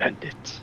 End it.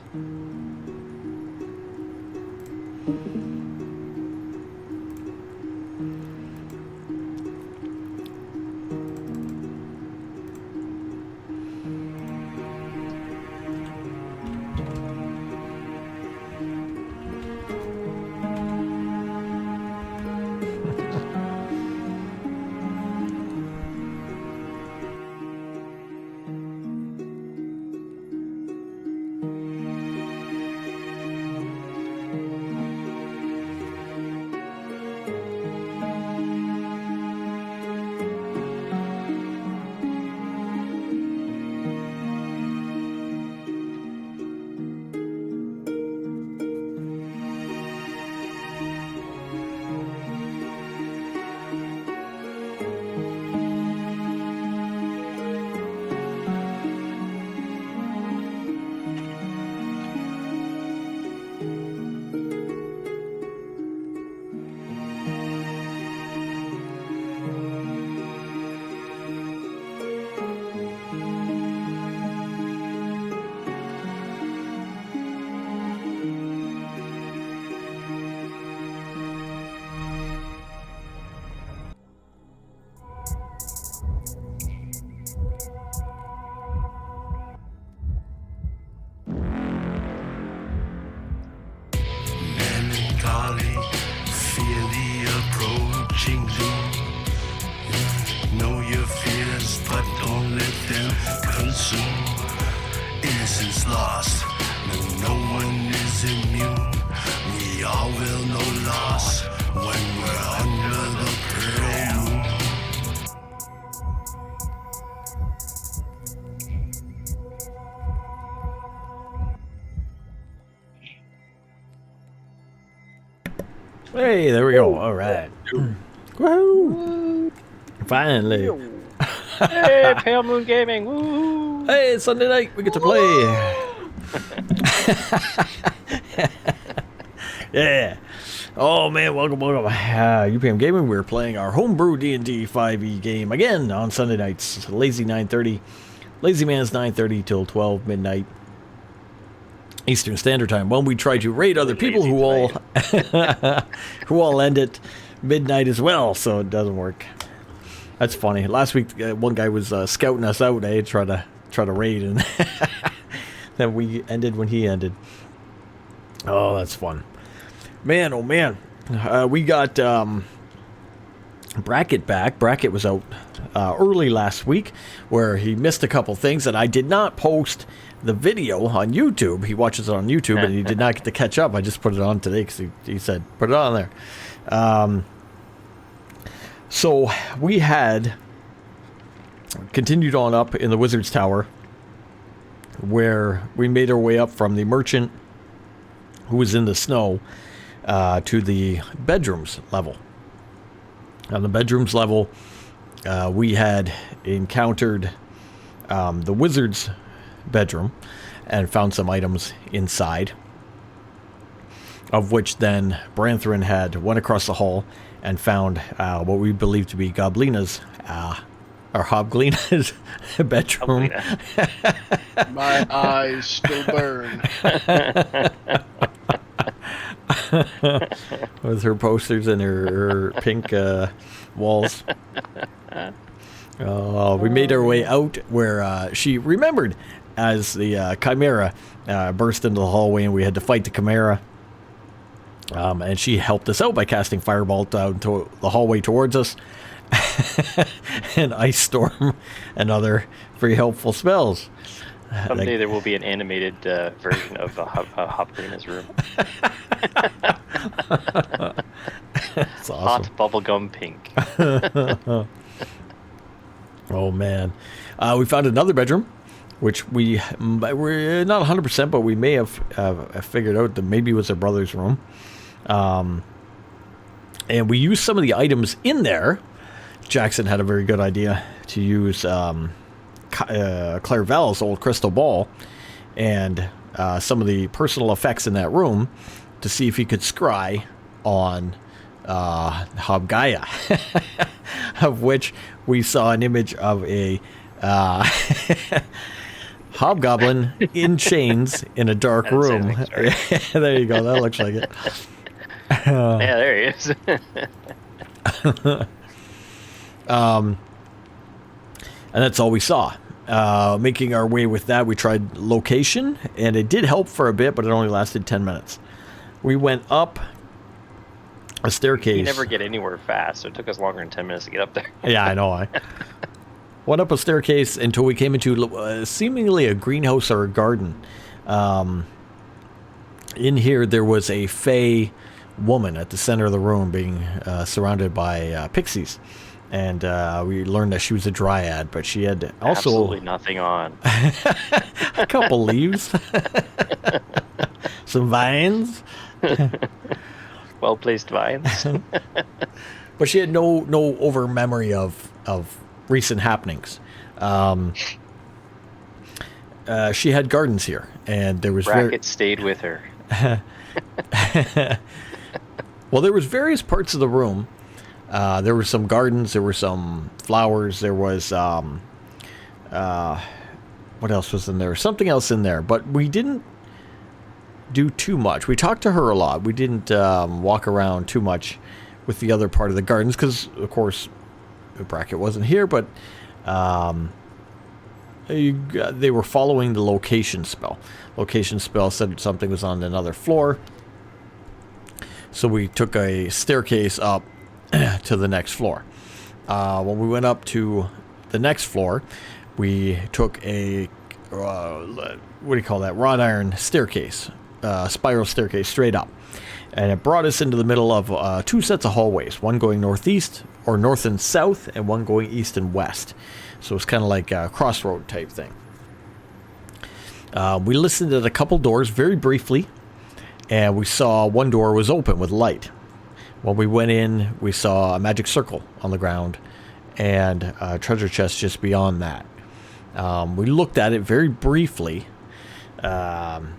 Melancholy, fear the approaching doom. Know your fears, but don't let them consume. Innocence lost, no one is immune. We all will know loss when we're under the pearl moon. Hey, there we go. All right. Woohoo! Finally. Hey, Pale Moon Gaming! Woo! Hey, it's Sunday night. We get to play. Yeah. Oh man, welcome. UPM Gaming. We're playing our homebrew D&D 5e game again on Sunday nights. Lazy 9:30. Lazy Man's 9:30 till 12 midnight Eastern Standard Time. When we try to raid other people who all end at midnight as well, so it doesn't work. That's funny. Last week, one guy was scouting us out. Try to raid, and then we ended when he ended. Oh, that's fun, man. Oh man, we got Brackett back. Brackett was out early last week, where he missed a couple things, and I did not post the video on YouTube. He watches it on YouTube, and he did not get to catch up. I just put it on today because he said put it on there. So we had continued on up in the Wizard's Tower, where we made our way up from the merchant who was in the snow to the bedrooms level. On the bedrooms level, we had encountered the wizard's bedroom and found some items inside, of which then Branthrin had went across the hall and found what we believe to be Goblina's or Hobglina's bedroom. My eyes still burn. With her posters and her pink walls. We made our way out where she remembered as the Chimera burst into the hallway, and we had to fight the Chimera. And she helped us out by casting Fireball down to the hallway towards us. And Ice Storm and other very helpful spells. Someday there will be an animated version of Hobglina's room. That's awesome. Hot bubblegum pink. Oh, man. We found another bedroom, which we're not 100%, but we may have figured out that maybe it was her brother's room. And we used some of the items in there. Jackson had a very good idea to use Clairval's old crystal ball and some of the personal effects in that room to see if he could scry on Hobgaia, of which we saw an image of a hobgoblin in chains in a dark That sounds room. like right. There you go. That looks like it. Yeah, there he is. And that's all we saw. Making our way with that, we tried location, and it did help for a bit, but it only lasted 10 minutes. We went up a staircase. You never get anywhere fast, so it took us longer than 10 minutes to get up there. Yeah, I know. I went up a staircase until we came into seemingly a greenhouse or a garden. In here, there was a fey woman at the center of the room being surrounded by pixies. And we learned that she was a dryad, but she had also Absolutely nothing on. a couple leaves, some vines, Well-placed vines. but she had no over memory of recent happenings. She had gardens here, and there was Bracket stayed with her. well, there was various parts of the room. There were some gardens, there were some flowers, there was what else was in there? Something else in there, but we didn't do too much. We talked to her a lot. We didn't walk around too much with the other part of the gardens because, of course, the Bracket wasn't here, but they were following the location spell. Location spell said something was on another floor, so we took a staircase up to the next floor. When we went up to the next floor, we took a what do you call that? Wrought iron staircase, spiral staircase straight up, and it brought us into the middle of two sets of hallways, one going northeast or north and south, and one going east and west. So it's kind of like a crossroad type thing. We listened at a couple doors very briefly, and we saw one door was open with light. When we went in, we saw a magic circle on the ground and a treasure chest just beyond that. We looked at it very briefly, and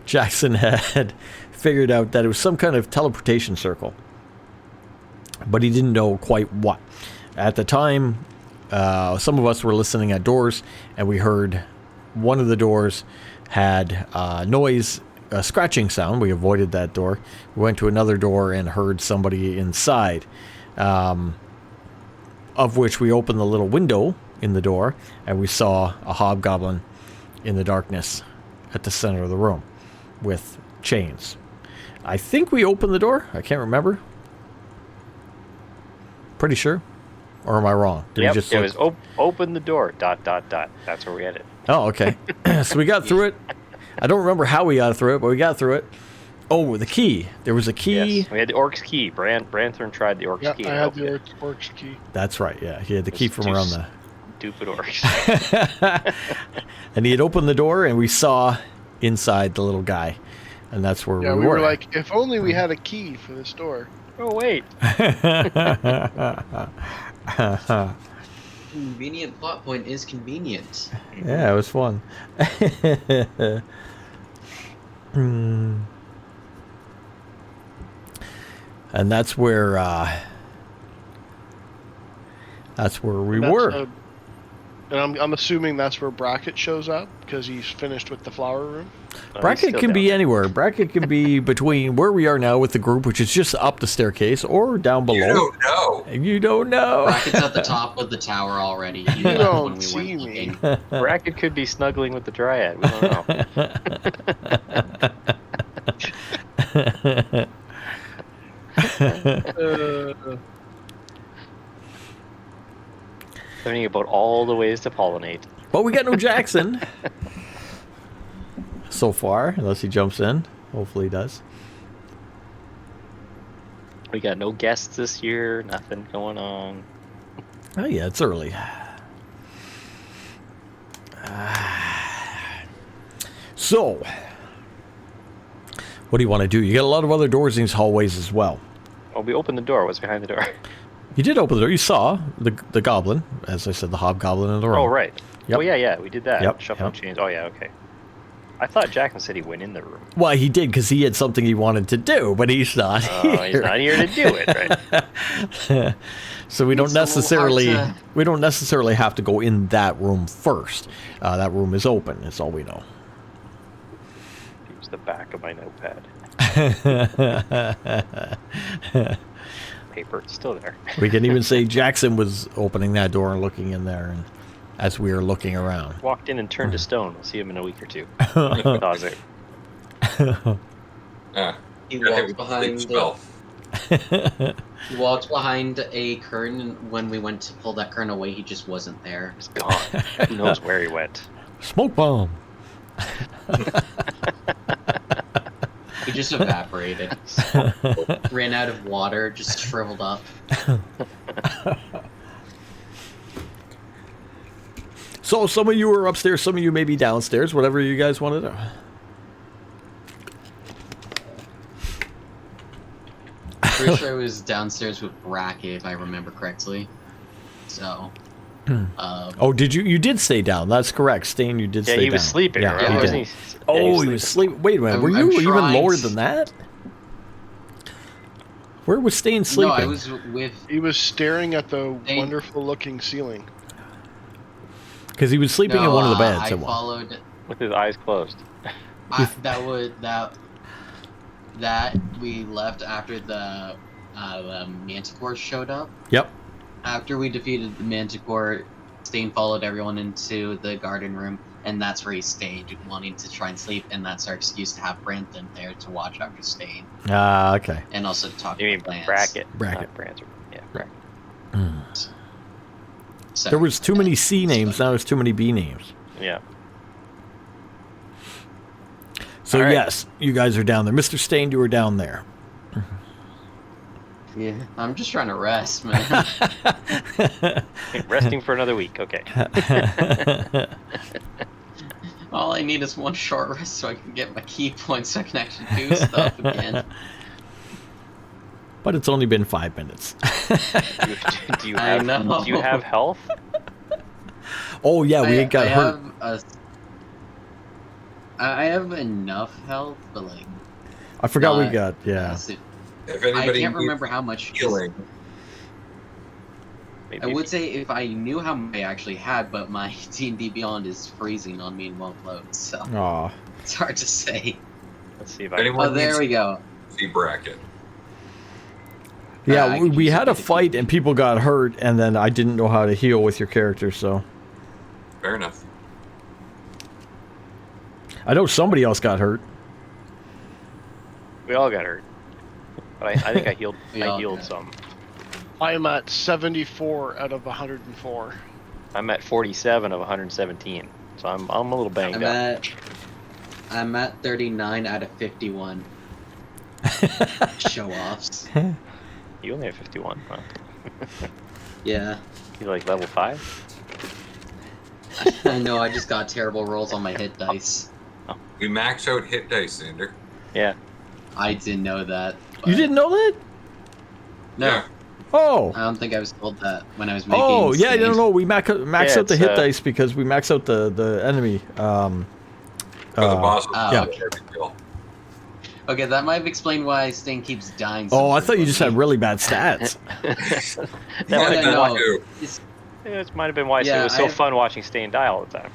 Jackson had figured out that it was some kind of teleportation circle, but he didn't know quite what. At the time, some of us were listening at doors, and we heard one of the doors had noise, a scratching sound. We avoided that door. We went to another door and heard somebody inside, of which we opened the little window in the door, and we saw a hobgoblin in the darkness at the center of the room with chains. I think we opened the door. I can't remember. Pretty sure. Or am I wrong? Did Yep, we just it look? was open the door, ... That's where we had it. Oh, okay. So we got through it. I don't remember how we got through it, but we got through it. Oh, the key. There was a key. Yes, we had the Orc's key. Branthorn tried the Orc's Yeah, key. I and had opened the it. Orc's key. That's right, yeah. He had the key Those from two around the... Stupid Orcs. And he had opened the door, and we saw inside the little guy. And that's where Yeah, we we were. were like, if only we had a key for this door. Oh, wait. Convenient plot point is convenient. Yeah, it was fun. And that's where we That's, were. And I'm assuming that's where Bracket shows up because he's finished with the flower room. Oh, Bracket he's still can be down. anywhere. Bracket can be between where we are now with the group, which is just up the staircase, or down below. You don't know. You don't know. Bracket's at the top of the tower already. You left don't when we see weren't me. looking. Bracket could be snuggling with the Dryad. We don't know. Learning about all the ways to pollinate. But we got no Jackson so far, unless he jumps in. Hopefully he does. We got no guests this year. Nothing going on. Oh yeah, it's early. So, what do you want to do? You got a lot of other doors in these hallways as well. Oh, we opened the door. What's behind the door? You did open the door. You saw the goblin, as I said, the hobgoblin in the room. Oh, right. Yep. Oh, yeah, we did that. Yep, Shuffling yep. chains. Oh, yeah, okay. I thought Jackson said he went in the room. Well, he did because he had something he wanted to do, but he's not Oh, here. he's not here to do it, right? So we don't It's a little hard necessarily have to go in that room first. That room is open. That's all we know. Use the back of my notepad. Paper, it's still there. We can even say Jackson was opening that door and looking in there, and as we were looking around. Walked in and turned to stone. We'll see him in a week or two. Pause it. He Gotta have walked a behind. sleep spell. He walked behind a curtain, and when we went to pull that curtain away, he just wasn't there. He's gone. Who knows where he went? Smoke bomb. He just evaporated. Ran out of water, just shriveled up. So some of you are upstairs, some of you may be downstairs, whatever you guys want to do. Pretty sure it was downstairs with Bracket, if I remember correctly. So, Oh, did you? You did stay down. That's correct. Stain, you did Yeah, stay down. he was sleeping, Yeah, right? he Wasn't did. he? Yeah, Oh, he was sleeping. Wait a minute. Were I'm you even trying lower to- than that? Where was Stain no, sleeping? I was with. He was staring at the They- wonderful-looking ceiling. Because he was sleeping in one of the beds. I at one. followed. with his eyes closed. That we left after the Manticore showed up. Yep. After we defeated the Manticore, Stain followed everyone into the garden room, and that's where he stayed, wanting to try and sleep, and that's our excuse to have Branton there to watch after Stain, Ah, okay. and also to talk You mean about plans. bracket? Bracket. Not Branson. Yeah, bracket. So, There was too many C names. Now there's too many B names. Yeah. So All right. yes, you guys are down there. Mr. Stain, you were down there. yeah, I'm just trying to rest, man. Okay, resting for another week. Okay. All I need is one short rest so I can get my key points so I can actually do stuff again. But it's only been 5 minutes. Do you I have? know. Do you have health? Oh yeah, we got I hurt. I have enough health, but like, I forgot we not- got. Yeah. If I anybody can't needs remember how much. healing, Maybe I would say if I knew how many I actually had, but my D&D Beyond is freezing on me and won't load, so Aw. it's hard to say. Let's see if I. anyone Oh, there needs we go. C bracket. Yeah, I we, could we use had it a to fight keep- and people got hurt, and then I didn't know how to heal with your character, so Fair enough. I know somebody else got hurt. We all got hurt. But I think I healed. We I all healed got- some. I'm at 74 out of 104. I'm at 47 of 117, so I'm a little banged up. I'm at 39 out of 51. Show offs. You only have 51. Huh? Yeah. You like level 5? I know, I just got terrible rolls on my hit dice. We max out hit dice, Xander. Yeah. I didn't know that. You but- didn't know that? No, Yeah. Oh. I don't think I was told that when I was making. Oh, yeah, I saves. don't know. We max Yeah, out the it's, hit dice because we max out the enemy. For the boss. yeah. Okay, that might have explained why Sting keeps dying. so Oh, I thought you just had frequently. really bad stats. That Yeah, might have yeah, been no. why. too. It's- It might have been why Yeah, it was so I- fun watching Stain die all the time.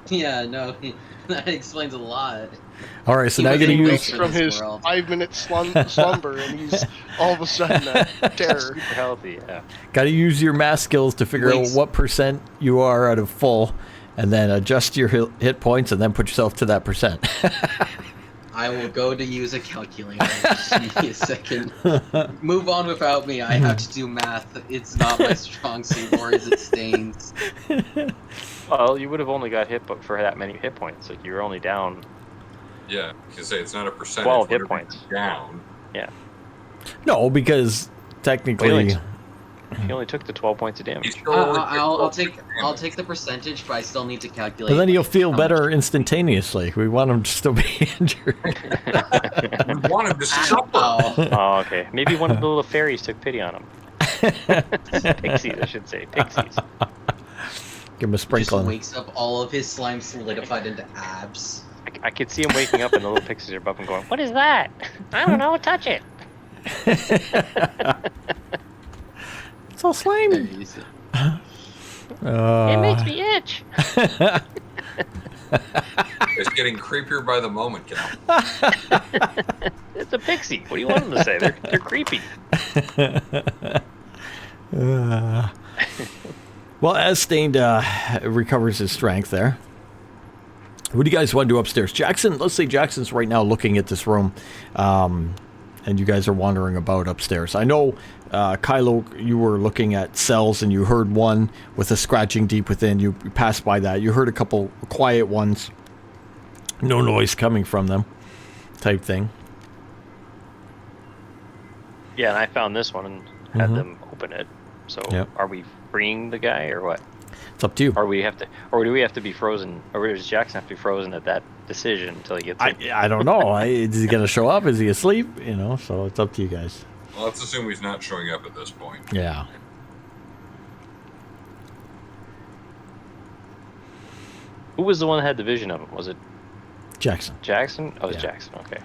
Yeah, no, that explains a lot. All right, so He now was you're going to able use... to- From this his world. 5-minute slumber, and he's all of a sudden a terror. Super healthy. Yeah. Got to use your math skills to figure out Wait. what percent you are out of full, and then adjust your hit points, and then put yourself to that percent. I will go to use a calculator. Just give me a second. Move on without me. I have to do math. It's not my strong suit, or is it Stains? Well, you would have only got hit for that many hit points. Like you were only down. Yeah, because it's not a percentage. 12 hit whatever points. you're down. No, because technically... He only took the 12 points of damage. He's still I'll take damage. the percentage, but I still need to calculate. But then you'll feel how better much- instantaneously. We want him to still be injured. We want him to suffer. Ow. Oh, okay. Maybe one of the little fairies took pity on him. Pixies, I should say. Pixies. Give him a Just sprinkling. wakes up, all of his slime solidified into abs. I could see him waking up and the little pixies are above him going, "What is that? I don't know. Touch it." It's all slimy. It makes me itch. It's getting creepier by the moment, Cal. It's a pixie. What do you want them to say? They're creepy. Well, as Stained recovers his strength there, what do you guys want to do upstairs? Jackson, let's say Jackson's right now looking at this room, and you guys are wandering about upstairs. I know, Kylo, you were looking at cells and you heard one with a scratching deep within. You passed by that. You heard a couple quiet ones. No noise coming from them type thing. Yeah, and I found this one and had them open it. So Yep. are we freeing the guy or what? It's up to you. Or do we have to be frozen? Or does Jackson have to be frozen at that decision until he gets in? I don't know. Is he going to show up? Is he asleep? You know, so it's up to you guys. Well, let's assume he's not showing up at this point. Yeah. Who was the one that had the vision of him? Was it Jackson. Jackson? Oh, it was Yeah. Jackson. Okay.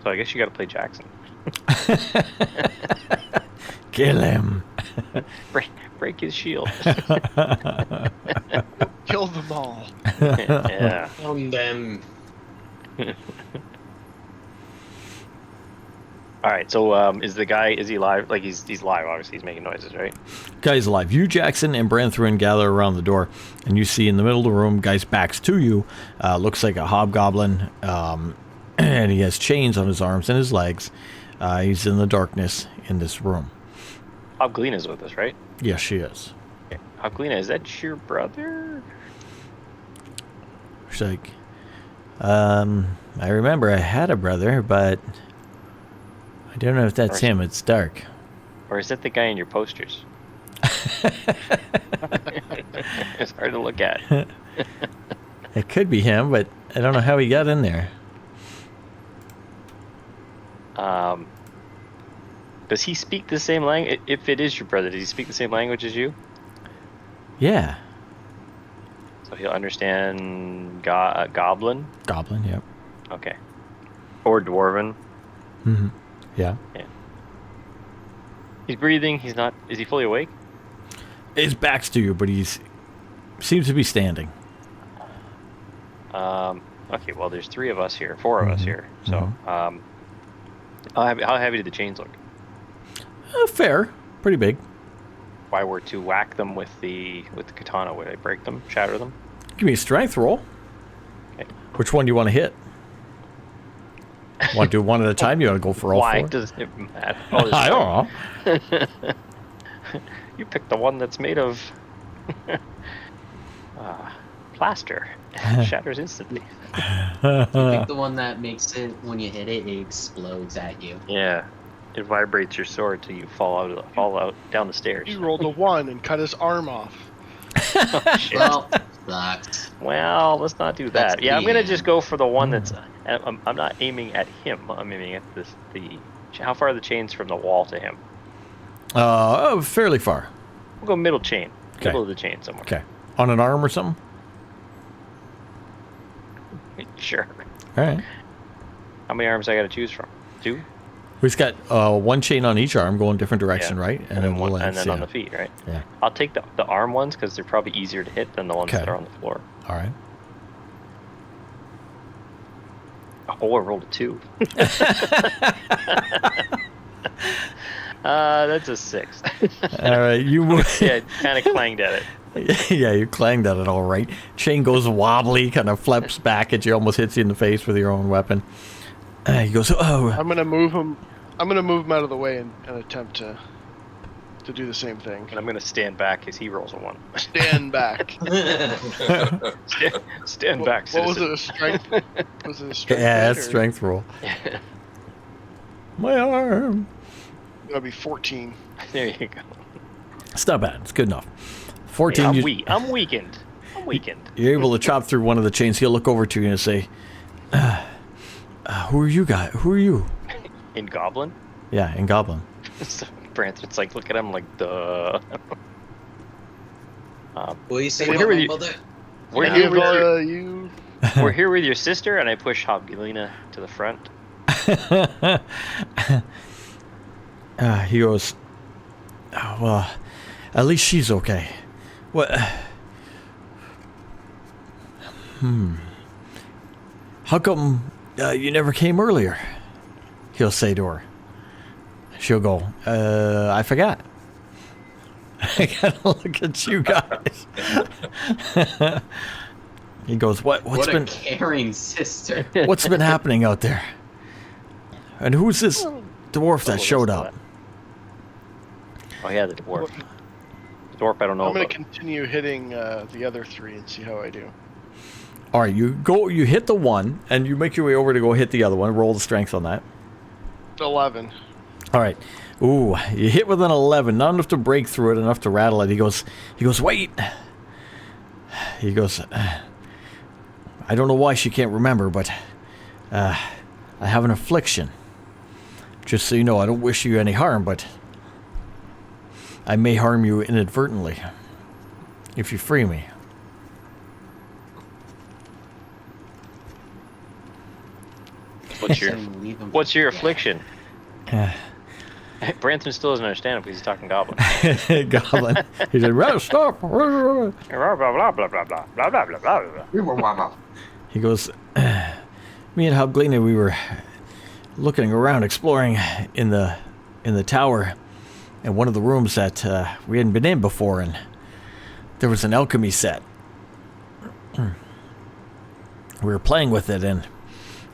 So I guess you got to play Jackson. Kill him. Break his shield. Kill them all. Yeah. On them. All right. So is he live? Like he's live. Obviously, he's making noises, right? Guy's alive. You, Jackson, and Branthrin gather around the door, and you see in the middle of the room, guy's back's to you. Looks like a hobgoblin, and he has chains on his arms and his legs. He's in the darkness in this room. Hobglina's with us, right? Yes, she is. Okay. Hobglina, is that your brother? She's like, I remember I had a brother, but I don't know if that's him. It's dark. Or is that the guy in your posters? It's hard to look at. It could be him, but I don't know how he got in there. Does he speak the same language? If it is your brother, does he speak the same language as you? Yeah. So he'll understand Goblin? Goblin, yep. Okay. Or Dwarven? Mm-hmm. Yeah. He's breathing, he's not... Is he fully awake? His back's to you, but seems to be standing. Okay, well, there's 4 of us here. So, how heavy do the chains look? Fair. Pretty big. If I were to whack them with the katana, would I break them, shatter them? Give me a strength roll. Okay. Which one do you want to hit? Want to do one at a time? You want to go for all Why 4? does it matter? Oh, I don't know. You picked the one that's made of plaster. Shatters instantly. Pick the one that makes it, when you hit it, it explodes at you. Yeah. It vibrates your sword till you fall out down the stairs. He rolled a 1 and cut his arm off. Oh, shit. Well, sucks. Well, let's not do That's that. Yeah, I'm the gonna end. just go for the one that's. I'm not aiming at him. I'm aiming at the. How far are the chains from the wall to him? Fairly far. We'll go middle chain. Okay. Middle of the chain somewhere. Okay. On an arm or something? Sure. All right. How many arms I got to choose from? 2. We've got one chain on each arm going different direction, Yeah. right? And then we'll one, and end, then yeah. on the feet, right? Yeah. I'll take the arm ones because they're probably easier to hit than the ones Okay. that are on the floor. All right. Oh, I rolled a 2. That's a 6. All right. You Yeah, kind of clanged at it. Yeah, you clanged at it all right. Chain goes wobbly, kind of flips back at you, almost hits you in the face with your own weapon. He goes, "Oh, I'm gonna move him. I'm gonna move him out of the way and attempt to do the same thing. And I'm gonna stand back as he rolls a 1. Stand back. Stand back. What was citizen. it? A strength? Was it a strength? yeah, hit, that's or- strength roll." My arm. That'll be 14. There you go. It's not bad. It's good enough. 14. I'm you- weak. I'm weakened. You're able to chop through one of the chains. He'll look over to you and say, "Who are you guys? Who are you?" In Goblin? Yeah, in Goblin. So Brant's like, look at him like, duh. Will you say We're what here with my you. mother? We're Yeah, here with your, you. we're here with your sister, and I push Hobgelina to the front. He goes, oh, well, at least she's okay. What? How come you never came earlier? He'll say to her. She'll go, I forgot. I gotta look at you guys. He goes, what's What a been caring sister. what's been happening out there? And who's this dwarf that showed up? Oh yeah, the dwarf. The dwarf, I don't know I'm gonna about. continue hitting the other 3 and see how I do. All right, you hit the one, and you make your way over to go hit the other one. Roll the strength on that. 11. All right. Ooh, you hit with an 11, not enough to break through it, enough to rattle it. He goes, wait. He goes, I don't know why she can't remember, but I have an affliction. Just so you know, I don't wish you any harm, but I may harm you inadvertently if you free me. Leave him. What's your affliction? Branson still doesn't understand it because he's talking goblin. Goblin. He said, well, stop. Blah blah blah blah blah blah blah blah blah blah. He goes, me and Hobglina, we were looking around, exploring in the tower, in one of the rooms that we hadn't been in before, and there was an alchemy set. We were playing with it, and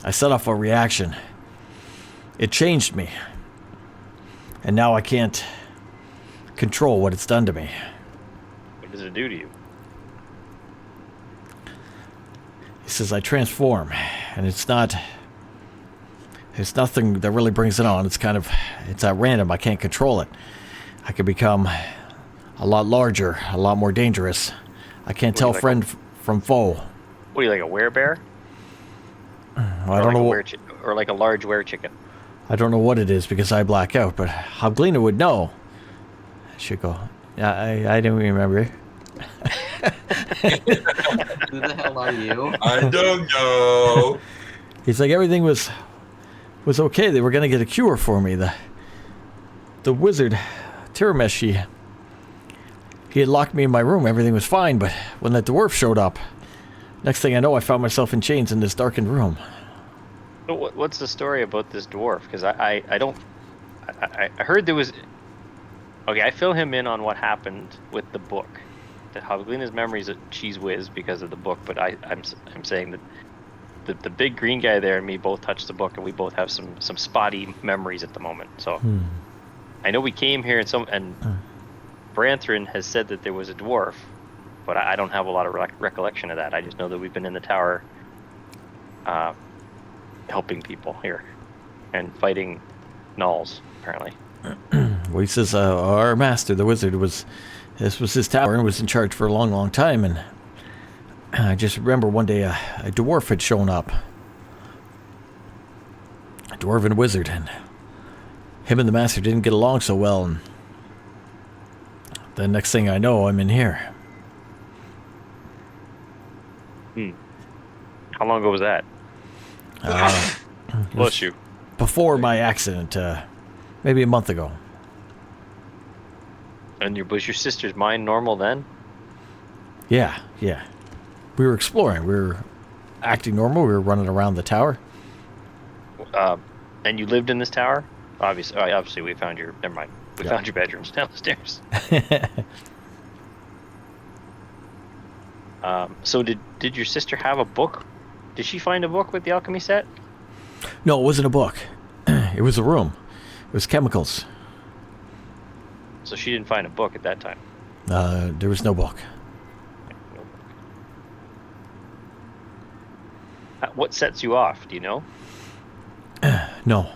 I set off a reaction. It changed me, and now I can't control what it's done to me. What does it do to you? He says I transform, and it's nothing that really brings it on. It's at random. I can't control it. I can become a lot larger, a lot more dangerous. I can't tell like friend from foe. What are you, like a werebear? I don't know. Or like a large were chicken. I don't know what it is because I black out, but Hobglina would know. She'd go, yeah, I don't remember. Who the hell are you? I don't know. He's like, everything was okay. They were gonna get a cure for me. The wizard, Tiramesh, he had locked me in my room. Everything was fine, but when that dwarf showed up, next thing I know, I found myself in chains in this darkened room. So what's the story about this dwarf? Because I heard there was. Okay, I fill him in on what happened with the book. That Hobglina's memories a cheese whiz because of the book, but I'm saying that the big green guy there and me both touched the book, and we both have some spotty memories at the moment. So I know we came here and Branthrin has said that there was a dwarf, but I don't have a lot of recollection of that. I just know that we've been in the tower helping people here and fighting gnolls, apparently. Well, he says our master, the wizard, this was his tower and was in charge for a long, long time. And I just remember one day a dwarf had shown up, a dwarven wizard, and him and the master didn't get along so well. And the next thing I know, I'm in here. How long ago was that? Bless you. Before my accident, maybe a month ago. And was your sister's mind normal then? Yeah. We were exploring. We were acting normal. We were running around the tower. And you lived in this tower? Obviously, we found your. Never mind. We found your bedrooms downstairs. So did your sister have a book? Did she find a book with the alchemy set? No, it wasn't a book. It was a room. It was chemicals. So she didn't find a book at that time. There was no book. No book. What sets you off? Do you know? No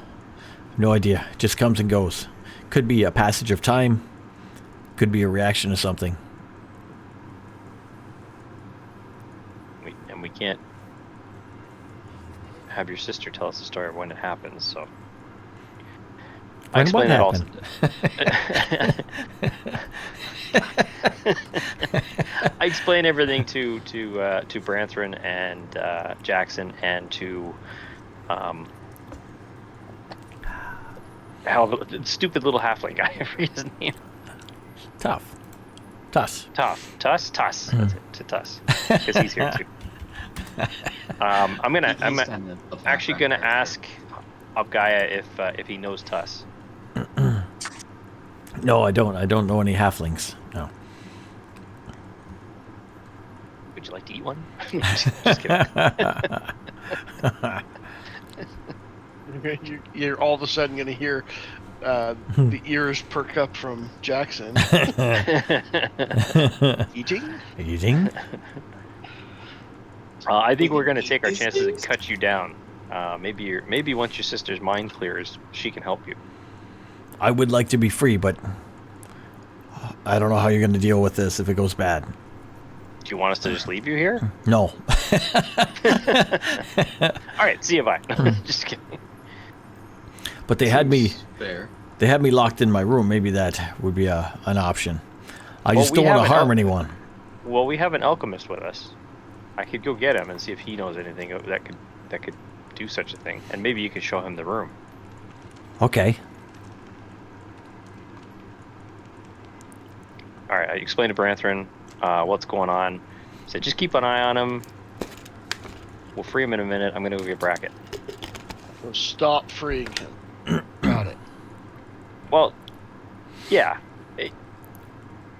idea. It just comes and goes. Could be a passage of time. Could be a reaction to something. We can't have your sister tell us the story of when it happens. So I When what explain it all. happened? explain everything to Branthrin and Jackson and to the stupid little halfling guy. I forget his name. Tuss. Tuss. That's it. To Tuss, because he's here too. I'm actually gonna ask Abgaya if he knows Tuss. No, I don't. I don't know any halflings. No. Would you like to eat one? Just kidding. You're all of a sudden going to hear the ears perk up from Jackson. Eating? Eating? I think we're going to take our chances and cut you down. Maybe once your sister's mind clears, she can help you. I would like to be free, but I don't know how you're going to deal with this if it goes bad. Do you want us to just leave you here? No. All right, see you, bye. Just kidding. But they had me. Fair. They had me locked in my room. Maybe that would be an option. I Well, just we don't want have to an harm anyone. Well, we have an alchemist with us. I could go get him and see if he knows anything that could do such a thing, and maybe you could show him the room. Okay. All right, I explained to Branthrin what's going on. Said just keep an eye on him. We'll free him in a minute. I'm gonna go get Bracket. So stop freeing him. Got it. Well, yeah.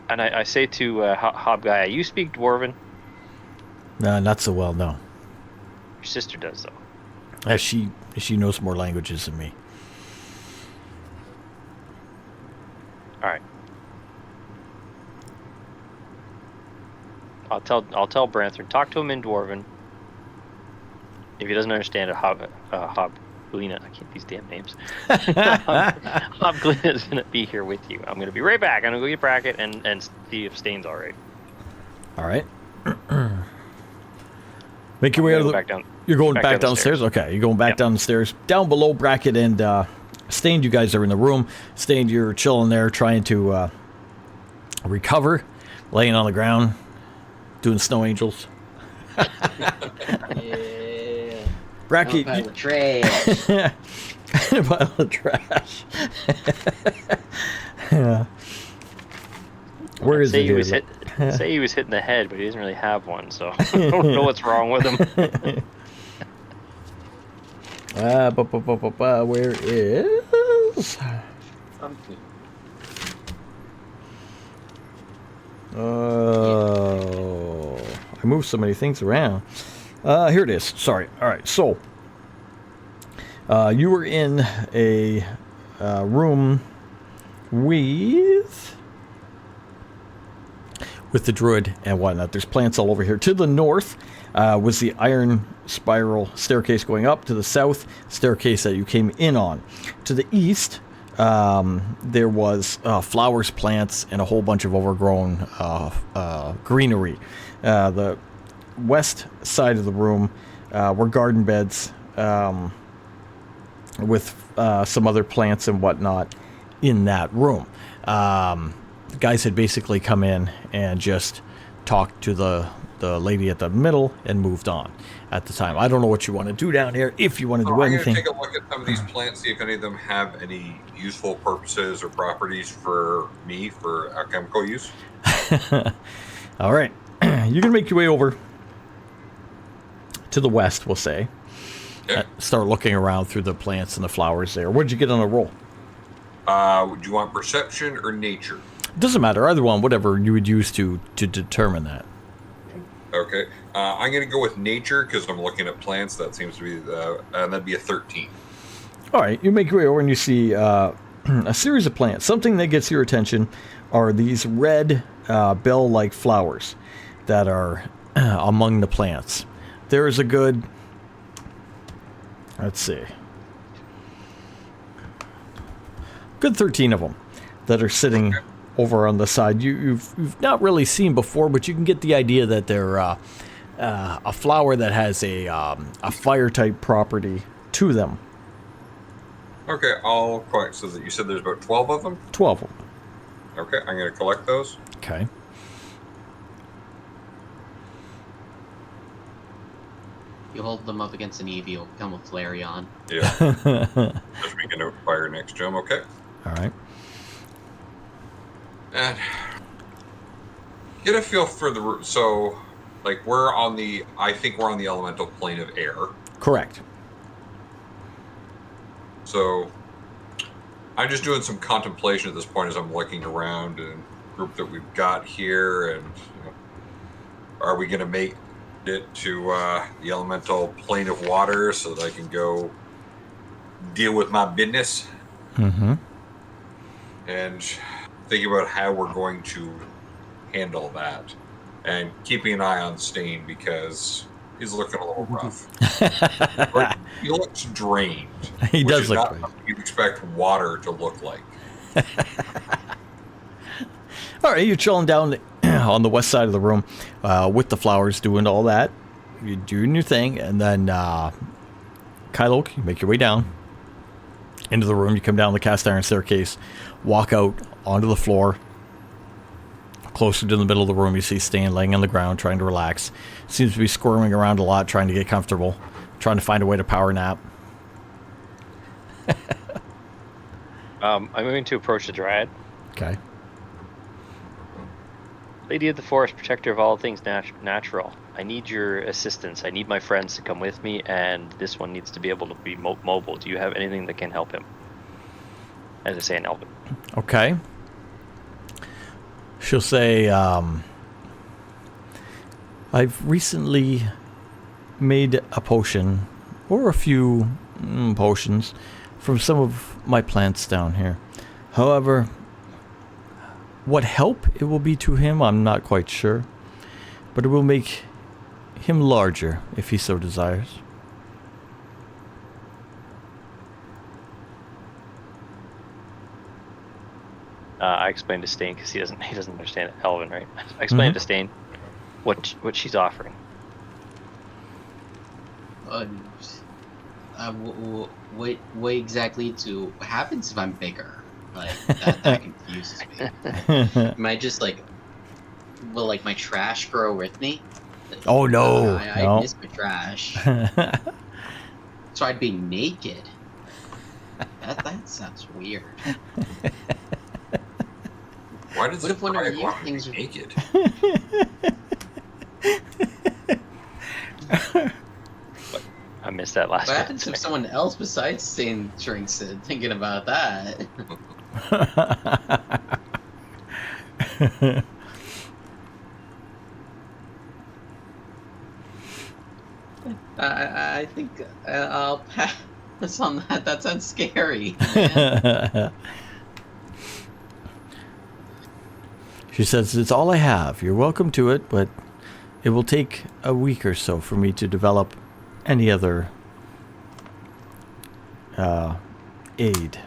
And I say to Hobguy, you speak Dwarven? No, not so well. No. Your sister does, though. She knows more languages than me. All right. I'll tell Branthrin. Talk to him in Dwarven. If he doesn't understand it, Hobglina, I can't these damn names. Hobglina is gonna be here with you. I'm gonna be right back. I'm gonna go get Bracket and see if Stain's all right. All right. Make your way out of the. Back down. You're going back back down the downstairs? stairs. Okay, you're going back Yep. down the stairs. Down below, Bracket and Stained, you guys are in the room. Stained, you're chilling there trying to recover, laying on the ground, doing snow angels. Yeah. Bracket, Pile of trash. pile of trash. Yeah. Where is say it? he was say he was hit in the head, but he doesn't really have one, so I don't know what's wrong with him. Where is? Oh, I moved so many things around. Here it is. Sorry. All right. So, you were in a room with the druid and whatnot. There's plants all over here. To the north was the iron spiral staircase going up. To the south, staircase that you came in on. To the east, there was flowers, plants, and a whole bunch of overgrown greenery. The west side of the room were garden beds with some other plants and whatnot in that room. The guys had basically come in and just talked to the lady at the middle and moved on at the time. I don't know what you want to do down here, if you want to do I'm anything. going to take a look at some of these plants, see if any of them have any useful purposes or properties for me for alchemical use. All right. You can make your way over to the west, we'll say. Okay. Start looking around through the plants and the flowers there. What did you get on a roll? Do you want perception or nature? Doesn't matter. Either one, whatever you would use to determine that. Okay. I'm going to go with nature because I'm looking at plants. That seems to be, and that'd be a 13. All right. You make your way over and you see a series of plants. Something that gets your attention are these red bell-like flowers that are among the plants. There is a good, let's see, good 13 of them that are sitting over on the side. You've not really seen before, but you can get the idea that they're a flower that has a fire type property to them. Okay, I'll collect. So that you said there's about 12 of them? 12 of them. Okay, I'm going to collect those. Okay. You hold them up against an Eevee, it'll become a Flareon. Yeah. Just making a fire next gem. Okay. All right. And get a feel for the so, like I think we're on the elemental plane of air. Correct. So I'm just doing some contemplation at this point as I'm looking around and group that we've got here, and are we going to make it to the elemental plane of water so that I can go deal with my business? Mm-hmm. And thinking about how we're going to handle that, and keeping an eye on Stain because he's looking a little rough. He looks drained. He which does is look not drained. what you'd expect water to look like. All right, you're chilling down on the west side of the room with the flowers, doing all that. You're doing your thing, and then Kylo, you make your way down into the room. You come down the cast iron staircase, walk out onto the floor. Closer to the middle of the room, you see Stain laying on the ground, trying to relax. Seems to be squirming around a lot, trying to get comfortable, trying to find a way to power nap. I'm going to approach the Dryad. Okay. Lady of the Forest, protector of all things natural. I need your assistance. I need my friends to come with me, and this one needs to be able to be mobile. Do you have anything that can help him? As I say in Elven. Okay. She'll say, I've recently made a potion, or a few potions, from some of my plants down here. However, what help it will be to him, I'm not quite sure. But it will make him larger, if he so desires. I explained to Stain because he doesn't understand Elven, right? I explained to Stain what she's offering. What exactly what happens if I'm bigger? Like that confuses me. Am I just like, will like my trash grow with me? Oh no! I miss my trash. So I'd be naked. That sounds weird. Why does What if one of Dryad you want to be things are- naked? I missed that last What one. happens if someone else besides Stain drinks it? Thinking about that. I think I'll pass on that. That sounds scary. Man. She says, it's all I have. You're welcome to it, but it will take a week or so for me to develop any other aid.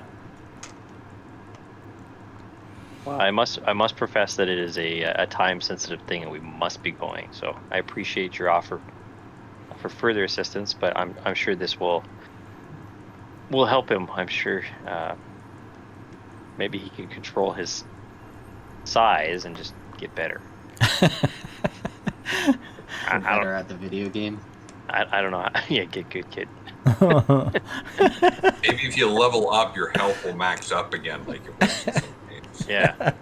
Well, I must profess that it is a time-sensitive thing, and we must be going. So I appreciate your offer for further assistance, but I'm sure this will help him. I'm sure maybe he can control his size and just get better. Better at the video game. I don't know. Yeah, get good, kid. Maybe if you level up, your health will max up again, like it was in some games. Yeah.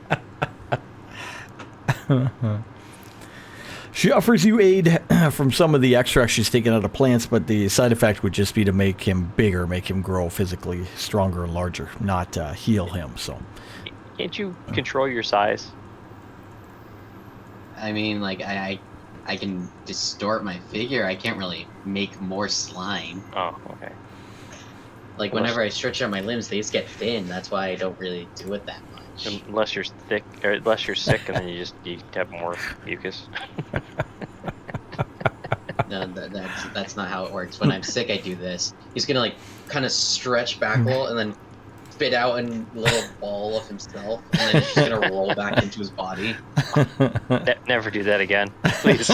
She offers you aid from some of the extracts she's taken out of plants, but the side effect would just be to make him bigger, make him grow physically stronger and larger, not heal him. So, Can't you control your size? I mean, like I can distort my figure. I can't really make more slime. Oh, okay. Like whenever I stretch out my limbs, they just get thin. That's why I don't really do it that much. Unless you're thick, or unless you're sick, and then you have more mucus. No, that's not how it works. When I'm sick, I do this. He's gonna like kind of stretch back a little and then spit out a little ball of himself, and then he's just gonna roll back into his body. Never do that again, please.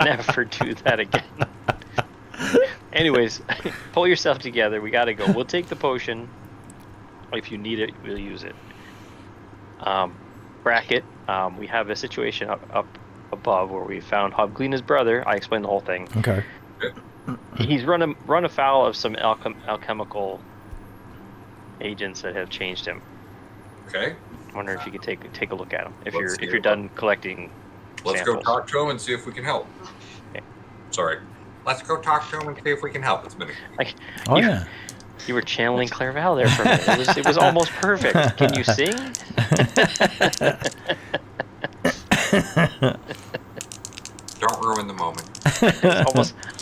Never do that again. Anyways, pull yourself together. We gotta go. We'll take the potion. If you need it, we'll use it. Bracket. We have a situation up above where we found Hobglina's brother. I explained the whole thing. okay. He's run afoul of some alchemical agents that have changed him. Okay. I wonder if you could take a look at him if Let's you're see. done collecting Let's samples. go talk to him and see if we can help. Okay. Sorry. Let's go talk to him and see if we can help. It's been Like, Oh, you, yeah. you were channeling Clairval there for a minute. It was almost perfect. Can you sing? Don't ruin the moment.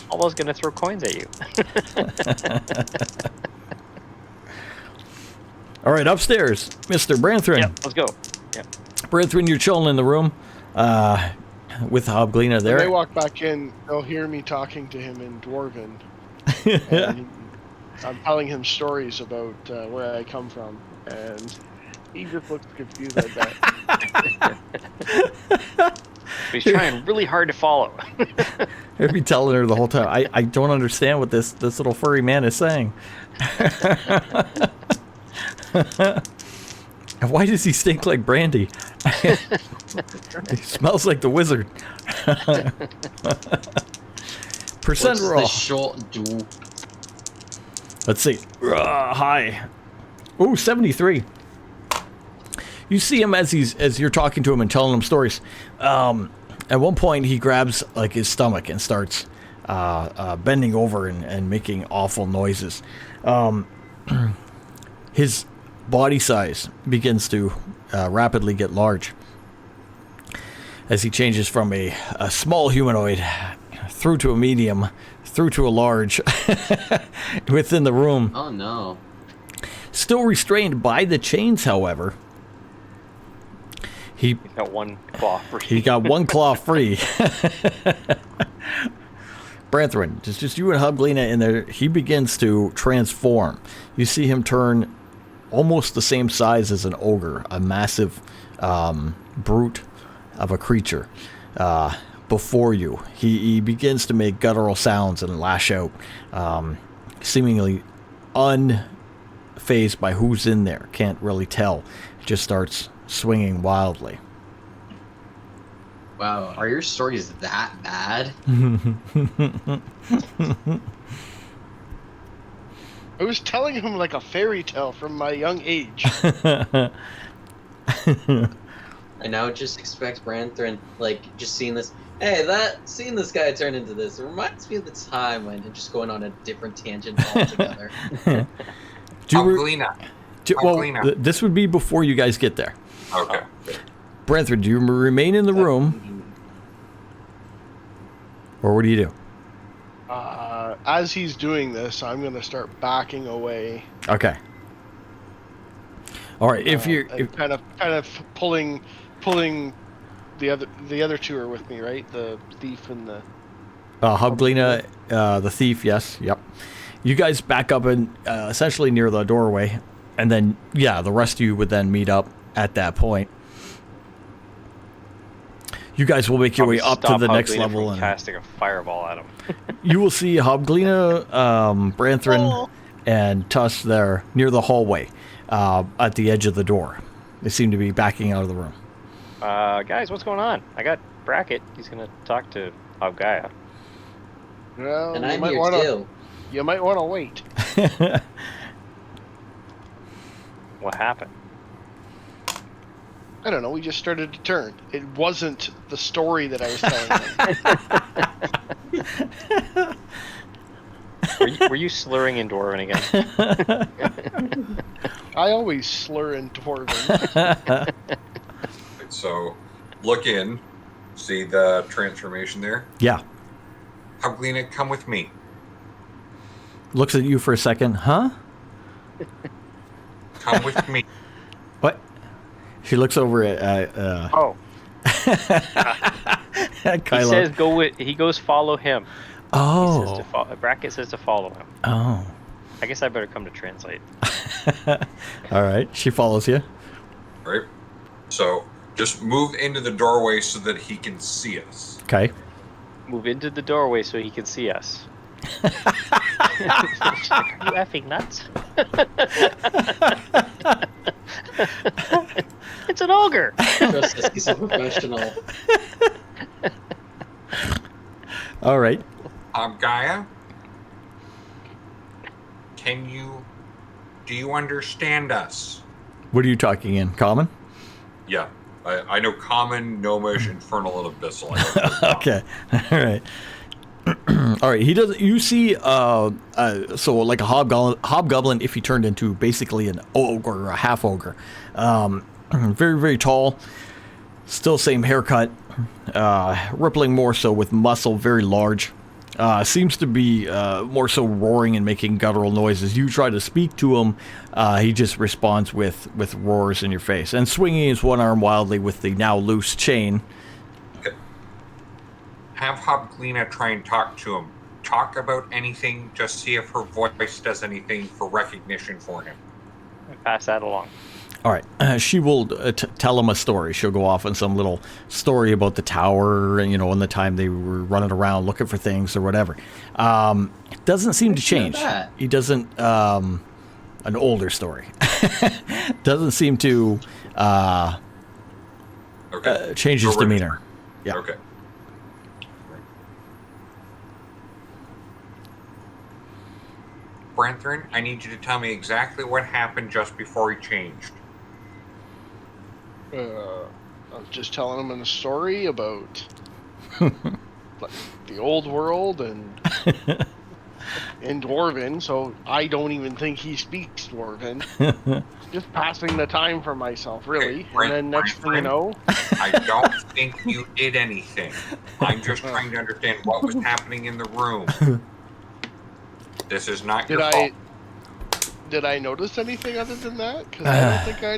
almost gonna throw coins at you. All right, upstairs, Mr. Branthrin. Yep, let's go. Yep. Branthrin, you're chilling in the room with Hobglina When they there. walk back in, they'll hear me talking to him in Dwarven. And I'm telling him stories about where I come from, and he just looks confused at that. He's trying really hard to follow. I'd be telling her the whole time, I don't understand what this little furry man is saying. And why does he stink like brandy? He smells like the wizard. Percent What's roll. the short do? Let's see. Hi. Ooh, 73. You see him as you're talking to him and telling him stories. At one point, he grabs like his stomach and starts bending over and making awful noises. His body size begins to rapidly get large as he changes from a small humanoid through to a medium, through to a large within the room. Oh no. Still restrained by the chains, however. He Got one claw free. He got one claw free. Branthrin, it's just you and Hobglina in there. He begins to transform. You see him turn almost the same size as an ogre, a massive brute of a creature before you. He begins to make guttural sounds and lash out, seemingly unfazed by who's in there. Can't really tell. Just starts swinging wildly. Wow, are your stories that bad? I was telling him like a fairy tale from my young age. I now just expect Branthrin, like, just seeing this. Hey, seeing this guy turn into this reminds me of the time when just going on a different tangent altogether. Do you Hobglina. well, Hobglina. this would be before you guys get there. Okay. Branthrin, do you remain in the room, or what do you do? As he's doing this, I'm gonna start backing away. Okay. All right. If you're, and kind of pulling the other two are with me, right? The thief and the Hobglina, the thief, yes, yep. You guys back up and essentially near the doorway, and then the rest of you would then meet up at that point. You guys will make your way up to Stop the next Hobglina level, from and casting a fireball at him. you will see Hobglina, Branthrin, and Tuss there near the hallway at the edge of the door. They seem to be backing out of the room. Guys, what's going on? I got Brackett. He's gonna talk to Hobgaia. well, And you I'm might here wanna, too. You might want to wait. What happened? I don't know. We just started to turn. It wasn't the story that I was telling him. Were you slurring in Dwarven again? I always slur in Dwarven. So, look in. See the transformation there? Yeah. Hobglina, come with me. Looks at you for a second. Huh? Come with me. What? She looks over at Oh, Kylo. he says go with. He goes follow him. He says Oh. to Brackett says to follow him. Oh. I guess I better come to translate. All right. She follows you. Right? So, just move into the doorway so that he can see us. Okay. Move into the doorway so he can see us. Are you effing nuts? It's an ogre. Trust us, he's a professional. All right. Gaia, do you understand us? What are you talking in? Common? Yeah, I know Common, Gnomish, Infernal, and Abyssal. I don't know Common. Okay. All right. All right. He does. You see, so like a hobgoblin, if he turned into basically an ogre or a half ogre, very very tall, still same haircut, rippling more so with muscle, very large. Seems to be more so roaring and making guttural noises. You try to speak to him, he just responds with roars in your face and swinging his one arm wildly with the now loose chain. Have Hobglina try and talk to him. Talk about anything, just see if her voice does anything for recognition for him. Pass that along. All right. She will tell him a story. She'll go off on some little story about the tower and, and the time they were running around looking for things or whatever. It doesn't seem to change. He doesn't, an older story. Doesn't seem to change his demeanor. Yeah. Okay. Branthrin, I need you to tell me exactly what happened just before he changed. I was just telling him a story about like, the old world and Dwarven, so I don't even think he speaks Dwarven. Just passing the time for myself, really. Okay, and then next thing you know... I don't think you did anything. I'm just trying to understand what was happening in the room. This is not your fault. Did I notice anything other than that? Because I don't think I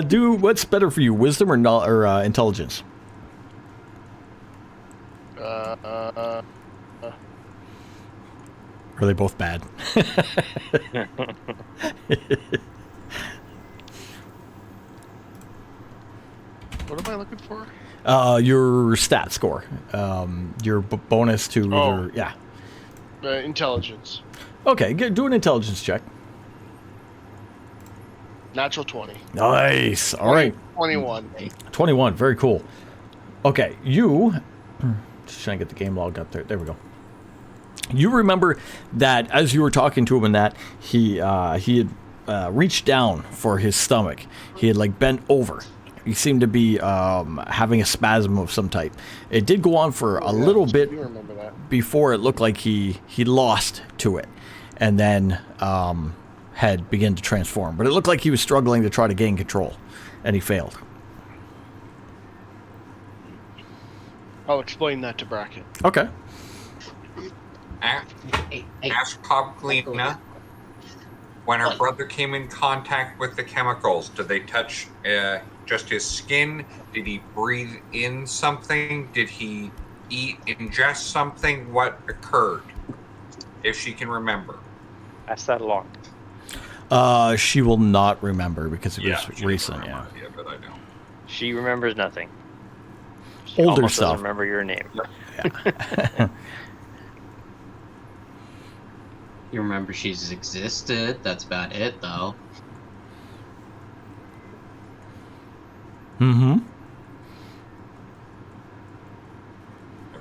did. Do what's better for you, wisdom or intelligence? Are they both bad? What am I looking for? Your stat score. Your bonus to either, yeah. Intelligence. Okay, do an intelligence check. Natural 20. Nice. All right. 21. 21. Very cool. Okay, you... Just trying to get the game log up there. There we go. You remember that as you were talking to him and that, he had reached down for his stomach. He had, like, bent over. He seemed to be having a spasm of some type. It did go on for a little bit before it looked like he lost to it, and then had begun to transform. But it looked like he was struggling to try to gain control, and he failed. I'll explain that to Bracken. Okay. Ask Hobglina, when her brother came in contact with the chemicals, did they touch just his skin? Did he breathe in something? Did he ingest something? What occurred? If she can remember. Pass that along. She will not remember because it was recent. Yeah, but I know. She remembers nothing. She Older almost stuff. doesn't remember your name. Yeah. You remember she's existed. That's about it, though. Mm-hmm.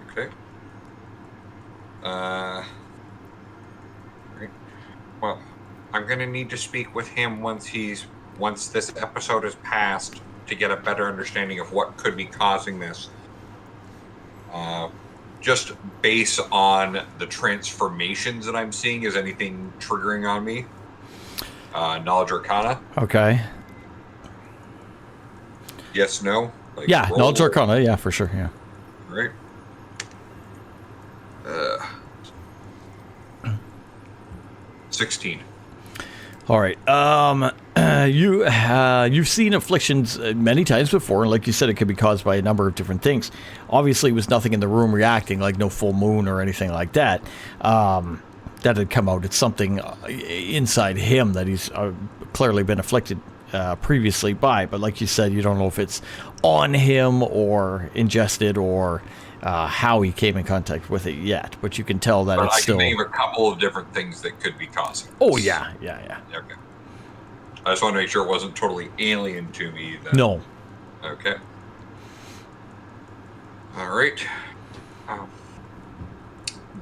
Okay. Right. Well, I'm gonna need to speak with him once this episode is passed to get a better understanding of what could be causing this. Just based on the transformations that I'm seeing, is anything triggering on me? Knowledge Arcana? Okay. Yes, no? Like Yeah, roll, Knowledge Arcana, yeah, for sure, yeah. Right. 16. All right. You've seen afflictions many times before, and like you said, it could be caused by a number of different things. Obviously, it was nothing in the room reacting, like no full moon or anything like that. That had come out. It's something inside him that he's clearly been afflicted previously by. But like you said, you don't know if it's on him or ingested or how he came in contact with it yet. But you can tell that But it's I still. can name a couple of different things that could be causing this. Oh yeah. Okay. I just want to make sure it wasn't totally alien to me. No. Okay. All right.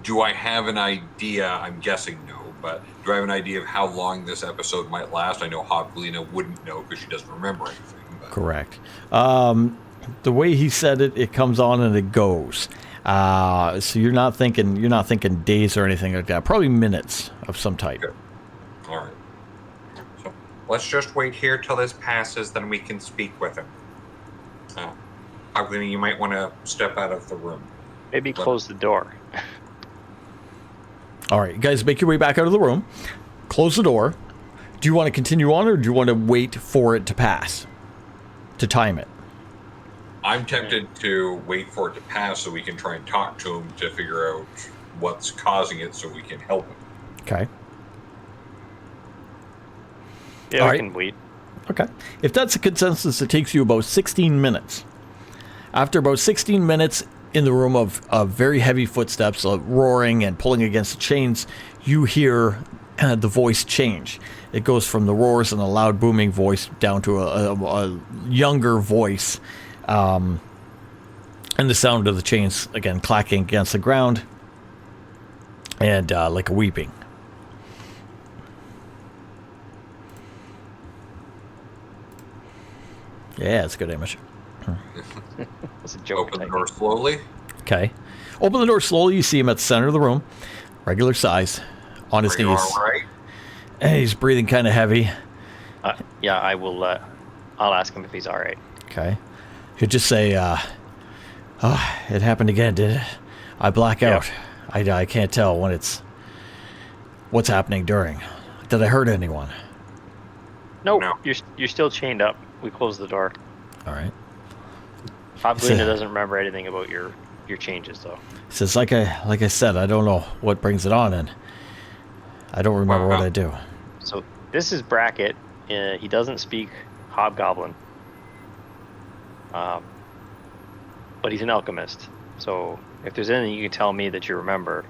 do I have an idea? I'm guessing no, but do I have an idea of how long this episode might last? I know Hovglina wouldn't know because she doesn't remember anything. But... Correct. The way he said it, it comes on and it goes. So you're not thinking days or anything like that. Probably minutes of some type. Good. All right. So let's just wait here till this passes, then we can speak with him. Hovglina, you might want to step out of the room. Maybe close the door. All right, you guys, make your way back out of the room. Close the door. Do you want to continue on, or do you want to wait for it to pass? To time it? I'm tempted to wait for it to pass so we can try and talk to him to figure out what's causing it so we can help him. Okay. Yeah, All we right. can wait. Okay. If that's a consensus, it takes you about 16 minutes. After about 16 minutes in the room of very heavy footsteps, roaring and pulling against the chains, you hear the voice change. It goes from the roars and a loud booming voice down to a younger voice, and the sound of the chains again clacking against the ground, and like a weeping. Yeah, it's a good image. It's a joke. Open the door slowly. Okay. Open the door slowly. You see him at the center of the room, regular size, on his Are you knees. all right? And he's breathing kind of heavy. Yeah, I will. I'll ask him if he's all right. Okay. He'll just say, "Oh, it happened again, did it? I black out. I can't tell when it's what's happening during. Did I hurt anyone?" Nope, No. you're still chained up. We closed the door. All right. Hovglina doesn't remember anything about your changes, though. He says, like I said, I don't know what brings it on, and I don't remember what I do. So this is Brackett. He doesn't speak Hobgoblin, but he's an alchemist. So if there's anything you can tell me that you remember,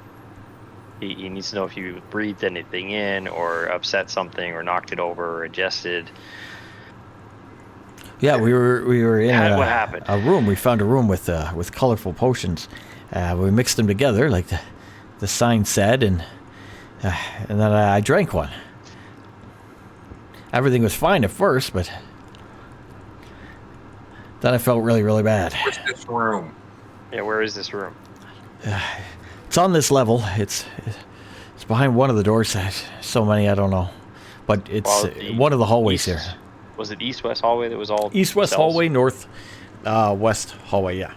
he needs to know if you breathed anything in, or upset something, or knocked it over, or ingested. Yeah, we were in What happened? a room. We found a room with colorful potions. We mixed them together, like the sign said, and then I drank one. Everything was fine at first, but then I felt really, really bad. Where's this room? Yeah, where is this room? It's on this level. It's behind one of the doors. So many, I don't know, but it's one of the hallways here. Was it east-west hallway that was all East-west cells? hallway, north-west hallway, yeah.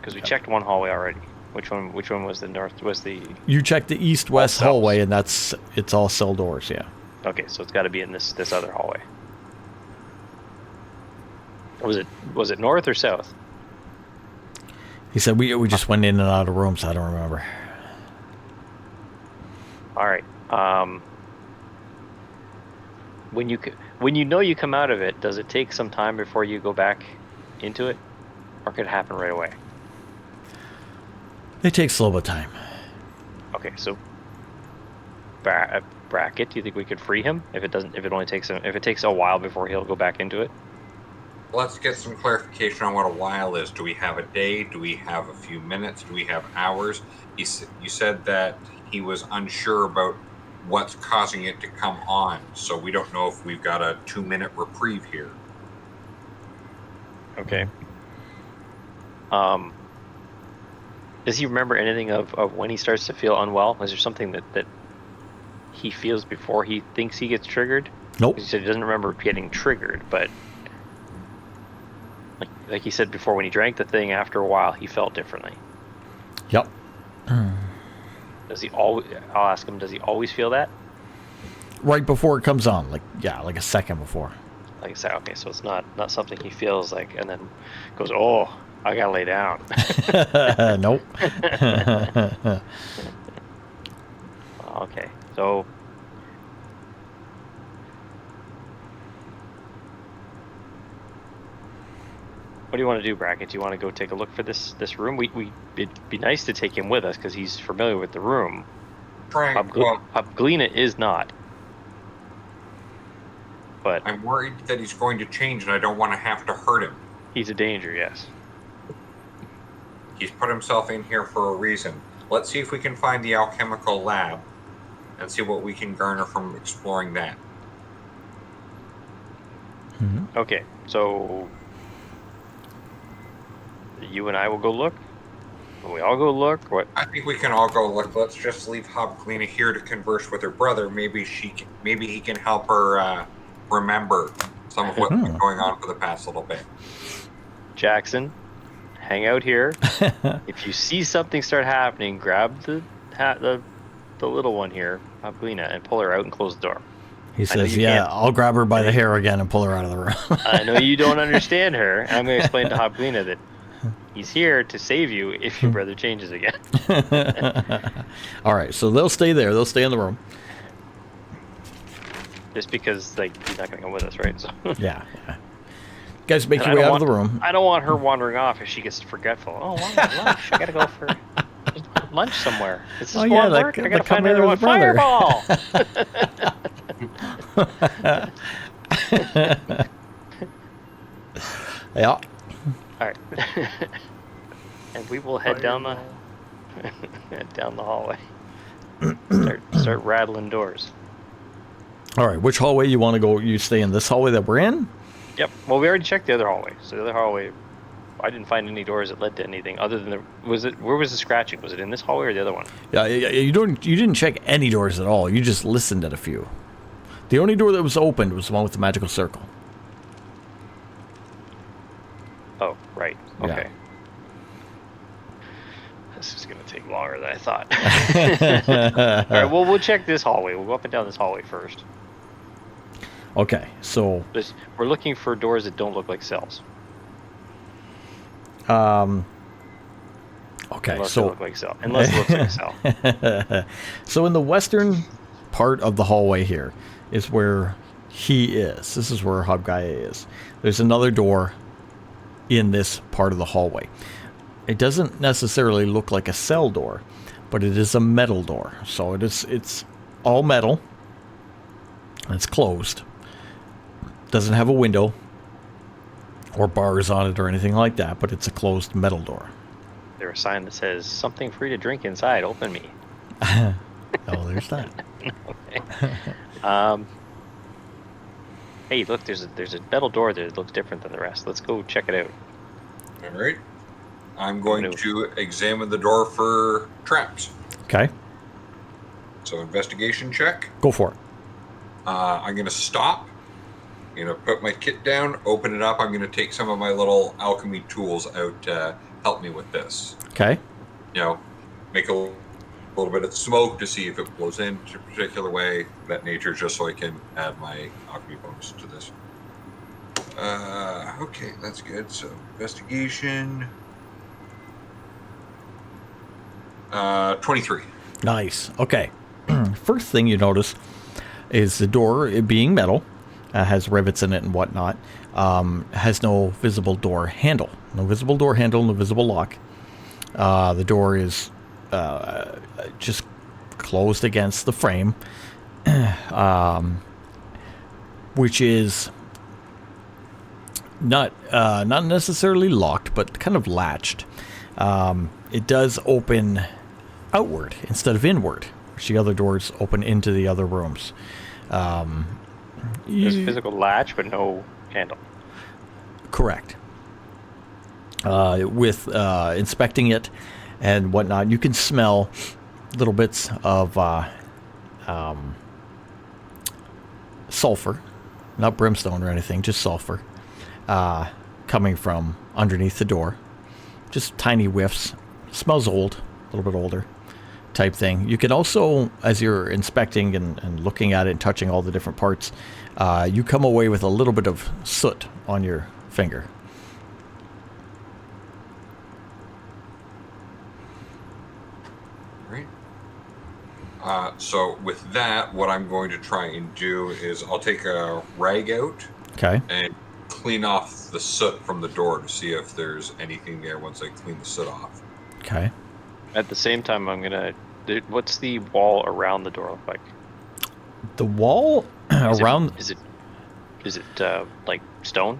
Because we checked one hallway already. Which one was the north? Was the... You checked the east-west All cells. hallway, and it's all cell doors, yeah. Okay, so it's got to be in this other hallway. Was it north or south? He said we just went in and out of rooms. I don't remember. All right. When you know you come out of it, does it take some time before you go back into it, or could it happen right away? It takes a little bit of time. Okay, so Brackett, do you think we could free him if it takes a while before he'll go back into it? Let's get some clarification on what a while is. Do we have a day? Do we have a few minutes? Do we have hours? You said that he was unsure about what's causing it to come on, so we don't know if we've got a 2-minute reprieve here. Okay. Does he remember anything of when he starts to feel unwell? Is there something that he feels before he thinks he gets triggered? Nope. He said he doesn't remember getting triggered, but like he said before, when he drank the thing, after a while he felt differently. Yep. Does he always? I'll ask him. Does he always feel that? Right before it comes on, like a second before. Like I said, okay, so it's not something he feels like, and then goes, "Oh, I gotta lay down." Nope. Okay, so what do you want to do, Brackett? Do you want to go take a look for this room? It'd be nice to take him with us because he's familiar with the room. Hovglina is not. But I'm worried that he's going to change, and I don't want to have to hurt him. he's a danger, yes. He's put himself in here for a reason. let's see if we can find the alchemical lab and see what we can garner from exploring that. Okay, so you and I will go look. Will we all go look? What? I think we can all go look. Let's just leave Hobglina here to converse with her brother. Maybe he can help her remember some of what's been going on for the past little bit. Jackson, hang out here. If you see something start happening, grab the little one here, Hobglina, and pull her out and close the door. He says, yeah, I'll grab her by the hair again and pull her out of the room. I know you don't understand her, and I'm going to explain to Hobglina that he's here to save you if your brother changes again. All right, so they'll stay there. They'll stay in the room. Just because, like, he's not going to come with us, right? So. Yeah. Guys, make And your way out of the room. I don't want her wandering off if she gets forgetful. Oh, wow, lunch. I got to go for lunch somewhere. Is this yeah, work? I got to find Chimera's another brother. fireball. Yeah. All right. And we will head down the hallway. Start rattling doors. All right, which hallway you want to go? You stay in this hallway that we're in? Yep. Well, we already checked the other hallway. So the other hallway, I didn't find any doors that led to anything other than where was the scratching? Was it in this hallway or the other one? Yeah, you didn't check any doors at all. You just listened at a few. The only door that was opened was the one with the magical circle. Oh, right. Yeah. Okay. This is going to take longer than I thought. All right, well, we'll check this hallway. We'll go up and down this hallway first. Okay, so We're looking for doors that don't look like cells. okay, Unless so they look like cell. Unless it looks like a cell. so in the western part of the hallway here is where he is. This is where Hobgaia is. There's another door in this part of the hallway. It doesn't necessarily look like a cell door, but it is a metal door. So it's all metal. And it's closed. Doesn't have a window or bars on it or anything like that, but it's a closed metal door. There's a sign that says, something free to drink inside, open me. Oh, there's that. Okay. Hey, look, there's a metal door there that looks different than the rest. Let's go check it out. All right. I'm going to examine the door for traps. Okay, So investigation check. go for it. I'm going to stop. I'm going to put my kit down, open it up. I'm going to take some of my little alchemy tools out to help me with this. Okay. Make a little bit of smoke to see if it blows in a particular way, that nature, just so I can add my alchemy bonus to this. Okay, that's good. So investigation. 23. Nice. Okay. First thing you notice is the door, it being metal, has rivets in it and whatnot, has no visible door handle. No visible door handle, no visible lock. The door is just closed against the frame, which is not necessarily locked, but kind of latched. It does open outward instead of inward, which the other doors open into the other rooms. There's a physical latch, but no handle. Correct. With inspecting it and whatnot, you can smell little bits of sulfur, not brimstone or anything, just sulfur, coming from underneath the door. Just tiny whiffs. Smells old, a little bit older type thing. You can also, as you're inspecting and looking at it and touching all the different parts, you come away with a little bit of soot on your finger. Right. So with that, what I'm going to try and do is I'll take a rag out Okay. and clean off the soot from the door to see if there's anything there once I clean the soot off. Okay. At the same time, what's the wall around the door look like? The wall around. Is it like stone?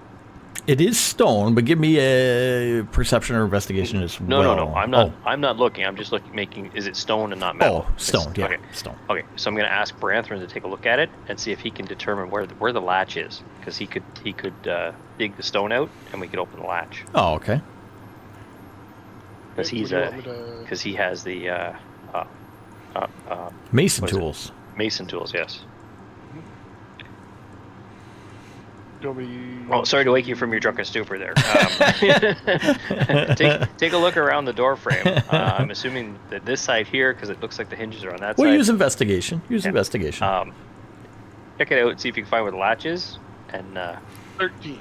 It is stone, but give me a perception or investigation as No, well. no. I'm not looking. I'm just looking. Is it stone and not metal? Oh, stone. Yeah, Okay. stone. Okay. So I'm going to ask Branthron to take a look at it and see if he can determine where the latch is, because he could dig the stone out and we could open the latch. Oh, okay. Because Would you want me to- because he has the Mason What is it? tools. mason tools. Yes. do you want me- Oh, sorry to wake you from your drunken stupor there. Take a look around the door frame. I'm assuming that this side here, because it looks like the hinges are on that We'll side. use investigation. Use Yeah. investigation. Check it out, see if you can find where the latch is, and 13.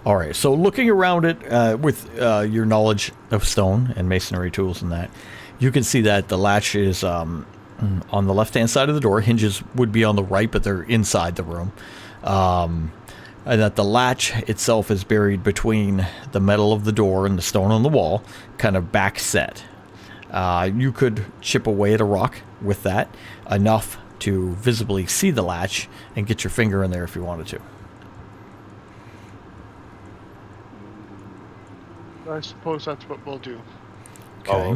All right. So looking around it with your knowledge of stone and masonry tools and that, you can see that the latch is on the left-hand side of the door. Hinges would be on the right, but they're inside the room. And that the latch itself is buried between the metal of the door and the stone on the wall, kind of back set. You could chip away at a rock with that, enough to visibly see the latch and get your finger in there if you wanted to. I suppose that's what we'll do. Okay.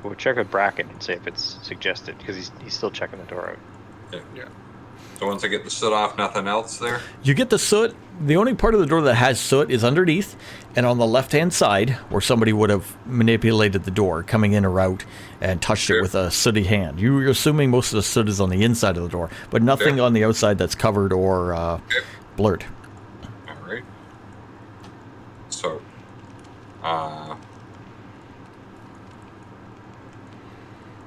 we'll check with Bracken and see if it's suggested, because he's still checking the door out. So once I get the soot off, nothing else there? You get the soot. The only part of the door that has soot is underneath and on the left-hand side, where somebody would have manipulated the door, coming in or out, and touched it Sure. with a sooty hand. You're assuming most of the soot is on the inside of the door, but nothing Sure. on the outside that's covered or blurred. All right. So,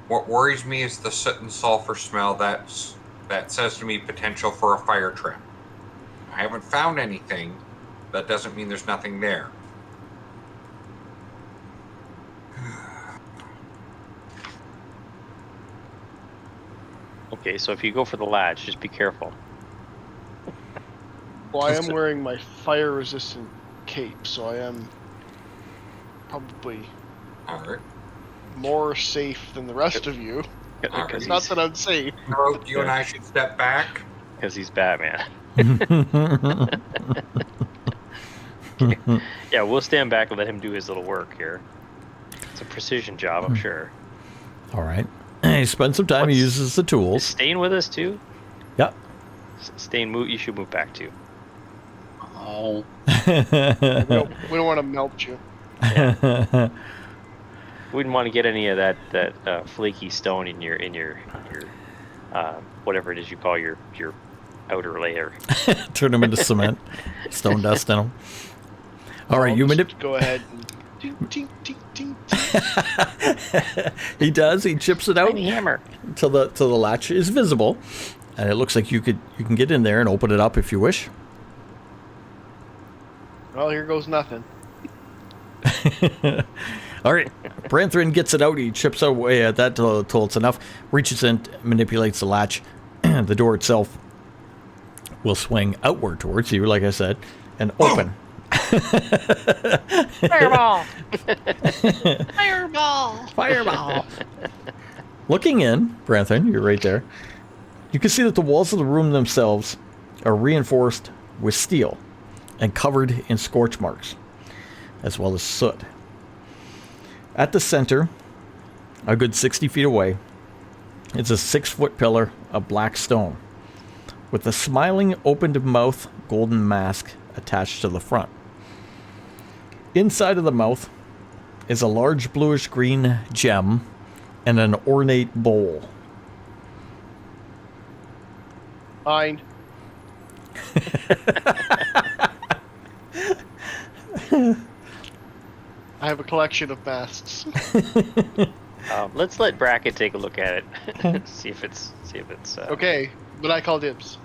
what worries me is the soot and sulfur smell. That says to me potential for a fire trap. I haven't found anything. That doesn't mean there's nothing there. Okay, so if you go for the latch, just be careful. Well, I am wearing my fire-resistant cape, so I am probably All right. more safe than the rest of you. Alright. It's not that I'm safe. So you and I should step back. Because he's Batman. Yeah, we'll stand back and let him do his little work here. It's a precision job, I'm sure. All right. He spends some time. He uses the Is tools. Stain with us too? Yep. Stain, you should move back too. Oh, We don't want to melt you. Wouldn't want to get any of that flaky stone in your whatever it is you call your outer layer. Turn them into cement. Stone dust in them. All right, I'll you just go ahead and ting, ting, ting, ting, ting. He does. He chips it out Tiny hammer. till the latch is visible, and it looks like you can get in there and open it up if you wish. Well, here goes nothing. All right, Branthron gets it out. He chips away at that till it's enough. Reaches in, manipulates the latch. The door itself will swing outward towards you, like I said, and open. Fireball! Fireball! Looking in, Branthron, you're right there. You can see that the walls of the room themselves are reinforced with steel and covered in scorch marks, as well as soot. At the center, a good 60 feet away, is a 6-foot pillar of black stone with a smiling, opened mouth golden mask attached to the front. Inside of the mouth is a large bluish-green gem and an ornate bowl. Fine. I have a collection of masks. Let's let Brackett take a look at it. see if it's. Okay, but I call dibs.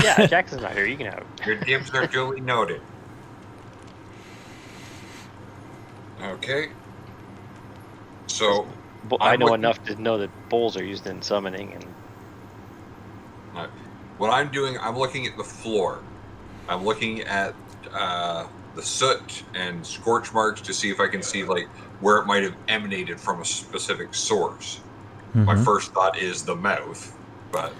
Yeah, Jackson's not here. You can have it. Your dibs are duly noted. Okay. So, I I'm know looking- enough to know that bowls are used in summoning, and what I'm doing, I'm looking at the floor. I'm looking at the soot and scorch marks to see if I can see like where it might have emanated from a specific source. My Mhm. first thought is the mouth, but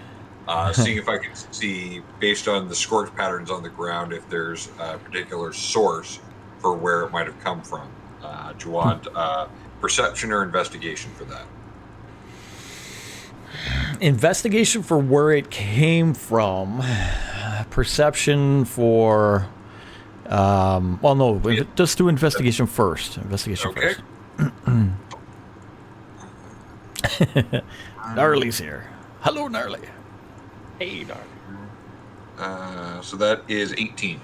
seeing if I can see, based on the scorch patterns on the ground, if there's a particular source for where it might have come from. Do you want perception or investigation for that? Investigation for where it came from. Perception for. Well, no. Yeah. Just do investigation first. Investigation Okay. first. Gnarly's here. Hello, Gnarly. Hey, darn. So that is 18.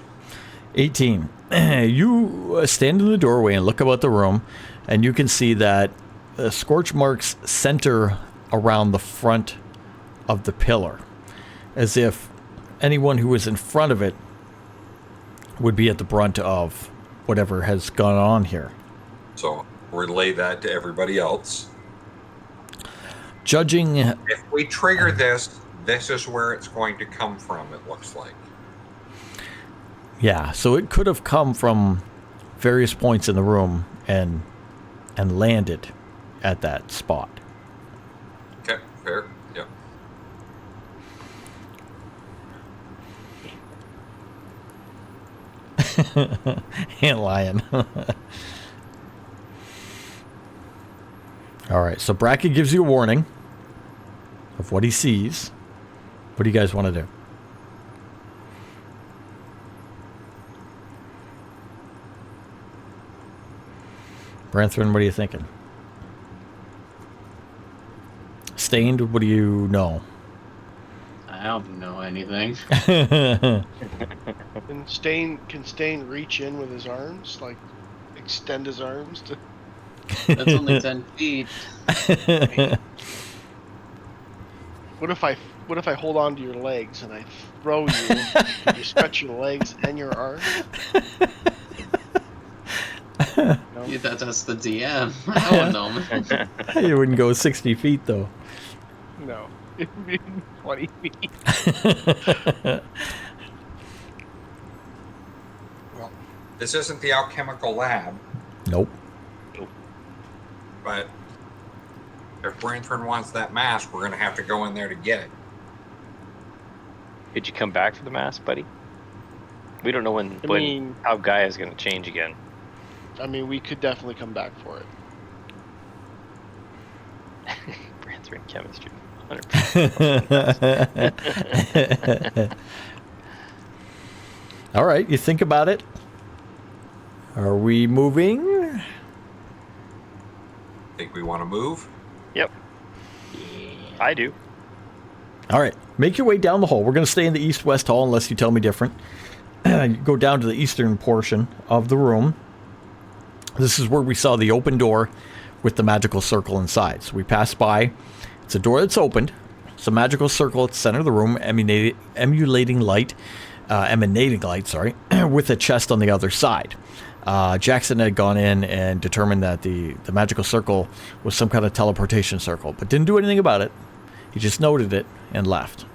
18. You stand in the doorway and look about the room, and you can see that scorch marks center around the front of the pillar, as if anyone who was in front of it would be at the brunt of whatever has gone on here. So relay that to everybody else. Judging, If we trigger this, this is where it's going to come from, it looks like. yeah, so it could have come from various points in the room and landed at that spot. Okay, fair. Yep. Ant lion. All right, so Brackett gives you a warning of what he sees. What do you guys want to do? Branthrin, what are you thinking? Stained, what do you know? I don't know anything. Can Stain reach in with his arms, like extend his arms to? That's only 10 feet. What if I hold on to your legs and I throw you? You stretch your legs and your arms. No? That's the DM. I don't know. You wouldn't go 60 feet, though. No. 20 feet. Well, This isn't the alchemical lab, Nope. but if Branford wants that mask, we're going to have to go in there to get it. Did you come back for the mask, buddy? We don't know when mean- how Gaia is going to change again. I mean, we could definitely come back for it. Branthrin chemistry. 100%. All right, you think about it. Are we moving? Think we want to move? Yep. I do. All right, make your way down the hall. We're going to stay in the east-west hall unless you tell me different. You go down to the eastern portion of the room. This is where we saw the open door with the magical circle inside. So we passed by. It's a door that's opened. It's a magical circle at the center of the room, emanating light, with a chest on the other side. Jackson had gone in and determined that the magical circle was some kind of teleportation circle, but didn't do anything about it. He just noted it and left.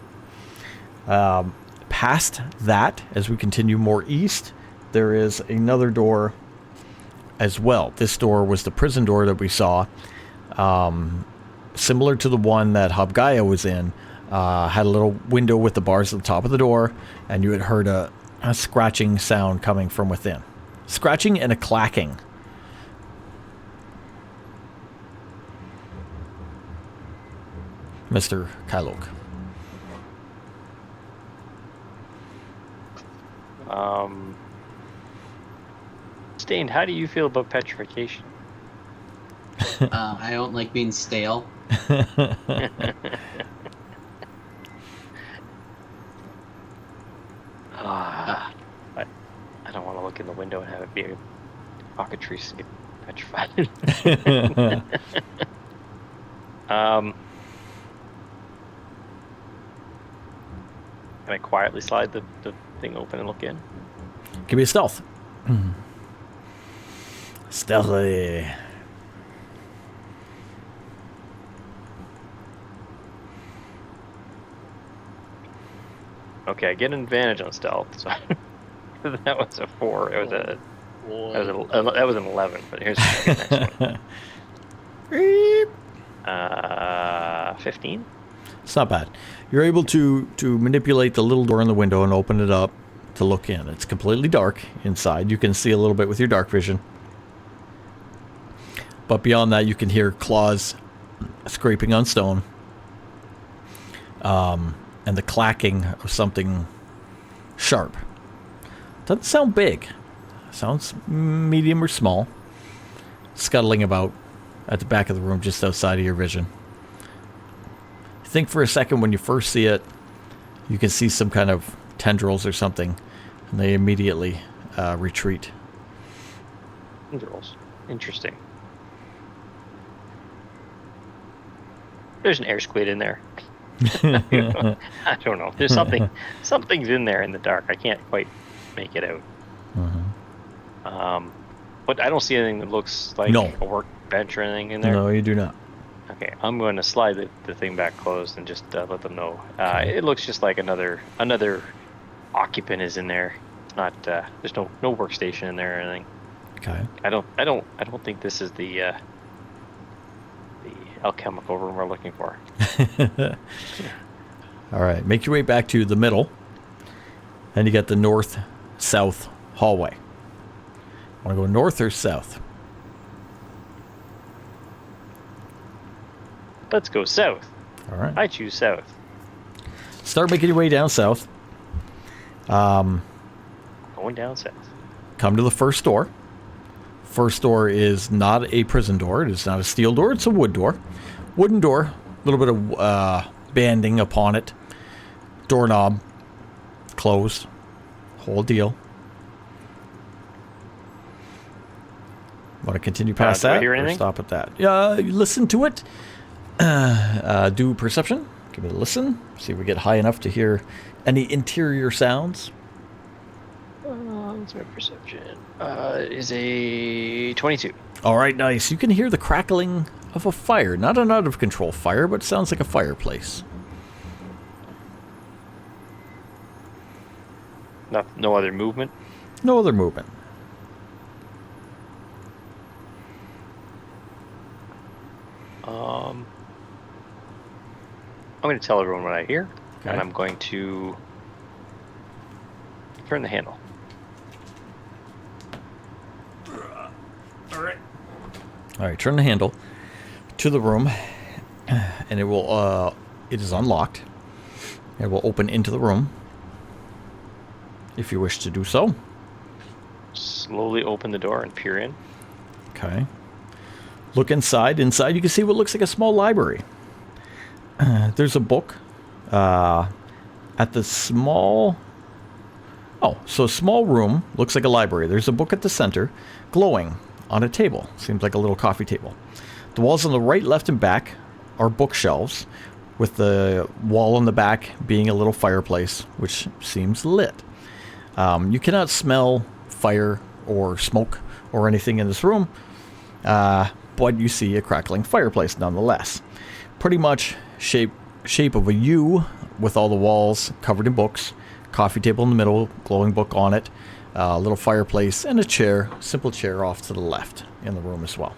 Past that, as we continue more east, there is another door as well. This door was the prison door that we saw, similar to the one that Hobgaia was in. Had a little window with the bars at the top of the door, and you had heard a scratching sound coming from within. Scratching and a clacking. Mr. Kylok. Stained, how do you feel about petrification? I don't like being stale. I don't want to look in the window and have it be a cockatrice and get petrified. Can I quietly slide the thing open and look in? Give me a stealth. Stealthy. Okay, I get an advantage on stealth. So that was a 4. It was that was an 11. But here's the next one. 15. It's not bad. You're able to manipulate the little door in the window and open it up to look in. It's completely dark inside. You can see a little bit with your dark vision. But beyond that, you can hear claws scraping on stone. And the clacking of something sharp. Doesn't sound big. Sounds medium or small. Scuttling about at the back of the room just outside of your vision. Think for a second when you first see it, you can see some kind of tendrils or something, and they immediately retreat. Tendrils. Interesting. There's an air squid in there. I don't know. There's something's in there in the dark. I can't quite make it out. But I don't see anything that looks like a workbench or anything in there. No, you do not. Okay, I'm going to slide the thing back closed and just let them know. It looks just like another occupant is in there. Not there's no workstation in there or anything. Okay. I don't think this is the alchemical room we're looking for. All right, make your way back to the middle, and you got the north-south hallway. Want to go north or south? Let's go south. All right. I choose south. Start making your way down south. Going down south. Come to the first door. First door is not a prison door. It is not a steel door. It's a wood door. Wooden door. A little bit of banding upon it. Doorknob. Closed. Whole deal. Want to continue past do I that? hear Or anything? stop at that? Listen to it. Do perception. Give it a listen. See if we get high enough to hear any interior sounds. What's my perception? Is a 22. All right, nice. You can hear the crackling of a fire. Not an out-of-control fire, but sounds like a fireplace. No other movement. No other movement. I'm going to tell everyone what I hear, Okay. and I'm going to turn the handle. All right, turn the handle to the room, and it will. It is unlocked. It will open into the room if you wish to do so. Slowly open the door and peer in. Okay. Look inside. Inside, you can see what looks like a small library. There's a book at the small... Oh, so a small room. Looks like a library. There's a book at the center, glowing on a table. Seems like a little coffee table. The walls on the right, left, and back are bookshelves, with the wall on the back being a little fireplace, which seems lit. You cannot smell fire or smoke or anything in this room, but you see a crackling fireplace nonetheless. Pretty much shape of a U with all the walls covered in books, coffee table in the middle, glowing book on it, a little fireplace, and a chair, simple chair off to the left in the room as well.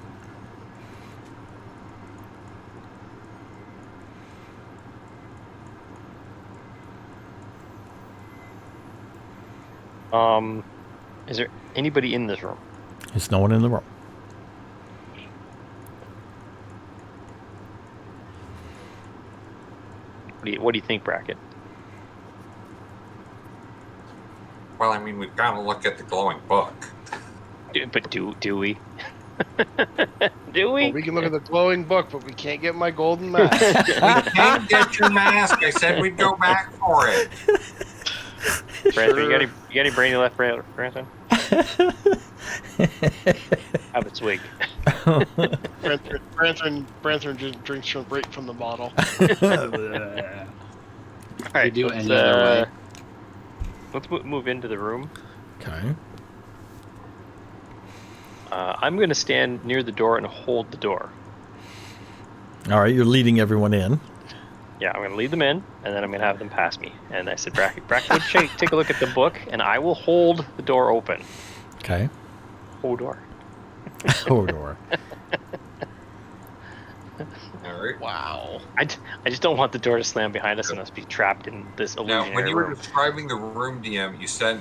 Is there anybody in this room? There's no one in the room. What do you think, Bracket? Well, I mean, we've got to look at the glowing book. But do we? Do we? Well, we can look at the glowing book, but we can't get my golden mask. We can't get your mask. I said we'd go back for it. Branson, you got any brainy left, Branson? Have a swig. Branson just drinks right from the bottle. All right, do let's, any other way. Let's move into the room. Okay. I'm going to stand near the door and hold the door. All right, you're leading everyone in. Yeah, I'm going to lead them in, and then I'm going to have them pass me. And I said, Bracket, take a look at the book, and I will hold the door open. Okay. Hold door. Oh, door. All right. Wow. I just don't want the door to slam behind us and us be trapped in this Now, illusionary when you were room. describing the room, DM, you said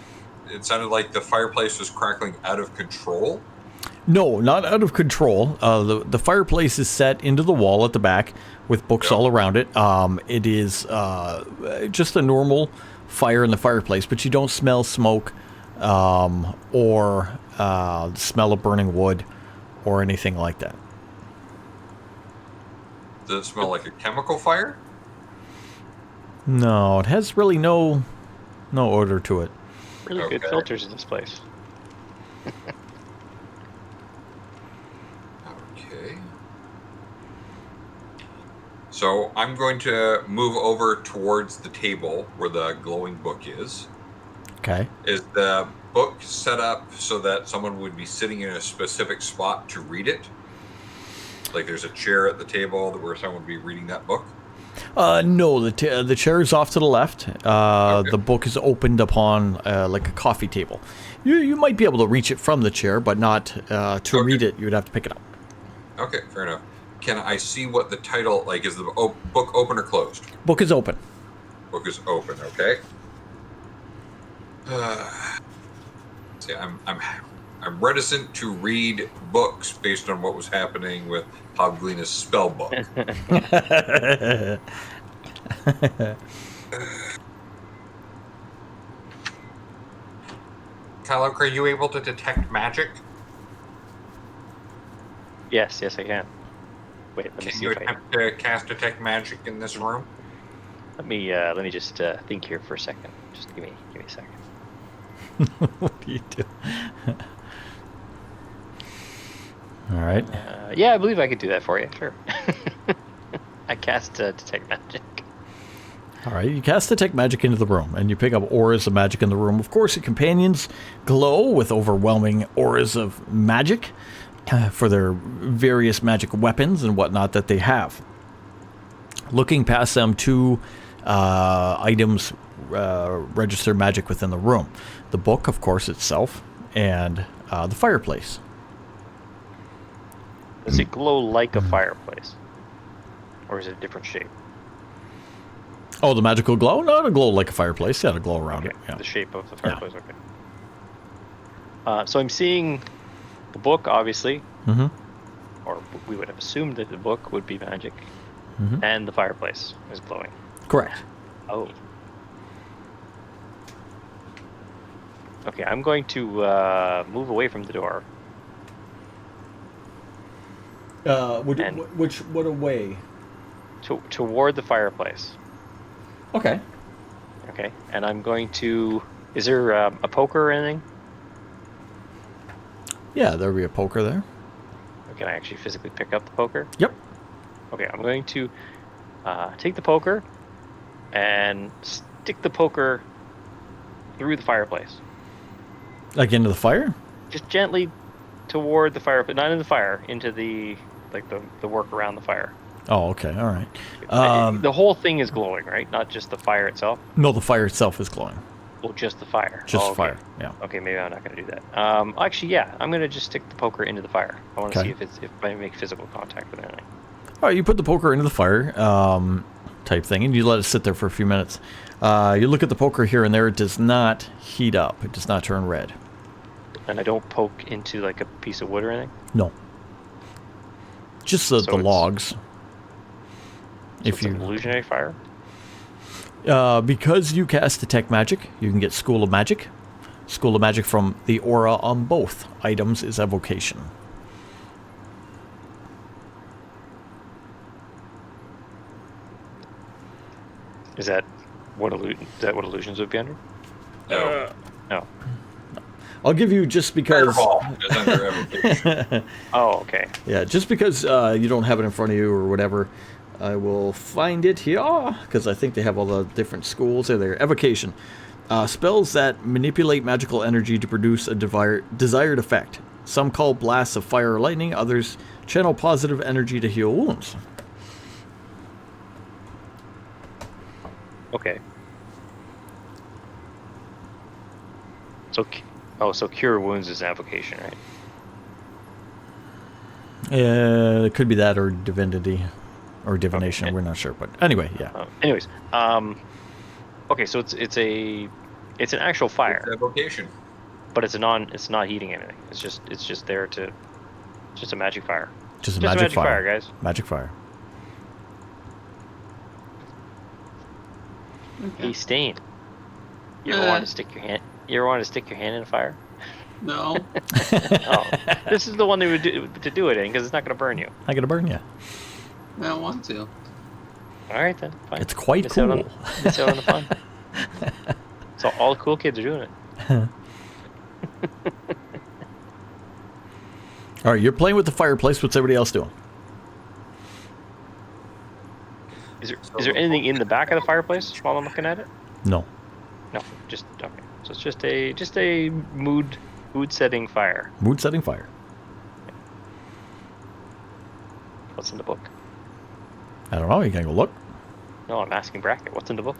it sounded like the fireplace was crackling out of control. No, not out of control. The fireplace is set into the wall at the back with books Yep. all around it. It is just a normal fire in the fireplace, but you don't smell smoke or the smell of burning wood or anything like that. Does it smell like a chemical fire? No, it has really no odor to it. Really good Okay. filters in this place. Okay. So I'm going to move over towards the table where the glowing book is. Okay. Is the book set up so that someone would be sitting in a specific spot to read it? Like there's a chair at the table where someone would be reading that book? No, the chair is off to the left. Okay. The book is opened upon like a coffee table. You might be able to reach it from the chair, but not to Okay. read it. You would have to pick it up. Okay, fair enough. Can I see what the title, like, is the book open or closed? Book is open. Book is open, okay. See, I'm reticent to read books based on what was happening with Hobglina's spell book. Kylo, are you able to detect magic? Yes, I can. Wait, let me Can see you if I. attempt to cast detect magic in this room? Let me just think here for a second. Just give me a second. What do you do? All right. Yeah, I believe I could do that for you. Sure. I cast detect magic. All right. You cast detect magic into the room, and you pick up auras of magic in the room. Of course, your companions glow with overwhelming auras of magic for their various magic weapons and whatnot that they have. Looking past them, two items register magic within the room. The book, of course, itself, and the fireplace. Does it glow like a fireplace? Or is it a different shape? Oh, the magical glow? No, it'll glow like a fireplace. Yeah, it'll glow around it. Yeah. The shape of the fireplace, okay. So I'm seeing the book, obviously, Mm-hmm. or we would have assumed that the book would be magic, Mhm. and the fireplace is glowing. Correct. Oh. Okay, I'm going to move away from the door. And- What away? Toward the fireplace. Okay. Okay, and I'm going to. Is there a poker or anything? Yeah, there'll be a poker there. Or can I actually physically pick up the poker? Yep. Okay, I'm going to take the poker and stick the poker through the fireplace. Like into the fire? Just gently toward the fireplace, not in the fire, into the work around the fire. Oh, okay. All right. The whole thing is glowing, right? Not just the fire itself. No, the fire itself is glowing. Well, just the fire. Just Oh, okay. fire. Yeah. Okay, maybe I'm not going to do that. Actually, yeah, I'm going to just stick the poker into the fire. I want to Okay. see if I make physical contact with anything. All right, you put the poker into the fire, type thing, and you let it sit there for a few minutes. You look at the poker here and there. It does not heat up. It does not turn red. And I don't poke into like a piece of wood or anything. No. Just the So it's- logs. So If it's an you, illusionary fire. because you cast detect magic, you can get School of Magic. School of Magic from the aura on both items is evocation. Is that what illusions would be under? No. No. I'll give you just because. Fireball is under evocation. Oh, okay. Yeah, just because you don't have it in front of you or whatever, I will find it here because I think they have all the different schools. There, evocation. Spells that manipulate magical energy to produce a desired effect. Some call blasts of fire or lightning, others channel positive energy to heal wounds. Okay. So, so cure wounds is an avocation, right? It could be that or divinity or divination. Okay. We're not sure, but anyway, yeah. Anyways, okay, so it's an actual fire, Evocation. but it's not heating anything. It's just there to, it's just a magic fire. Just a Just magic fire, guys. Magic fire. Hey, Stain. You ever want to stick your hand? You ever want to stick your hand in a fire? No. Oh, this is the one they would do to do it in, because it's not going to burn you. I'm gonna burn you. I don't want to. All right then. Fine. It's quite Miss out cool. miss out on the fun. So all the cool kids are doing it. All right, you're playing with the fireplace. What's everybody else doing? Is there anything in the back of the fireplace while I'm looking at it? No. No, just okay. So it's just a mood setting fire. Mood setting fire. What's in the book? I don't know. You can go look. No, I'm asking Bracket. What's in the book?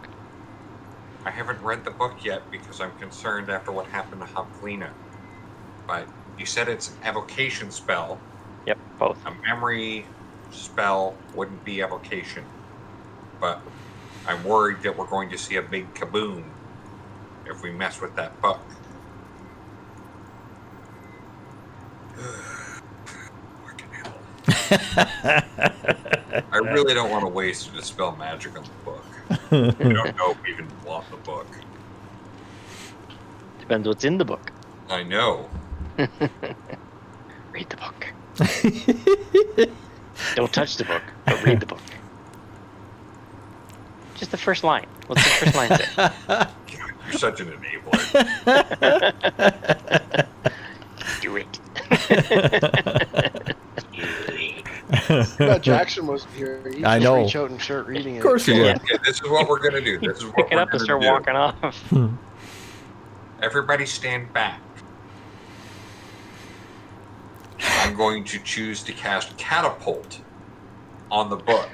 I haven't read the book yet because I'm concerned after what happened to Havglina. But you said it's an evocation spell. Yep, both. A memory spell wouldn't be evocation. But I'm worried that we're going to see a big kaboom if we mess with that book. Fucking hell. I really don't want to waste to dispel magic on the book. I don't know if we even want the book. Depends what's in the book. I know. Read the book. Don't touch the book, but read the book. Just the first line. What's the first line say? God, you're such an enabler. Do it. Jackson wasn't here. He I just know. reach out and start reading it. Of course you would. Okay, this is what we're gonna do. This is what Pick it we're up and gonna start do. walking off. Everybody stand back. I'm going to choose to cast Catapult on the book.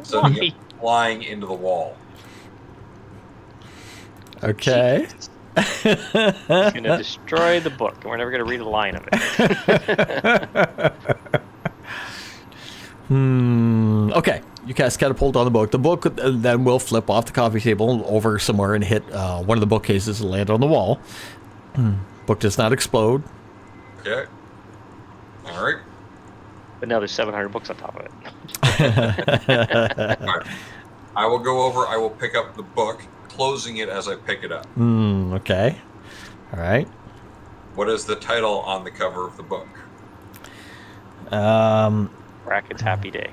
So that Why? it's flying into the wall. Okay. It's gonna destroy the book, and we're never gonna read a line of it. Okay. You cast catapult on the book. The book then will flip off the coffee table over somewhere and hit one of the bookcases and land on the wall. Book does not explode. Okay. All right. But now there's 700 books on top of it. All right. I will go over. I will pick up the book, closing it as I pick it up. Okay. All right. What is the title on the cover of the book? Bracket's Happy Day.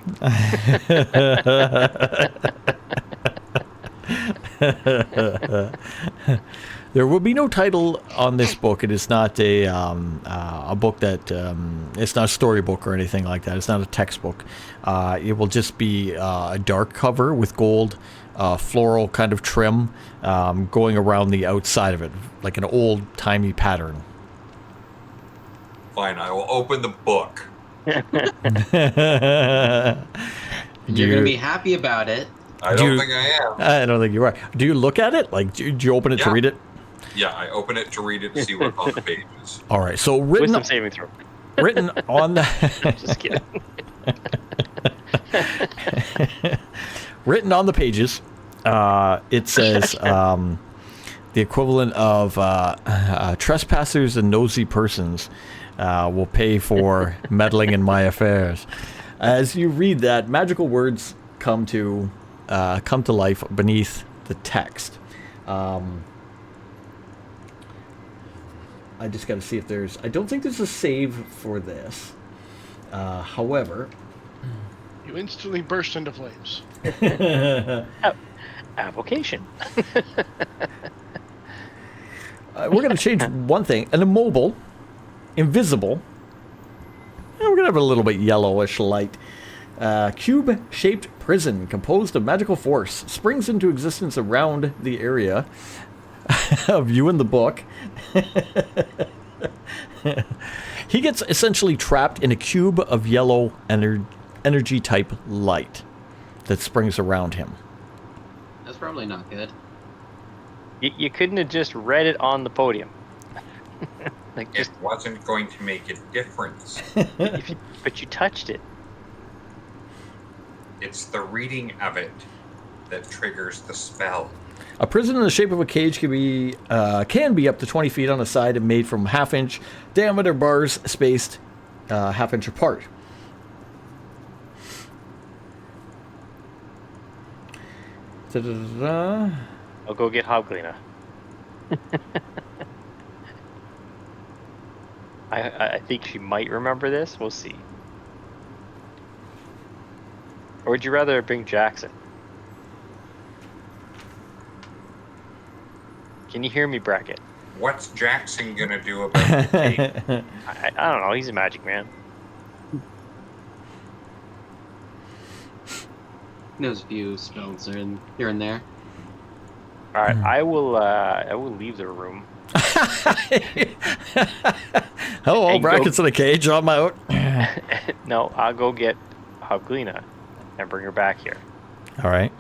There will be no title on this book. It is not a book that it's not a storybook or anything like that. It's not a textbook. It will just be a dark cover with gold floral kind of trim going around the outside of it, like an old-timey pattern. Fine. I will open the book. You're gonna be happy about it. I don't think I am. I don't think you are. Do you look at it? Like, do you open it to Yeah. read it? Yeah, I open it to read it and see what's on the pages. All right. So written Wisdom saving throw. written on the Just kidding. written on the pages, it says the equivalent of trespassers and nosy persons will pay for meddling in my affairs. As you read that, magical words come to life beneath the text. I just got to see if there's. I don't think there's a save for this. However, You instantly burst into flames. Avocation. we're going to change one thing. An immobile, invisible. And we're going to have a little bit yellowish light. Cube-shaped prison composed of magical force springs into existence around the area of you in the book. He gets essentially trapped in a cube of yellow energy type light that springs around him. That's probably not good. You couldn't have just read it on the podium. Like It just wasn't going to make a difference. but you touched it. It's the reading of it that triggers the spell. A prison in the shape of a cage can be up to 20 feet on a side and made from half-inch diameter bars spaced half-inch apart. Da-da-da-da. I'll go get Hobglina. I think she might remember this. We'll see. Or would you rather bring Jackson? Can you hear me, Brackett? What's Jackson gonna do about the cake? I don't know. He's a magic man. Knows a few spells are in here and there. All right, I will leave the room. Hello, And brackets in a cage. I'm out. No, I'll go get Hobglina and bring her back here. All right.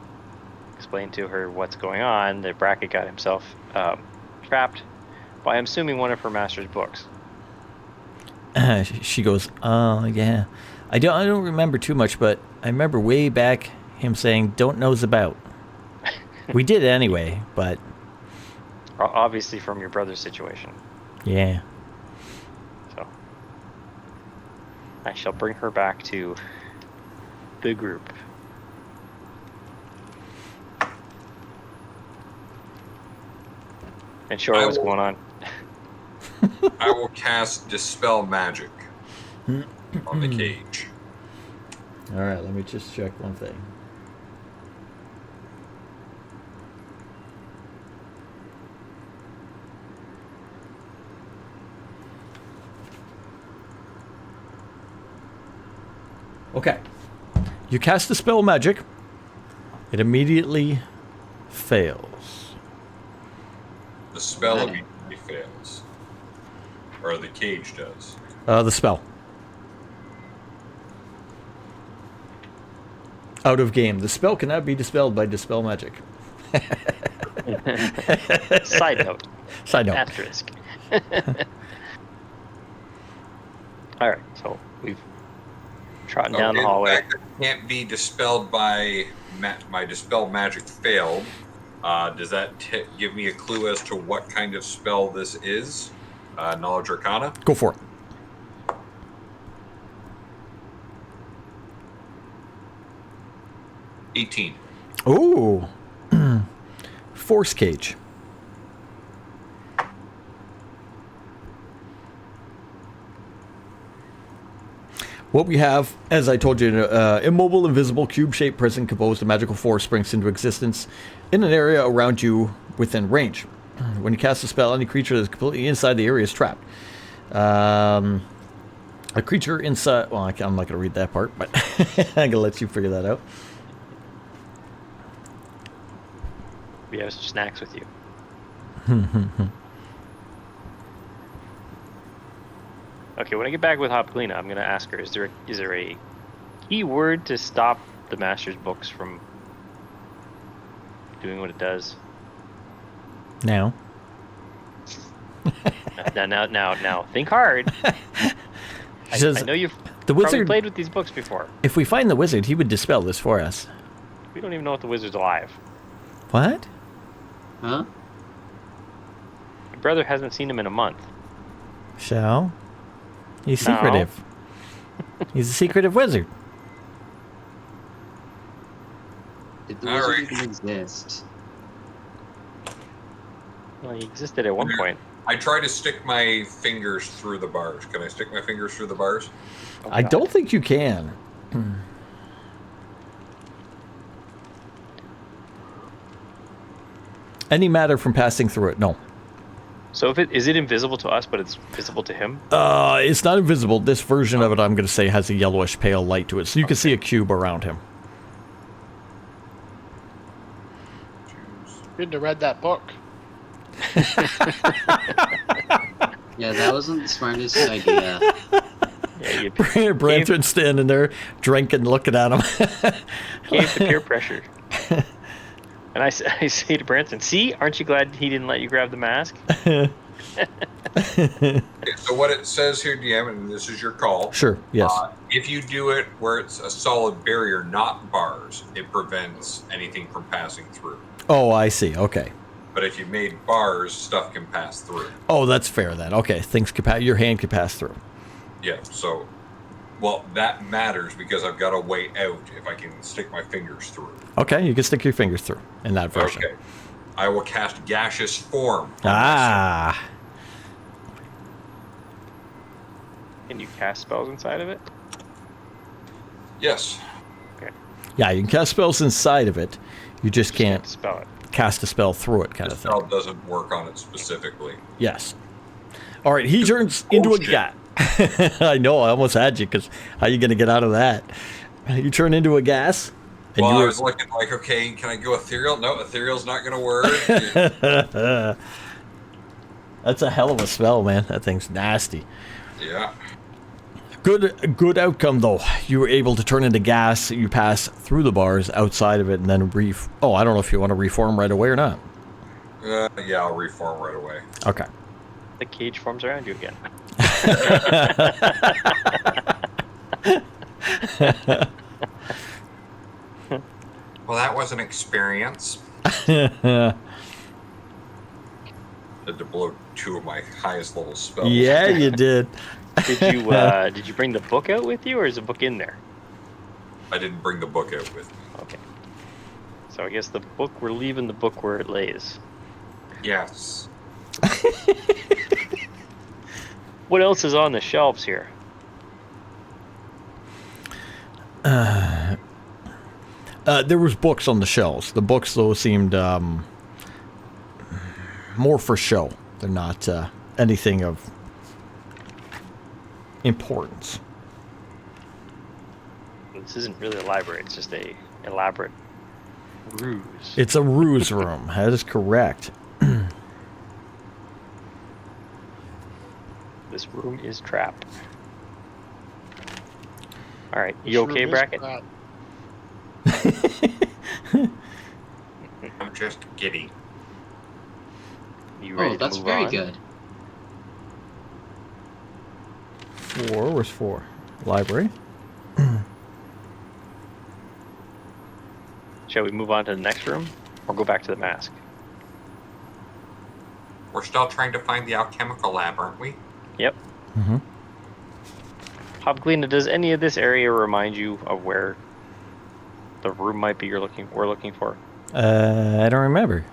Explain to her what's going on. That Brackett got himself trapped by, I'm assuming, one of her master's books. She goes, "Oh yeah, I don't remember too much, but I remember way back him saying, 'Don't knows about.' We did anyway, but Obviously from your brother's situation. yeah." So I shall bring her back to the group. And show her what's going on. I will cast Dispel Magic on the cage. All right, let me just check one thing. Okay. You cast the spell magic. It immediately fails. The spell immediately fails. Or the cage does. The spell. Out of game. The spell cannot be dispelled by dispel magic. Side note. Side note. Asterisk. Alright, so we've trotting down the Okay, hallway. fact that it can't be dispelled by my dispel magic failed. Does that give me a clue as to what kind of spell this is? Knowledge Arcana? Go for it. $18. Ooh. Force cage. What we have, as I told you, immobile, invisible, cube-shaped prison composed of magical force springs into existence in an area around you within range. When you cast a spell, any creature that is completely inside the area is trapped. A creature inside... Well, I'm not going to read that part, but I'm going to let you figure that out. We have snacks with you. Okay, when I get back with Hobglina, I'm gonna ask her: Is there a keyword to stop the master's books from doing what it does? Now. Now, think hard. She says, I know you've the probably wizard... played with these books before. If we find the wizard, he would dispel this for us. We don't even know if the wizard's alive. What? Huh? My brother hasn't seen him in a month. So? He's No. secretive. He's a secretive wizard. Did the All wizard right. even exist? Well, he existed at one point. I try to stick my fingers through the bars. Can I stick my fingers through the bars? Oh, I God. don't think you can. Any matter from passing through it, no. So is it invisible to us, but it's visible to him? It's not invisible. This version of it, I'm going to say, has a yellowish pale light to it. So you can see a cube around him. Shouldn't have read that book. Yeah, that wasn't the smartest idea. Yeah, you Branson standing there, drinking, looking at him. gave the peer pressure. And I say to Branson, see, aren't you glad he didn't let you grab the mask? Okay, so what it says here, DM, and this is your call. Sure. Yes. If you do it where it's a solid barrier, not bars, it prevents anything from passing through. Oh, I see. Okay. But if you made bars, stuff can pass through. Oh, that's fair then. Okay, things can your hand can pass through. Yeah, so, well, that matters because I've got a way out if I can stick my fingers through. Okay, you can stick your fingers through in that version. Okay. I will cast Gaseous Form. Ah. Can you cast spells inside of it? Yes. Yeah, you can cast spells inside of it. You just can't Spell it. cast a spell through it, kind The of thing. spell doesn't work on it specifically. Yes. All right, he turns into a shit. gas. I know, I almost had you, because how are you going to get out of that? You turn into a gas. And Well, you I were- was looking like, okay, can I go ethereal? No, ethereal's not going to work. That's a hell of a spell, man. That thing's nasty. Yeah. Good outcome, though. You were able to turn into gas. You pass through the bars outside of it, and then Oh, I don't know if you want to reform right away or not. Yeah, I'll reform right away. Okay. The cage forms around you again. Well, that was an experience. Had to blow 2 of my highest level spells. Yeah, you did. Did you bring the book out with you, or is the book in there? I didn't bring the book out with me. Okay. So I guess the book, we're leaving the book where it lays. Yes. What else is on the shelves here? There was books on the shelves. The books, though, seemed more for show. They're not anything of importance. This isn't really a library. It's just a elaborate ruse. It's a ruse room. That is correct. This room is trapped. All right, you Sure okay, is Bracket? crap. I'm just giddy. You ready Oh, that's to move very on? good. 4. Where's 4? Library. Shall we move on to the next room, or go back to the mask? We're still trying to find the alchemical lab, aren't we? Yep. Mm-hmm. Hobglina, does any of this area remind you of where the room might be we're looking for? I don't remember.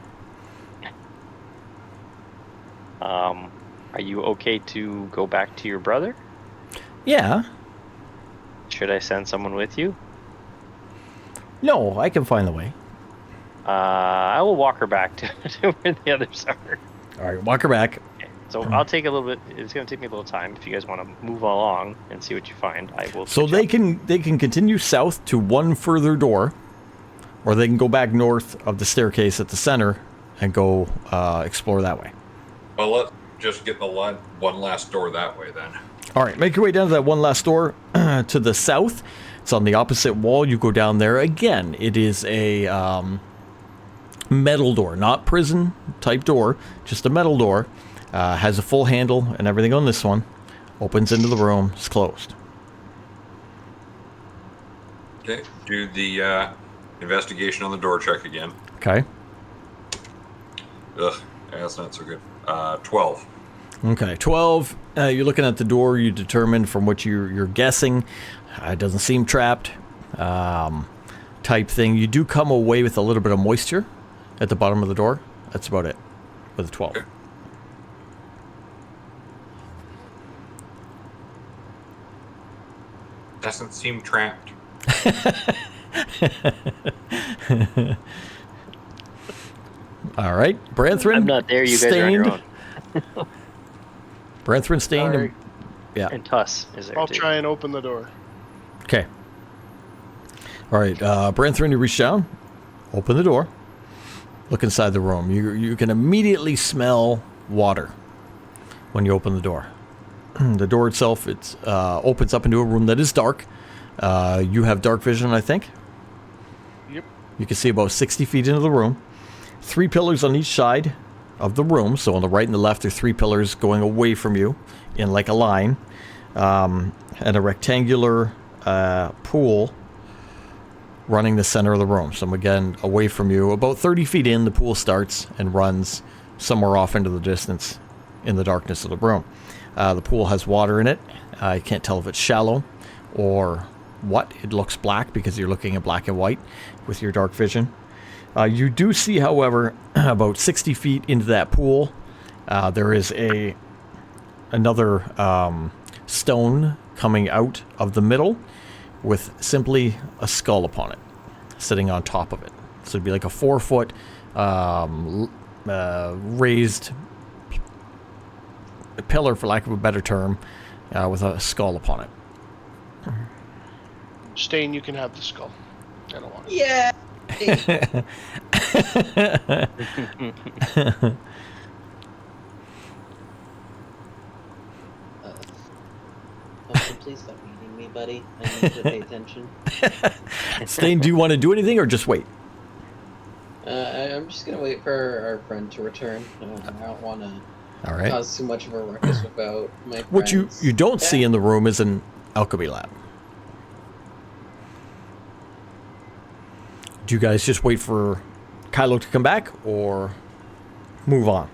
Are you okay to go back to your brother? Yeah. Should I send someone with you? No, I can find the way. I will walk her back to where the others are. All right, walk her back. Okay. So I'll take a little bit. It's going to take me a little time. If you guys want to move along and see what you find, I will. So switch they up. can continue south to one further door, or they can go back north of the staircase at the center and go explore that way. Well, let's just get the one last door that way then. All right, make your way down to that one last door to the south. It's on the opposite wall. You go down there again. It is a metal door, not prison type door, just a metal door. Has a full handle and everything on this one. Opens into the room. It's closed. Okay, do the investigation on the door check again. Okay. Ugh, yeah, that's not so good. 12. Okay, 12. You're looking at the door. You determine from what you're guessing. It doesn't seem trapped. Type thing. You do come away with a little bit of moisture at the bottom of the door. That's about it with a 12. Okay. Doesn't seem trapped. All right, Branthrin. I'm not there. You guys are on your own. Branthrin stained. Sorry. Yeah. And Tuss is there I'll too. try and open the door. Okay. All right, Branthrin, you reach down, open the door, look inside the room. You can immediately smell water when you open the door. The door itself opens up into a room that is dark. You have dark vision, I think. Yep. You can see about 60 feet into the room. 3 pillars on each side of the room. So on the right and the left are 3 pillars going away from you in like a line, and a rectangular pool running the center of the room. So again, away from you, about 30 feet in, the pool starts and runs somewhere off into the distance in the darkness of the room. The pool has water in it. I can't tell if it's shallow or what. It looks black because you're looking at black and white with your dark vision. You do see, however, about 60 feet into that pool, there is another stone coming out of the middle with simply a skull upon it, sitting on top of it. So it'd be like a 4-foot raised pillar, for lack of a better term, with a skull upon it. Stain, you can have the skull. I don't want it. Yeah. Please stop eating me, buddy. I need to pay attention. Stain, do you want to do anything or just wait? I'm just gonna wait for our friend to return. I don't want to All right. cause too much of a ruckus without my friends. What you don't see in the room is an alchemy lab. Do you guys just wait for Kylo to come back or move on?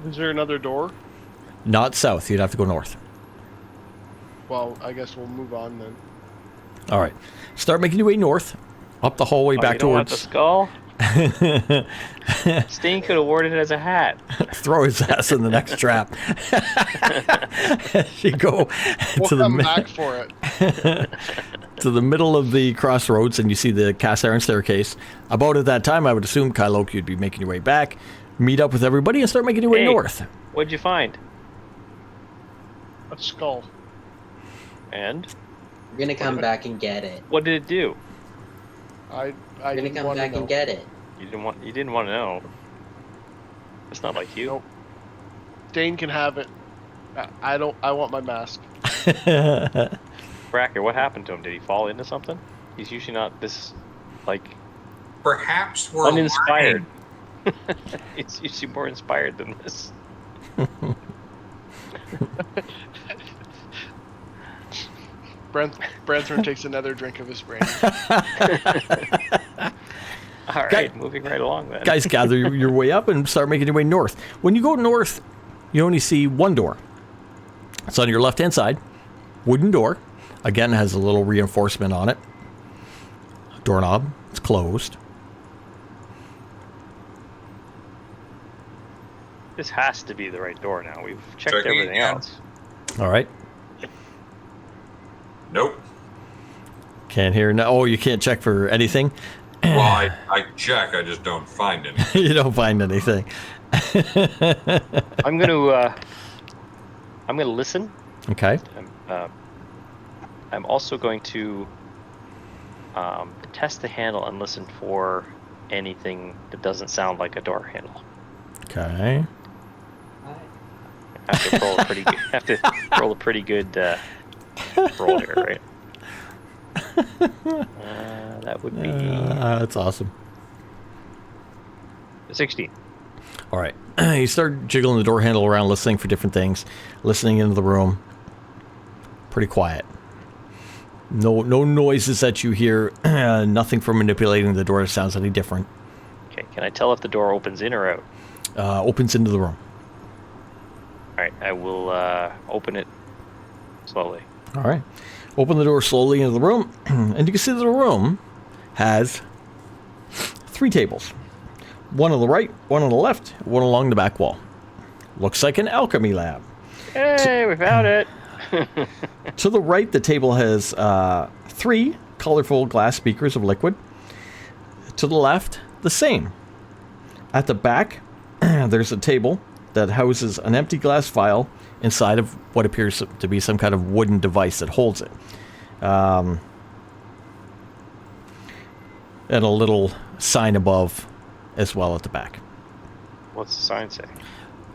Is there another door? Not south. You'd have to go north. Well, I guess we'll move on then. All right. Start making your way north, up the hallway Oh, back you don't want the towards. skull? Stain could have worn it as a hat. Throw his ass in the next trap. You go We'll to the come back for it. to the middle of the crossroads, and you see the cast iron staircase. About at that time, I would assume, Kylo, you'd be making your way back, meet up with everybody, and start making your way Hey. north. What'd you find? A skull. And We're gonna come back and get it. what did it do? I We're gonna didn't come want to back know. and get it. You didn't want to know. It's not like you. Nope. Stain can have it. I don't. I want my mask. Bracker, what happened to him? Did he fall into something? He's usually not this, like, Perhaps we're uninspired. learning. He's usually more inspired than this. Branthorn takes another drink of his brandy. All right, moving right along then. Guys, gather your way up and start making your way north. When you go north, you only see one door. It's on your left-hand side. Wooden door. Again, has a little reinforcement on it. Doorknob. It's closed. This has to be the right door now. We've checked Checking everything again. else. All right. Nope. Can't hear. No. Oh, you can't check for anything. Well, I check. I just don't find any. You don't find anything. I'm gonna listen. Okay. I'm also going to test the handle and listen for anything that doesn't sound like a door handle. Okay. I have to roll a pretty good. Have to roll a pretty good roll here, right? That would be That's awesome. 16. All right. You start jiggling the door handle around, listening for different things, listening into the room. Pretty quiet. No noises that you hear. Nothing from manipulating the door that sounds any different. Okay, can I tell if the door opens in or out? Opens into the room. All right, I will open it slowly. All right. Open the door slowly into the room, and you can see that the room has 3 tables. One on the right, one on the left, one along the back wall. Looks like an alchemy lab. Hey, we found it! To the right, the table has 3 colorful glass beakers of liquid. To the left, the same. At the back, there's a table that houses an empty glass vial inside of what appears to be some kind of wooden device that holds it. And a little sign above as well at the back. What's the sign say?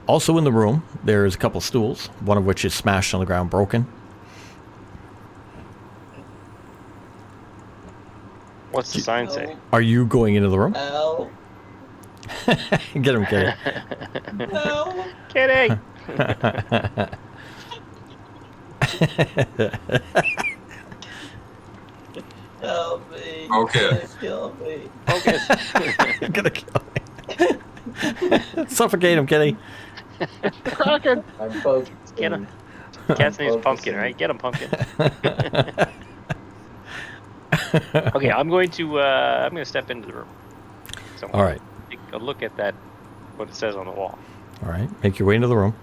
Also in the room, there's a couple stools, one of which is smashed on the ground, broken. What's the sign say? Are you going into the room? Help! Get him, Kitty. Help! Kitty! Help me! Okay. Kill me! Focus. You're gonna kill me. Suffocate him, Kitty. Kraken! I'm focused. Get him. Cat's name's Pumpkin, right? Get him, Pumpkin. Okay, I'm going to step into the room. So All right. take a look at that, what it says on the wall. All right. Make your way into the room.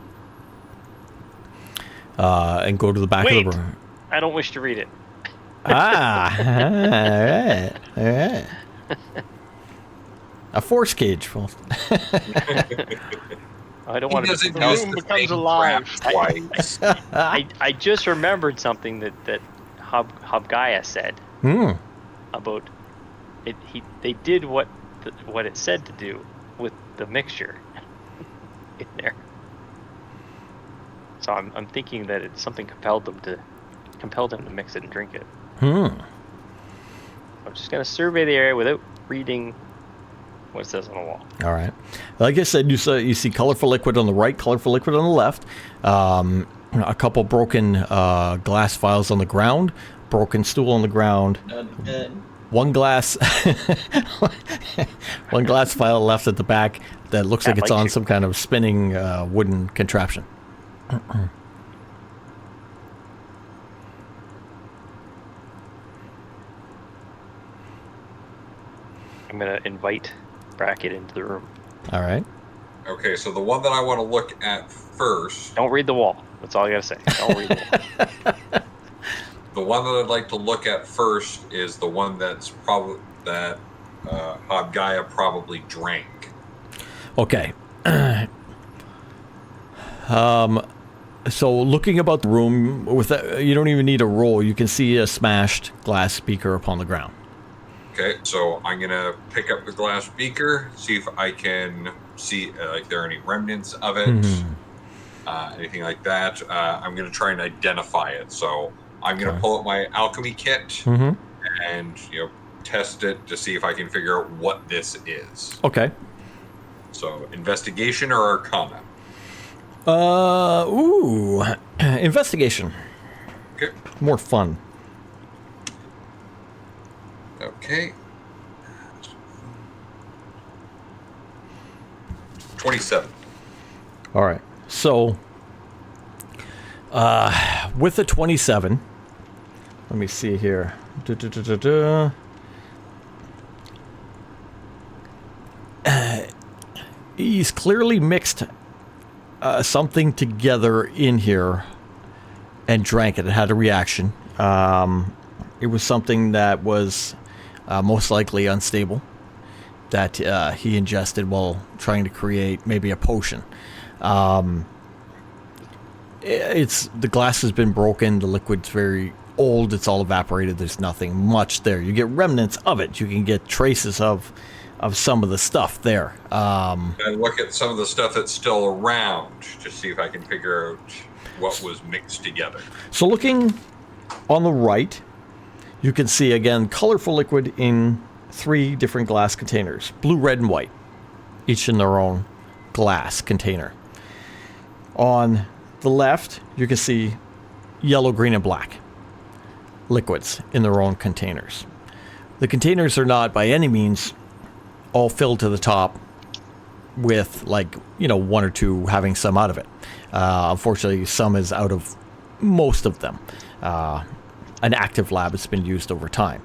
And go to the back Wait. of the room. I don't wish to read it. Ah. All right. All right. A force cage. Well, I don't He want to. doesn't The use room the becomes same alive. crap twice. I just remembered something that Hobgaia said about it. They did what it said to do with the mixture in there. So I'm thinking that something compelled them to mix it and drink it. I'm just gonna survey the area without reading what it says on the wall. All right. Like I said, you see colorful liquid on the right, colorful liquid on the left. A couple broken glass vials on the ground, broken stool on the ground. One glass, one glass vial left at the back that looks like it's like on you. some kind of spinning wooden contraption. I'm gonna invite Bracket into the room. All right. Okay, so the one that I want to look at first, Don't read the wall. That's all I gotta say. Don't read the wall. the one that I'd like to look at first is the one that's probably that Hobgaia probably drank. Okay. So looking about the room, you don't even need a roll. You can see a smashed glass beaker upon the ground. Okay, so I'm gonna pick up the glass beaker, see if I can see like there are any remnants of it, anything like that. I'm gonna try and identify it. So I'm gonna pull up my alchemy kit and test it to see if I can figure out what this is. Okay. So investigation or arcana? Investigation. Okay. More fun. Okay. 27. All right. So, with the 27, let me see here. He's clearly mixed something together in here and drank it. It had a reaction. It was something that was most likely unstable that he ingested while trying to create maybe a potion. The glass has been broken. The liquid's very old. It's all evaporated. There's nothing much there. You get remnants of it. You can get traces of some of the stuff there. And look at some of the stuff that's still around to see if I can figure out what was mixed together. So looking on the right, you can see again colorful liquid in 3 different glass containers, blue, red, and white, each in their own glass container. On the left, you can see yellow, green, and black liquids in their own containers. The containers are not by any means all filled to the top with 1 or 2 having some out of it. Unfortunately, some is out of most of them. An active lab has been used over time.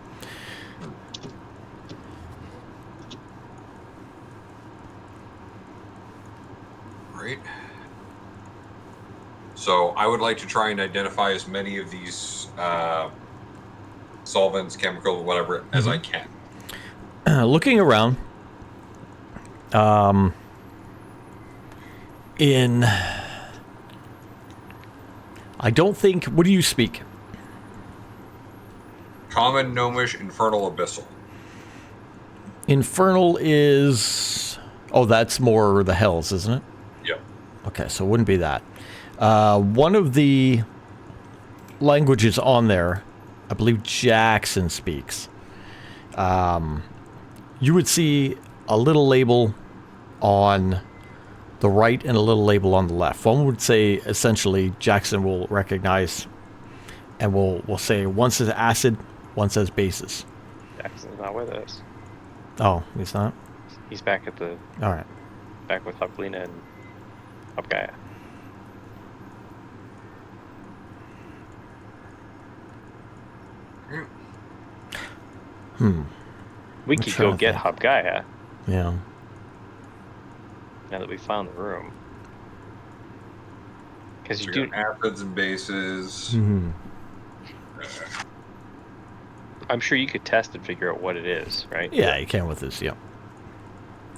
Right. So I would like to try and identify as many of these solvents, chemicals, whatever, as I can. Looking around, I don't think. What do you speak? Common, Gnomish, Infernal, Abyssal. Infernal is. Oh, that's more the Hells, isn't it? Yep. Okay, so it wouldn't be that. One of the languages on there, I believe Jackson speaks, you would see a little label on the right and a little label on the left. One would say essentially Jackson will recognize and will say one says acid, one says bases. Jackson's not with us. Oh, he's not? He's back at the All right. back with Hublina and Upgaia. We I'm could trying go to get think. Hubgaia Yeah. now that we found the room. Because So you you do. got acids and bases. Hmm. I'm sure you could test and figure out what it is, right? Yeah, you can with this, yeah.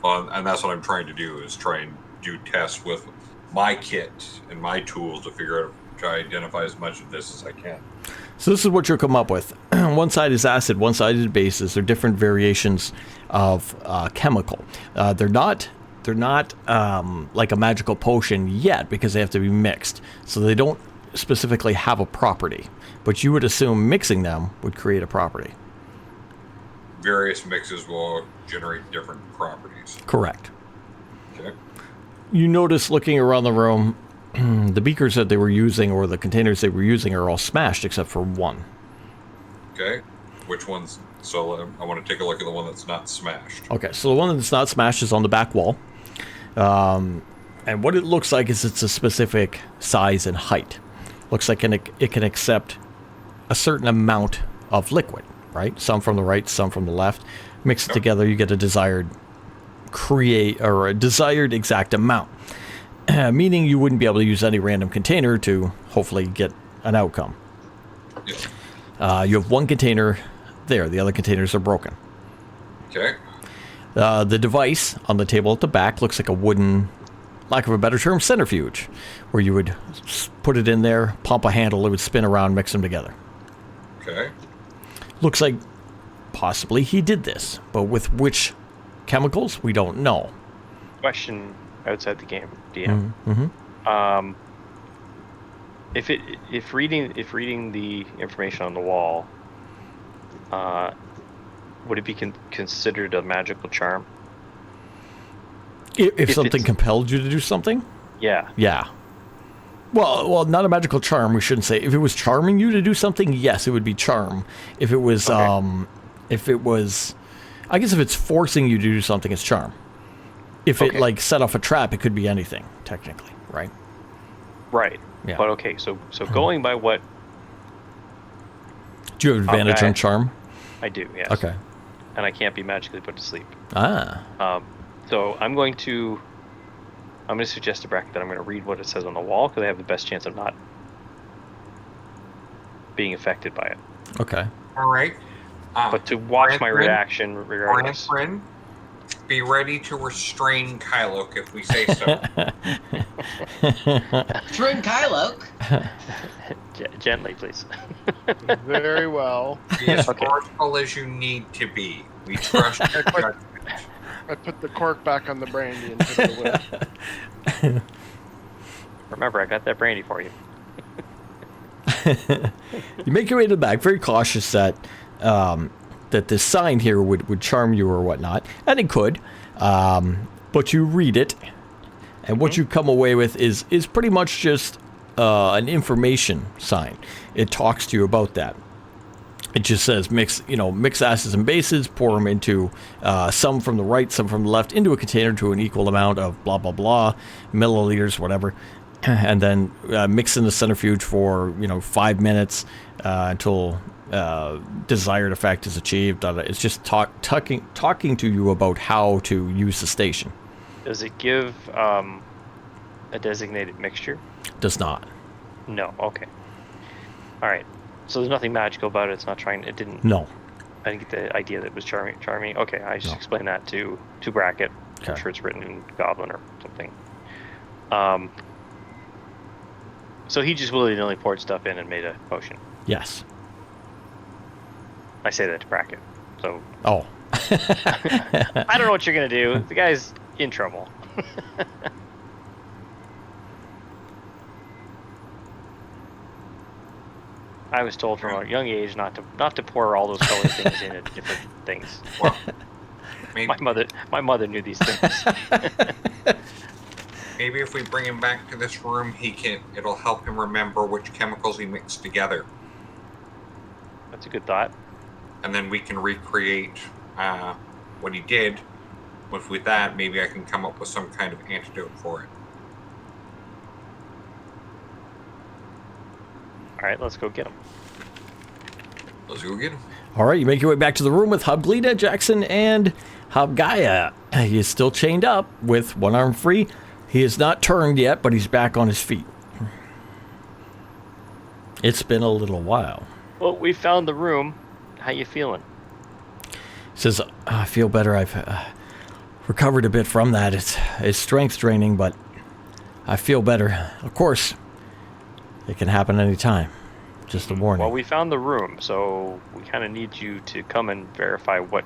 And that's what I'm trying to do, is try and do tests with my kit and my tools to figure out, try to identify as much of this as I can. So this is what you'll come up with. One side is acid, one side is bases. They're different variations of chemical. They're not like a magical potion yet because they have to be mixed. So they don't specifically have a property. But you would assume mixing them would create a property. Various mixes will generate different properties. Correct. Okay. You notice looking around the room, the beakers that they were using or the containers they were using are all smashed except for one. Okay. Which ones? So I want to take a look at the one that's not smashed. Okay, so the one that's not smashed is on the back wall. And what it looks like is it's a specific size and height. Looks like it can accept a certain amount of liquid, right? Some from the right, some from the left. Mix it Yep. together, you get a desired exact amount. Meaning you wouldn't be able to use any random container to hopefully get an outcome. Yeah. You have one container there, the other containers are broken. Okay. The device on the table at the back looks like a wooden, lack of a better term, centrifuge, where you would put it in there, pump a handle, it would spin around, mix them together. Okay. Looks like possibly he did this, but with which chemicals, we don't know. Question outside the game, DM. Mm-hmm. If reading the information on the wall, would it be considered a magical charm? If If something it's- compelled you to do something, Yeah. yeah. Well, not a magical charm. We shouldn't say. If it was charming you to do something, yes, it would be charm. If it was, I guess if it's forcing you to do something, it's charm. If it Okay. like set off a trap, it could be anything technically, right? Right. Yeah. But okay, so going by what Do you have advantage Okay. on charm? I do, yes. Okay. And I can't be magically put to sleep. Ah. So I'm going to suggest to Bracket that I'm going to read what it says on the wall because I have the best chance of not being affected by it. Okay. All right. But to watch my Brandon? reaction regardless. Friend, be ready to restrain Kylok if we say so. Trin Kylok. Gently, please. Very well. Be as Okay. forceful as you need to be. We trust your judgment. I put the cork back on the brandy and put it away. Remember, I got that brandy for you. You make your way to the back, very cautious that that this sign here would charm you or whatnot, and it could. But you read it, and what you come away with is pretty much just an information sign. It talks to you about that. It just says mix acids and bases, pour them into some from the right, some from the left, into a container to an equal amount of blah blah blah milliliters, whatever, and then mix in the centrifuge for 5 minutes until desired effect is achieved. It's just talking to you about how to use the station. Does it give a designated mixture? Does not. No. Okay. All right. So there's nothing magical about it. It's not trying. It didn't. No. I didn't get the idea that it was charming. Okay. I just No. explained that to Bracket. Okay. I'm sure it's written in Goblin or something. So he just willy-nilly poured stuff in and made a potion. Yes. I say that to Bracket. So Oh. I don't know what you're gonna do. The guy's in trouble. I was told from a young age not to pour all those colored things in at different things. Well, maybe, My mother knew these things. maybe if we bring him back to this room, it'll help him remember which chemicals he mixed together. That's a good thought. And then we can recreate what he did. With that, maybe I can come up with some kind of antidote for it. All right, let's go get him. Let's go get him. All right, you make your way back to the room with Hubglina, Jackson, and Hubgaia. He is still chained up with one arm free. He is not turned yet, but he's back on his feet. It's been a little while. Well, we found the room. How you feeling? He says, I feel better. I've recovered a bit from that. It's strength draining, but I feel better. Of course, it can happen anytime. Just a warning. Well, we found the room, so we kind of need you to come and verify what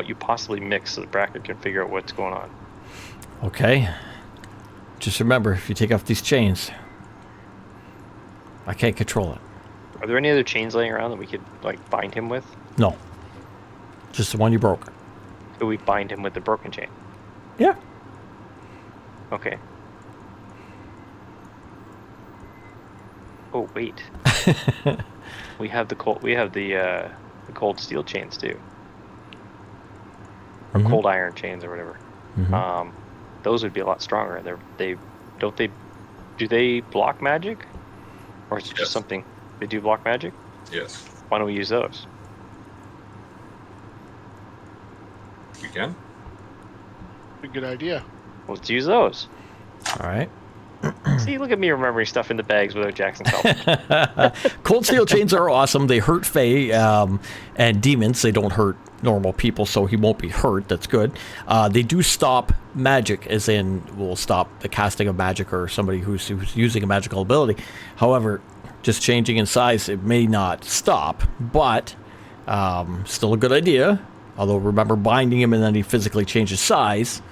you possibly mixed so the bracket can figure out what's going on. Okay. Just remember, if you take off these chains, I can't control it. Are there any other chains laying around that we could like bind him with? No. Just the one you broke. Could we bind him with the broken chain? Yeah. Okay. Oh wait. We have the cold steel chains too. Or Mhm. cold iron chains or whatever. Mhm. Those would be a lot stronger. Do they block magic? Or is it Yes. just something they do block magic? Yes. Why don't we use those? We can. A good idea. Let's use those. All right. See, look at me remembering stuff in the bags without Jackson's help. Cold steel chains are awesome. They hurt Fae and demons. They don't hurt normal people, so he won't be hurt. That's good. They do stop magic, as in will stop the casting of magic or somebody who's using a magical ability. However, just changing in size, it may not stop, but still a good idea. Although remember binding him and then he physically changes size.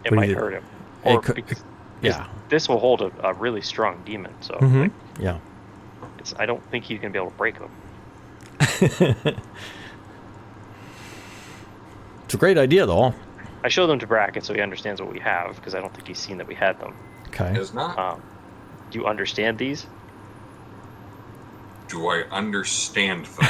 It What do might you- hurt him. It Or could- because yeah. this will hold a really strong demon, so Mhm. like, Yeah. I don't think he's gonna be able to break them. It's a great idea, though. I showed them to Brackett so he understands what we have because I don't think he's seen that we had them. Okay. Is not. Do you understand these? Do I understand them?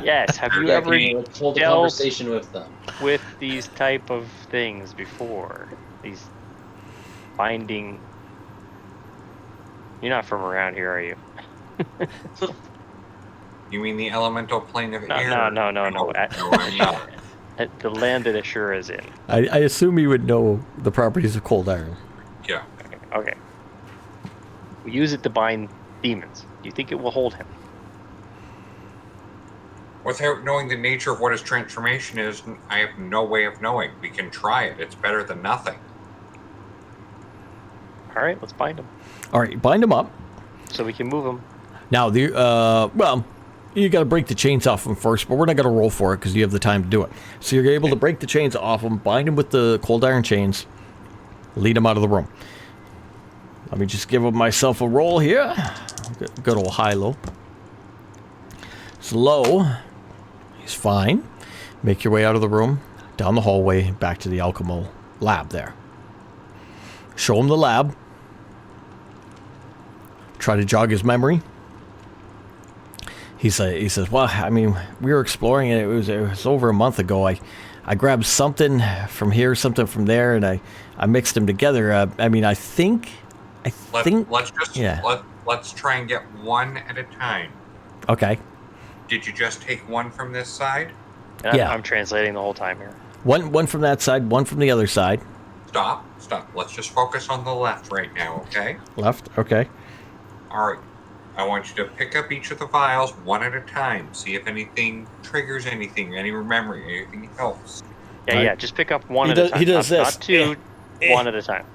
Yes. Have you Yeah, ever can you like, hold a dealt conversation with them? with these type of things before? These binding. You're not from around here, are you? You mean the elemental plane of No, air? no. No, I'm not. At the land that Ashura is in. I assume you would know the properties of cold iron. Yeah. Okay. We use it to bind demons. Do you think it will hold him? Without knowing the nature of what his transformation is, I have no way of knowing. We can try it. It's better than nothing. All right, let's bind him All right, bind him up. so we can move him. Now, well, you got to break the chains off him first, but we're not going to roll for it because you have the time to do it. So you're able to break the chains off him, bind him with the cold iron chains, lead him out of the room. Let me just give myself a roll here. Good old high-low. It's low. He's fine. Make your way out of the room, down the hallway, back to the Alchemo lab there. Show him the lab. Try to jog his memory. He says, well, I mean, we were exploring it. It was over a month ago. I grabbed something from here, something from there, and I mixed them together. I think. Let's try and get one at a time. Okay. Did you just take one from this side? And Yeah. I'm translating the whole time here. One from that side, one from the other side. Stop. Let's just focus on the left right now, okay? Left. Okay. All right. I want you to pick up each of the vials one at a time. See if anything triggers anything, any memory, anything helps. Yeah, Right. yeah. Just pick up one He at does- a time. he does not, this. Not two. One at a time.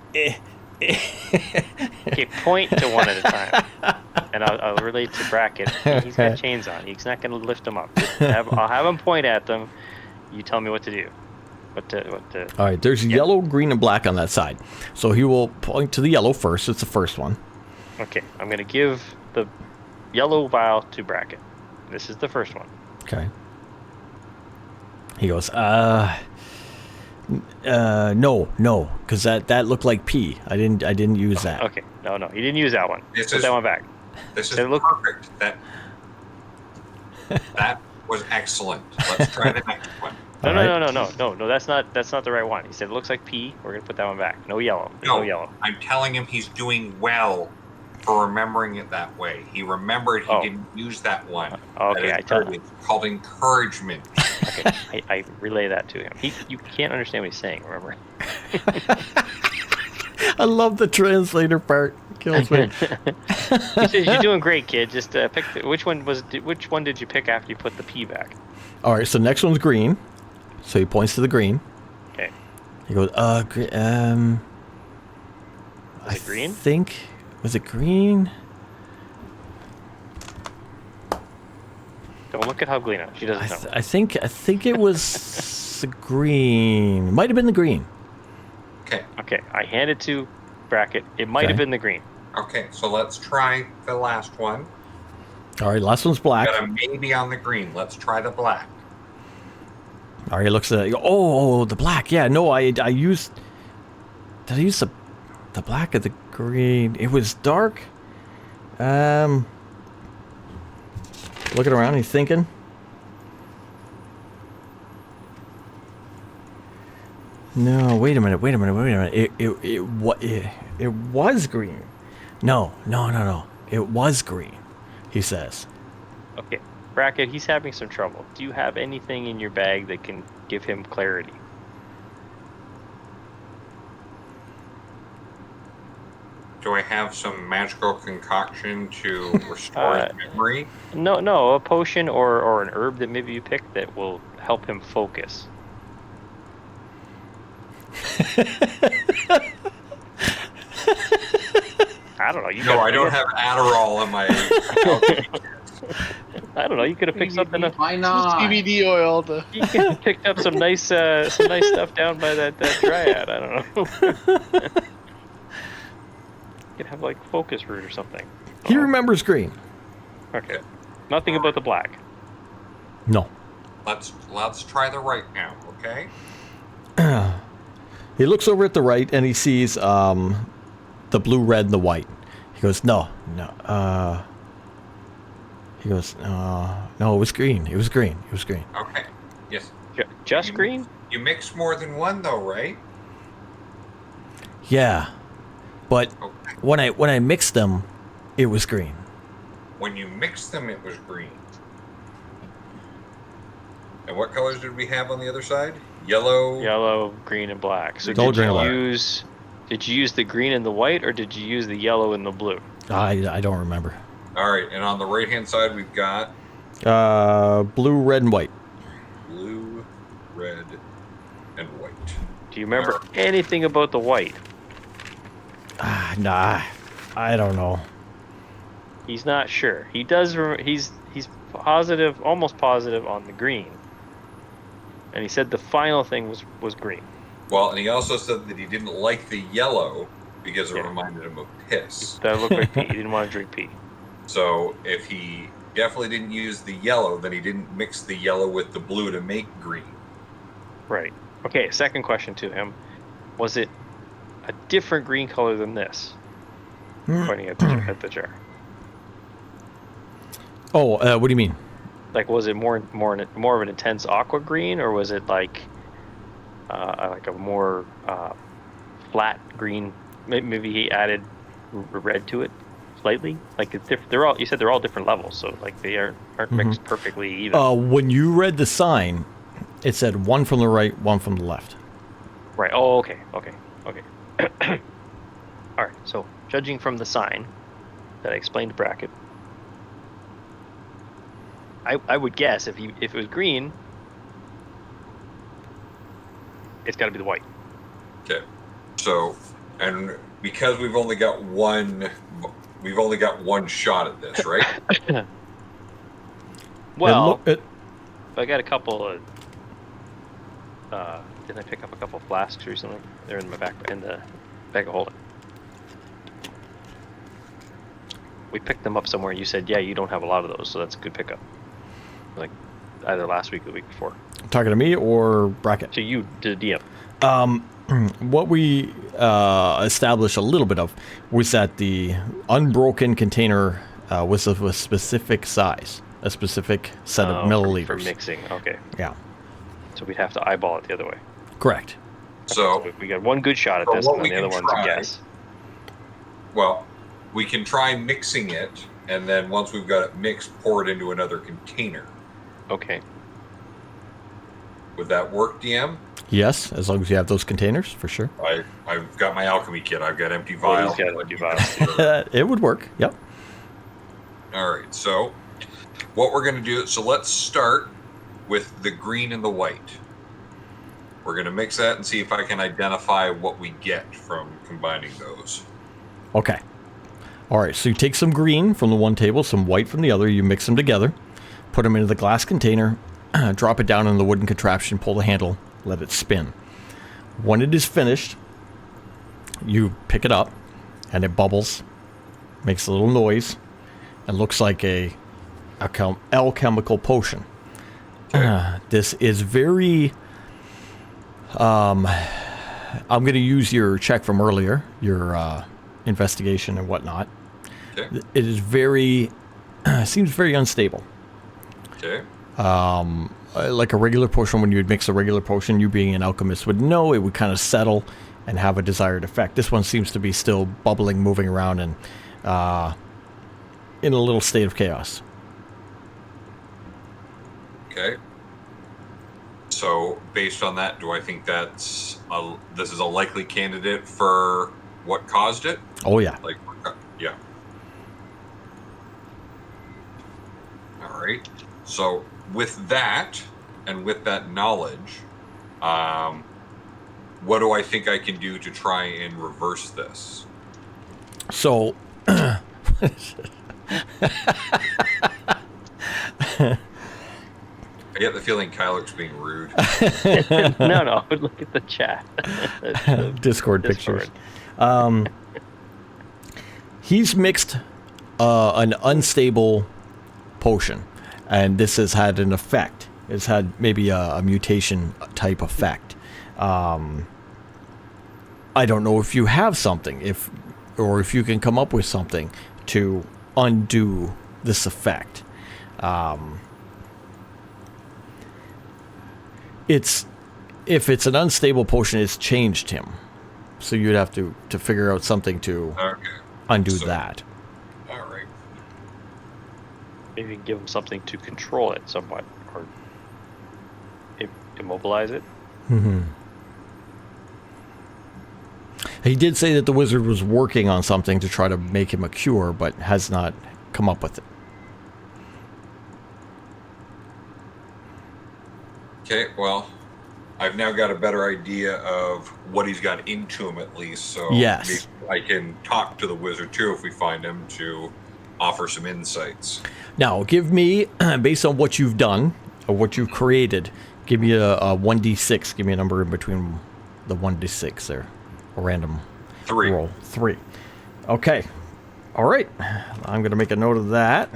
Okay, point to one at a time. And I'll relate to Brackett. He's got chains on. He's not going to lift them up. I'll have him point at them. You tell me what to do. All right, there's yellow, green, and black on that side. So he will point to the yellow first. It's the first one. Okay, I'm gonna give the yellow vial to Brackett. This is the first one. Okay. He goes, no, because that looked like pee. I didn't use that. Okay, no, he didn't use that one. This Put is- that one back. This is It look- perfect. That was excellent. Let's try the next one. No, All no. That's not the right one. He said it looks like pee. We're gonna put that one back. No yellow. There's no yellow. I'm telling him he's doing well for remembering it that way. He remembered he didn't use that one. Okay, That I is tell good. It's called encouragement. Okay, I relay that to him. You can't understand what he's saying. Remember? I love the translator part. It kills me. He says you're doing great, kid. Just pick which one did you pick after you put the pee back? All right, so next one's green. So he points to the green. Okay. He goes, Was it green? Was it green? Don't look at Huglina. She doesn't know. I think it was the green. Might have been the green. Okay. Okay, I hand it to Brackett. It might have Okay. been the green. Okay, so let's try the last one. All right, last one's black. Got a maybe on the green. Let's try the black. All right, he looks at it. Oh, the black. Yeah, no, I used. Did I use the black or the green? It was dark. Looking around, he's thinking. No, wait a minute. It was green. No. It was green. He says. Okay, Brackett, he's having some trouble. Do you have anything in your bag that can give him clarity? Do I have some magical concoction to restore his memory? No, a potion or an herb that maybe you picked that will help him focus. I don't know. I don't have Adderall in my. I don't know. You could have picked something up. Why not? CBD oil. You could have picked up some nice stuff down by that dryad. I don't know. You could have like focus root or something. He remembers green. Okay. Nothing about the black. No. Let's try the right now, okay? He looks over at the right and he sees the blue, red, and the white. He goes, no. He goes, no, it was green. It was green. Okay. Yes. Just green? You mix more than one though, right? Yeah, but Okay. when I mixed them, it was green. When you mixed them, it was green. And what colors did we have on the other side? Yellow. Yellow, green, and black. So Yellow, did green, you and black. did you use the green and the white, or did you use the yellow and the blue? I don't remember. All right, and on the right-hand side, we've got Blue, red, and white. blue, red, and white. Do you remember anything about the white? Nah, I don't know. He's not sure. He does. He's positive, almost positive on the green. And he said the final thing was green. Well, and he also said that he didn't like the yellow because it Yeah. reminded him of piss. That looked like pee. He didn't want to drink pee. So if he definitely didn't use the yellow, then he didn't mix the yellow with the blue to make green. Right. Okay. Second question to him: was it a different green color than this? Pointing at the jar. Oh, what do you mean? Like, was it more of an intense aqua green, or was it like a more flat green? Maybe he added red to it slightly. Like it's different. You said they're all different levels, so like they aren't mixed perfectly even. When you read the sign, it said one from the right, one from the left. Right. Oh, okay. All right. So judging from the sign that I explained to Brackett, I would guess if it was green, it's got to be the white. Okay. So, and because we've only got one shot at this, right? Well, It I got a couple of Didn't I pick up a couple flasks recently? They're in the bag of holding. We picked them up somewhere. You said, yeah, you don't have a lot of those, so that's a good pickup. Like either last week or the week before. Talking to me or Brackett? To you, to DM. What we established a little bit of was that the unbroken container was of a specific size, a specific set of milliliters. For mixing, okay. Yeah. So we'd have to eyeball it the other way. Correct. So we got one good shot at So this, what and then we the other can one's a try- guess. well, we can try mixing it, and then once we've got it mixed, pour it into another container. Okay. Would that work, DM? Yes, as long as you have those containers, for sure. I've got my alchemy kit. I've got empty Well, vials. he's got empty vials. It would work. Yep. All right. So, what we're going to do? So let's start with the green and the white. We're going to mix that and see if I can identify what we get from combining those. Okay. All right, so you take some green from the one table, some white from the other, you mix them together, put them into the glass container, drop it down in the wooden contraption, pull the handle, let it spin. When it is finished, you pick it up, and it bubbles, makes a little noise, and looks like a alchemical potion. Okay. This is very... I'm going to use your check from earlier, your investigation and whatnot. Okay. It is very... seems very unstable. Okay. Like a regular potion, when you would mix a regular potion, you being an alchemist would know, it would kind of settle and have a desired effect. This one seems to be still bubbling, moving around, and in a little state of chaos. Okay. So, based on that, do I think this is a likely candidate for what caused it? Oh, yeah. Like, yeah. All right. So, with that, and with that knowledge, what do I think I can do to try and reverse this? So... I get the feeling Kylo's being rude. No, look at the chat. Discord pictures. He's mixed an unstable potion, and this has had an effect. It's had maybe a mutation type effect. I don't know if you have something, or if you can come up with something to undo this effect. If it's an unstable potion, it's changed him. So you'd have to figure out something to Okay. undo So- that. All right. Maybe give him something to control it somewhat, or immobilize it. Mm-hmm. He did say that the wizard was working on something to try to make him a cure, but has not come up with it. Okay, well, I've now got a better idea of what he's got into him at least, so Yes. maybe I can talk to the wizard too if we find him to offer some insights. Now, give me, based on what you've done, or what you've created, give me a 1d6. Give me a number in between the 1d6 there. A random 3. roll. 3. Okay. All right. I'm going to make a note of that.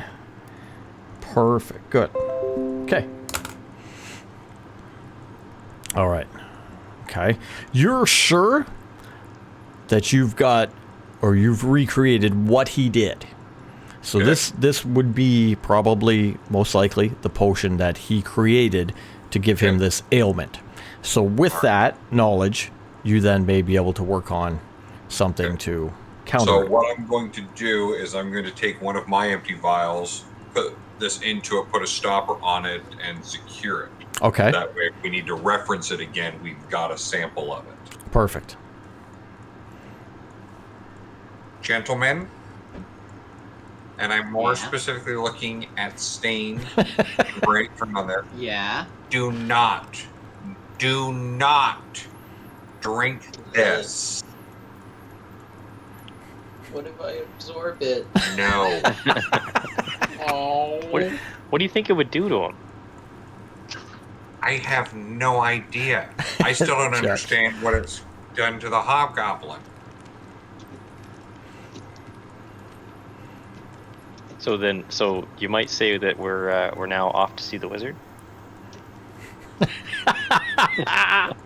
Perfect. Good. Okay. All right. Okay. You're sure that you've got, or you've recreated what he did. So Okay. this would be probably, most likely, the potion that he created to give him Okay. this ailment. So with that knowledge, you then may be able to work on something Okay. to counter So it. what I'm going to do is I'm going to take one of my empty vials, put this into it, put a stopper on it, and secure it. Okay. That way, if we need to reference it again, we've got a sample of it. Perfect. Gentlemen, and I'm more Yeah. specifically looking at Stain right from on there. Yeah. Do not drink this. What if I absorb it? No. Oh. What do you think it would do to him? I have no idea. I still don't Check. understand what it's done to the hobgoblin. So you might say that we're now off to see the wizard.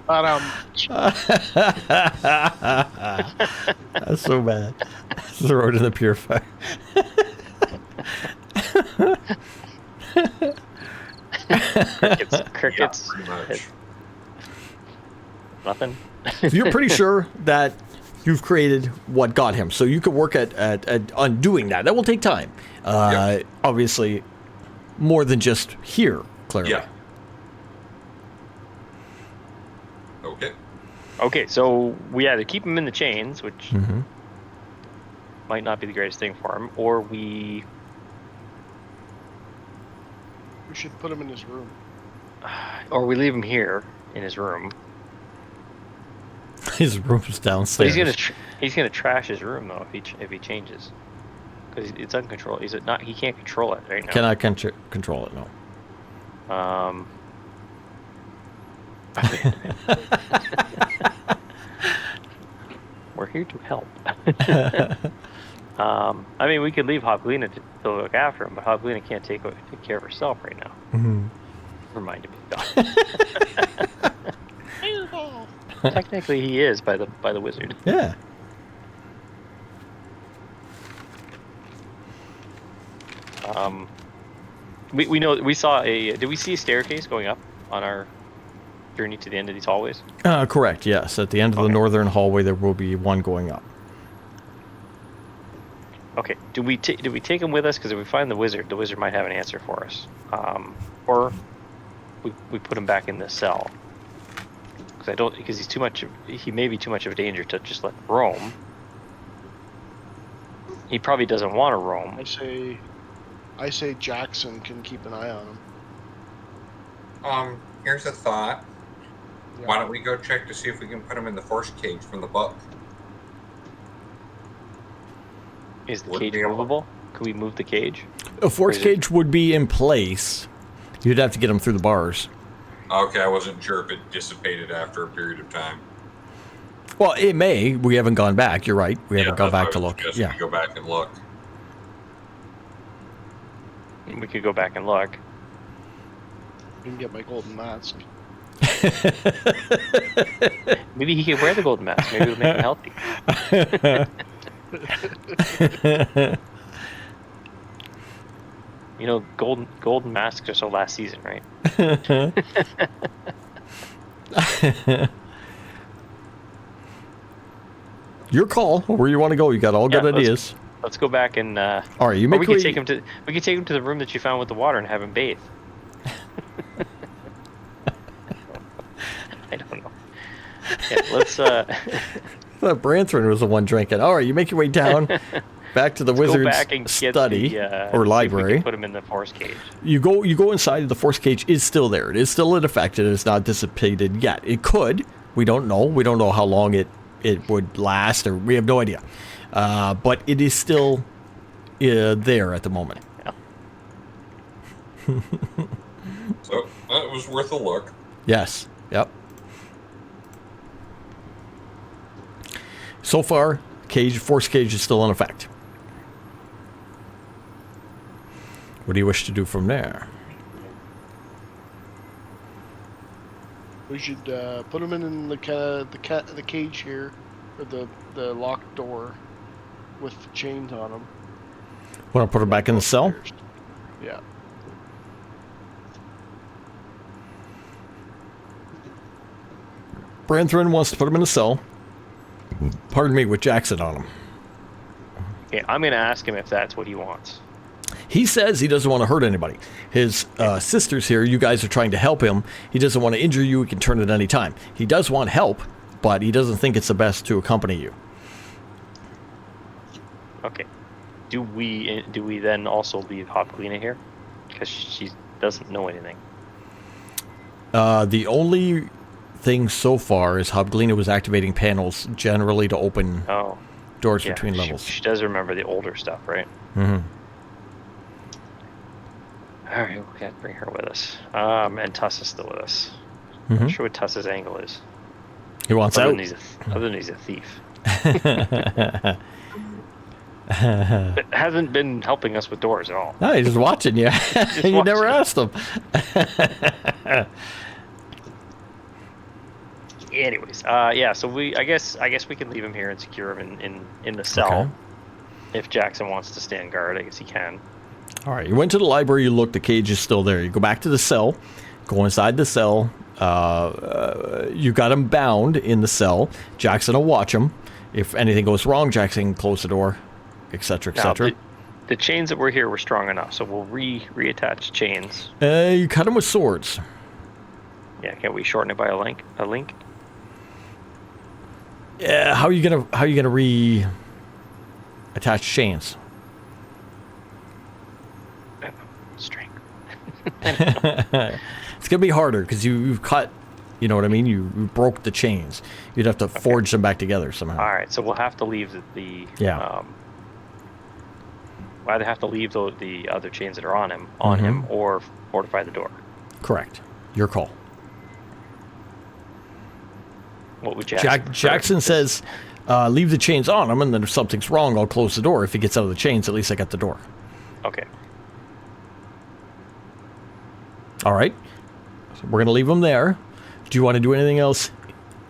But That's so bad. Throw it in the purifier. Crickets. Yeah, pretty much. Nothing. So you're pretty sure that you've created what got him. So you could work at undoing that. That will take time. Yep. Obviously, more than just here, clearly. Yeah. Okay. Okay, so we either keep him in the chains, which Mhm. might not be the greatest thing for him, or we should put him in his room. leave him here in his room. His room's But downstairs. he's gonna trash his room though if he changes, because it's uncontrolled. He can't control it right now. Cannot control it, no. We're here to help. I mean, we could leave Hobglina to look after him, but Hobglina can't take care of herself right now. Mhm. Reminded me. Technically, he is by the wizard. Yeah. We know we saw a. Did we see a staircase going up on our journey to the end of these hallways? Correct, yes. At the end of the Okay. northern hallway, there will be one going up. Okay. Do we take him with us? Because if we find the wizard might have an answer for us. Or we put him back in the cell. Because he may be too much of a danger to just let him roam. He probably doesn't want to roam. I say Jackson can keep an eye on him. Here's a thought. Yeah. Why don't we go check to see if we can put him in the force cage from the book? Is the Would cage be able- movable? Could we move the cage? A force Or is it- cage would be in place. You'd have to get him through the bars. Okay, I wasn't sure if it dissipated after a period of time. Well, it may. We haven't gone back. You're right. We haven't gone that's back to why I was look. suggesting Yeah. we go back and look. We could go back and look. I can get my golden mask. Maybe he could wear the golden mask. Maybe it would make him healthy. You know, golden masks are so last season, right? Your call. Where you want to go? You got all good Yeah, ideas. Let's go back and. All right, you Or make we could way- take him to. We could take him to the room that you found with the water and have him bathe. I don't know. Yeah, let's. I thought Branthron was the one drinking. All right, you make your way down back to the Go wizard's back and get study the, or see if we library. can put him in the force cage. You go inside. The force cage is still there. It is still in effect. It is not dissipated yet. It could. We don't know. We don't know how long it would last, or we have no idea. But it is still there at the moment. So it was worth a look. Yes. Yep. So far, force cage is still in effect. What do you wish to do from there? We should put him in the cage here, or the locked door, with chains on him. Want to put her back in the cell? Yeah. Branthron wants to put him in a cell. Pardon me, with Jackson on him. Okay, I'm gonna ask him if that's what he wants. He says he doesn't want to hurt anybody. His sister's here. You guys are trying to help him. He doesn't want to injure you. He can turn at any time. He does want help, but he doesn't think it's the best to accompany you. Okay. Do we then also leave Hobglina here? Because she doesn't know anything. The only thing so far is Hobglina was activating panels generally to open Oh, doors yeah. between levels. She does remember the older stuff, right? Hmm. All right, we can't bring her with us. And Tuss is still with us. Mhm. Not sure what Tuss's angle is. He wants Other out. than he's a thief. But hasn't been helping us with doors at all. No, he's just watching you. You never asked him. Anyways, yeah. So I guess we can leave him here and secure him in the cell. Okay. If Jackson wants to stand guard, I guess he can. All right, you went to the library, you look, the cage is still there. You go back to the cell, go inside the cell. You got him bound in the cell. Jackson will watch him. If anything goes wrong, Jackson can close the door, etc., Now, etc. the chains that were here were strong enough, so we'll reattach chains. You cut him with swords. Yeah, can't we shorten it by a link? Yeah, how are you gonna reattach chains? String. It's gonna be harder because you've cut. You know what I mean? You broke the chains. You'd have to forge them back together somehow. All right, so we'll have to leave the Yeah. we'll either have to leave the other chains that are on him Mm-hmm. or fortify the door. Correct. Your call. What would Jackson prefer? Jackson says, leave the chains on him, and then if something's wrong, I'll close the door. If he gets out of the chains, at least I got the door. Okay. All right. So we're going to leave him there. Do you want to do anything else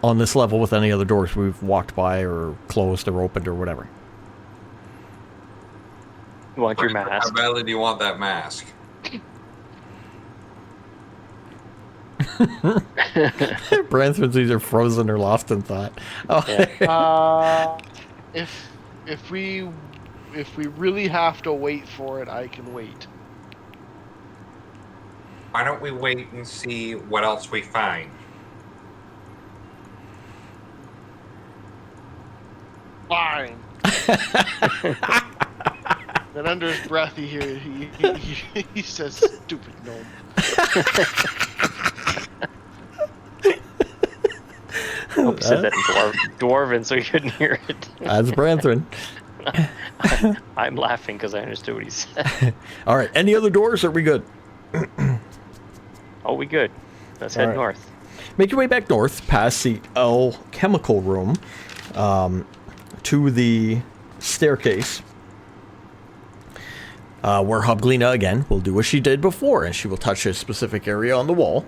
on this level with any other doors we've walked by or closed or opened or whatever? You want your How mask? badly do you want that mask? Branthorn's either frozen or lost in thought. Oh, Yeah. If we really have to wait for it, I can wait. Why don't we wait and see what else we find? Fine. Then under his breath, he says, "Stupid gnome." Hope you said that in Dwarven so you couldn't hear it. that's Branthorn. I'm laughing because I understood what he said. All right. Any other doors? Or are we good? Oh, we good. Let's All head right. north. Make your way back north past the alchemical room to the staircase where Hobglina, again, will do what she did before, and she will touch a specific area on the wall,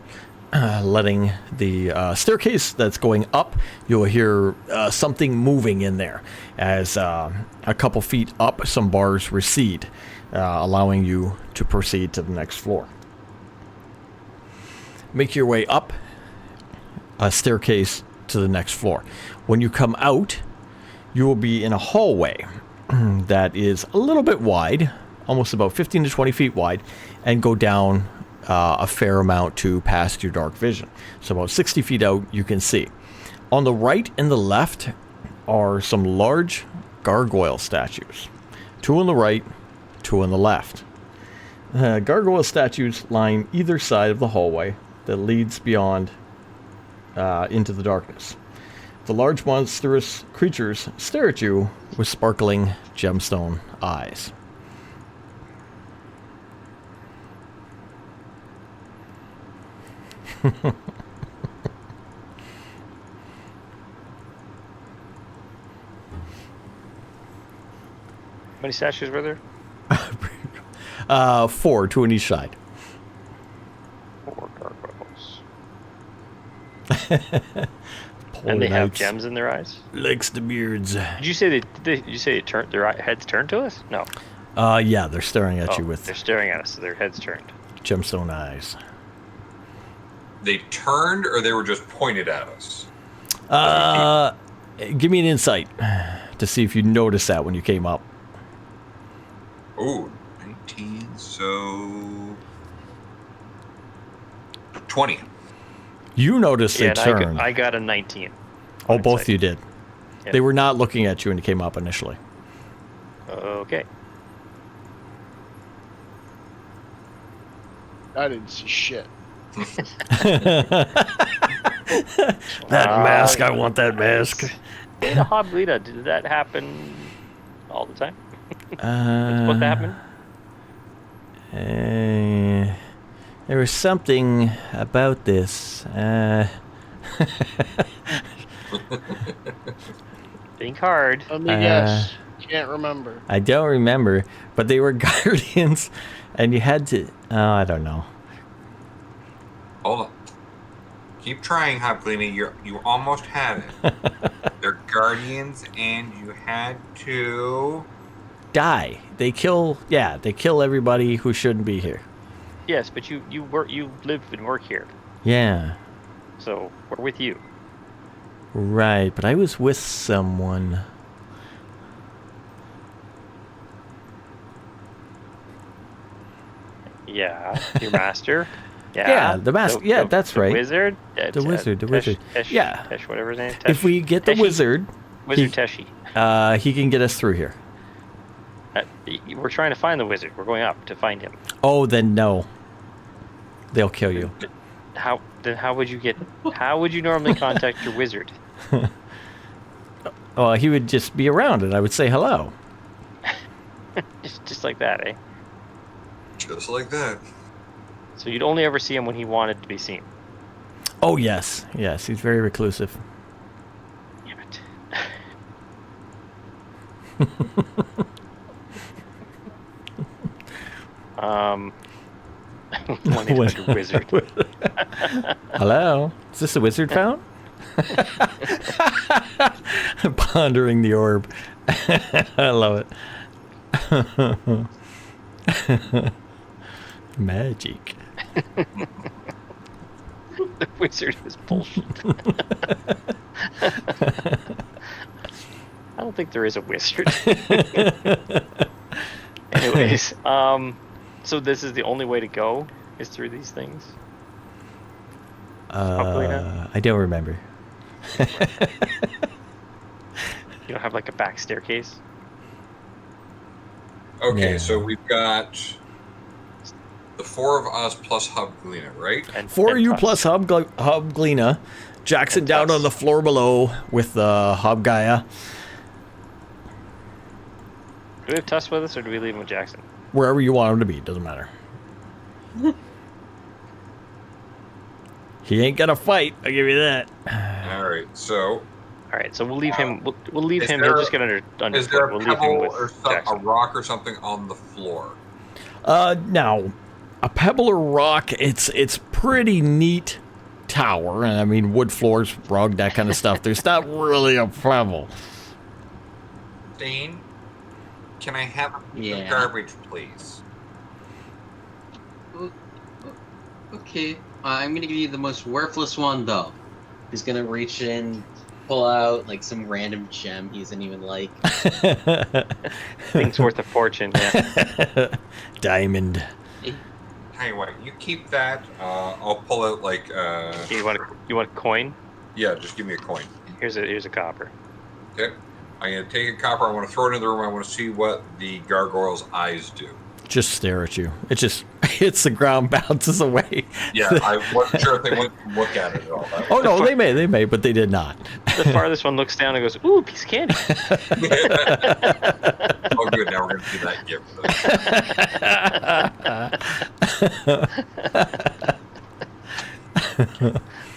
letting the staircase that's going up, you'll hear something moving in there. As a couple feet up, some bars recede, allowing you to proceed to the next floor. Make your way up a staircase to the next floor. When you come out, you will be in a hallway that is a little bit wide, almost about 15 to 20 feet wide, and go down a fair amount to past your dark vision. So about 60 feet out, you can see. On the right and the left are some large gargoyle statues. 2 on the right, 2 on the left. Gargoyle statues line either side of the hallway that leads beyond into the darkness. The large monstrous creatures stare at you with sparkling gemstone eyes. How many statues were there? 4, 2 on each side. 4 gargoyles. Poor And they have knights. gems in their eyes? Likes the beards. Did you say their heads turned to us? No. Yeah, they're staring at you They're with staring at us, so their heads turned. gemstone eyes. They turned or they were just pointed at us? Give me an insight to see if you noticed that when you came up. Ooh, 19, so 20. You noticed they Yeah, and turned. I got a 19. Oh, both of you did. Yep. They were not looking at you when you came up initially. Okay. I didn't see shit. That mask, I want that mask. In a Hoblita, did that happen all the time? Uh, What happened? There was something about this. Think hard. Let me guess. Can't remember. I don't remember, but they were guardians, and you had to. Oh, I don't know. Hold on. Keep trying, Hopglina. You almost had it. They're guardians, and you had to Die. They kill. Yeah, they kill everybody who shouldn't be here. Yes, but you live and work here, Yeah. so we're with you. Right, but I was with someone. Yeah, your master. Yeah, the master. Yeah, that's right. Wizard. The wizard. Yeah. Tesh, whatever his name is. If we get the Teshi. wizard, Wizard Teshi. he can get us through here. We're trying to find the wizard. We're going up to find him. Oh, then no. They'll kill you. How would you normally contact your wizard? Well, he would just be around, and I would say hello. just like that, eh? just like that. So you'd only ever see him when he wanted to be seen. Oh yes, yes, he's very reclusive. Damn it. Wizard. Hello, is this a wizard found? Pondering the orb. I love it. Magic. The wizard is bullshit. I don't think there is a wizard. Anyways, so this is the only way to go is through these things? I don't remember. You don't have like a back staircase? Okay, Yeah. so we've got the four of us plus Hopglina, right? And For you Tuss. plus Hobglina. Jackson And down Tuss. on the floor below with Hobgaia. Do we have Tuss with us or do we leave him with Jackson? Wherever you want him to be, doesn't matter. He ain't gonna fight, I'll give you that. All right, so Alright, so we'll leave him. We'll leave is him. there He'll a- just get under is there We'll a leave him pebble with or a Jackson. rock or something on the floor? Now, a pebble or rock, it's pretty neat tower, and I mean wood floors, rug, that kind of stuff. There's not really a pebble. Dane, can I have a piece Yeah. of garbage, please? Okay, I'm gonna give you the most worthless one though. He's gonna reach in, pull out like some random gem he doesn't even like. Thing's worth a fortune. Yeah. Diamond. Tell you what, you keep that. I'll pull out like Okay, you want a coin? yeah, just give me a coin. Here's a copper. Okay, I'm gonna take a copper. I want to throw it in the room. I want to see what the gargoyle's eyes do. Just stare at you. It just hits the ground, bounces away. Yeah, I wasn't sure if they went to look at it at all. Oh no, they may, but they did not. The farthest one looks down and goes, "Ooh, piece of candy." Oh, good. Now we're gonna do that gift.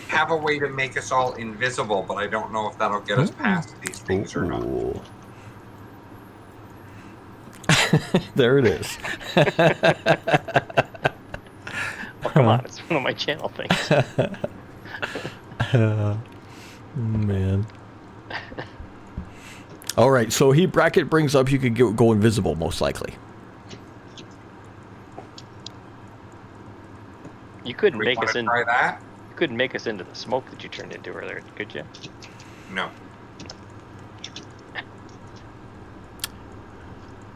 Have a way to make us all invisible, but I don't know if that'll get us past these things or not. Ooh. There it is. Oh, come on, it's one of my channel things. Man. All right, so he bracket brings up you could go invisible most likely. You couldn't We make want us to in. try that? You couldn't make us into the smoke that you turned into earlier, could you? No.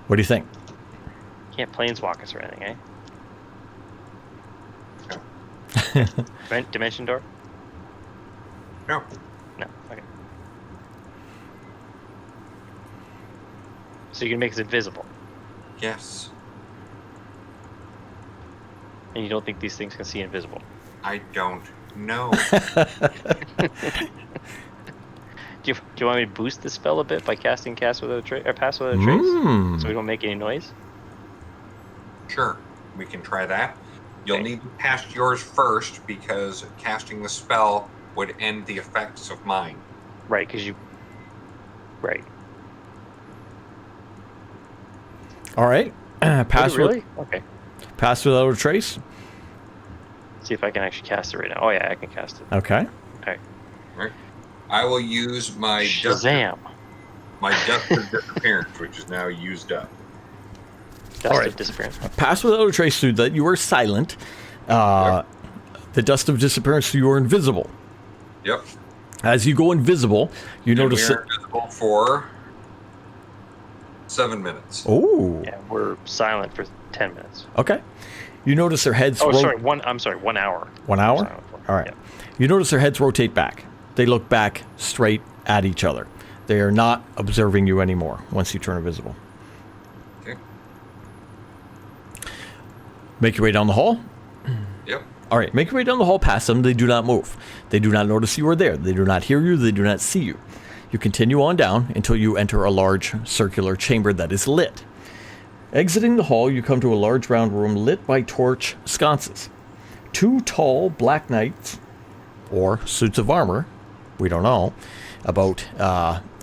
What do you think? Can't planeswalk us or anything, eh? Dimension door? No. No. Okay. So you can make us invisible, Yes. and you don't think these things can see invisible? I don't know. Do you want me to boost the spell a bit by casting Cast Without a Trace or Pass Without a Trace, so we don't make any noise? Sure. We can try that. You'll Okay. need to cast yours first because casting the spell would end the effects of mine. Right, because you. Right. All right. Pass Really? Okay. Pass without a trace. See if I can actually cast it right now. Oh yeah, I can cast it. Okay. I will use my Shazam! dust of disappearance, which is now used up. Dust All right. of disappearance. Pass without a trace so that you are silent. The dust of disappearance, so you are invisible. Yep. As you go invisible, you And notice we that. are invisible for 7 minutes. Oh. Yeah, we're silent for 10 minutes. Okay. You notice their heads. Oh, sorry. I'm sorry. 1 hour. 1 hour. Silent for. All right. Yeah. You notice their heads rotate back. They look back straight at each other. They are not observing you anymore once you turn invisible. Okay. Make your way down the hall. Yep. All right, make your way down the hall past them. They do not move. They do not notice you are there. They do not hear you. They do not see you. You continue on down until you enter a large circular chamber that is lit. Exiting the hall, you come to a large round room lit by torch sconces. 2 tall black knights, or suits of armor, we don't know, about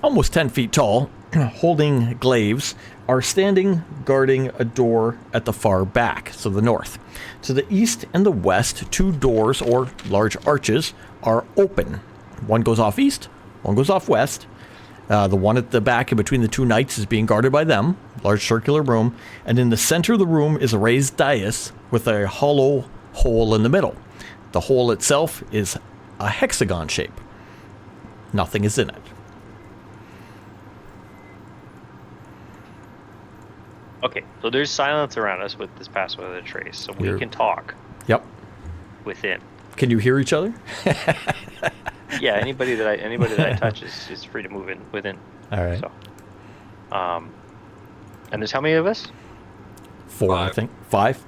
almost 10 feet tall, holding glaives, are standing guarding a door at the far back, so the north. To the east and the west, 2 doors or large arches are open. One goes off east, one goes off west. The one at the back in between the 2 knights is being guarded by them, large circular room, and in the center of the room is a raised dais with a hollow hole in the middle. The hole itself is a hexagon shape. Nothing is in it. Okay, so there's silence around us with this pass without a trace, so we Here. can talk Yep. within. Can you hear each other? Yeah, anybody that I touch is free to move in within. All right. So, and there's how many of us? 4, I 5. think. 5?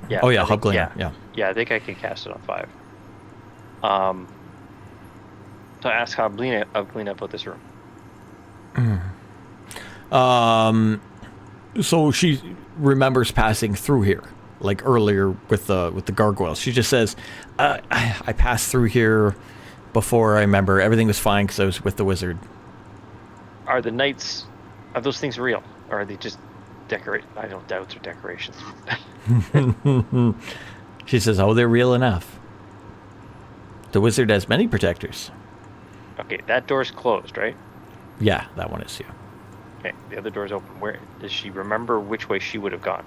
Yeah. Oh, yeah, I think- Hubglainer. Yeah. Yeah, I think I can cast it on 5. So I asked Hubglainer about this room. So she remembers passing through here, like earlier with the gargoyles. She just says, "I passed through here before. I remember everything was fine because I was with the wizard." Are the knights, are those things real, or are they just decorate? I don't doubt they're decorations. She says, "Oh, they're real enough. The wizard has many protectors." Okay, that door's closed, right? Yeah, that one is. Yeah. Okay, the other door's open. Where does she remember which way she would have gone?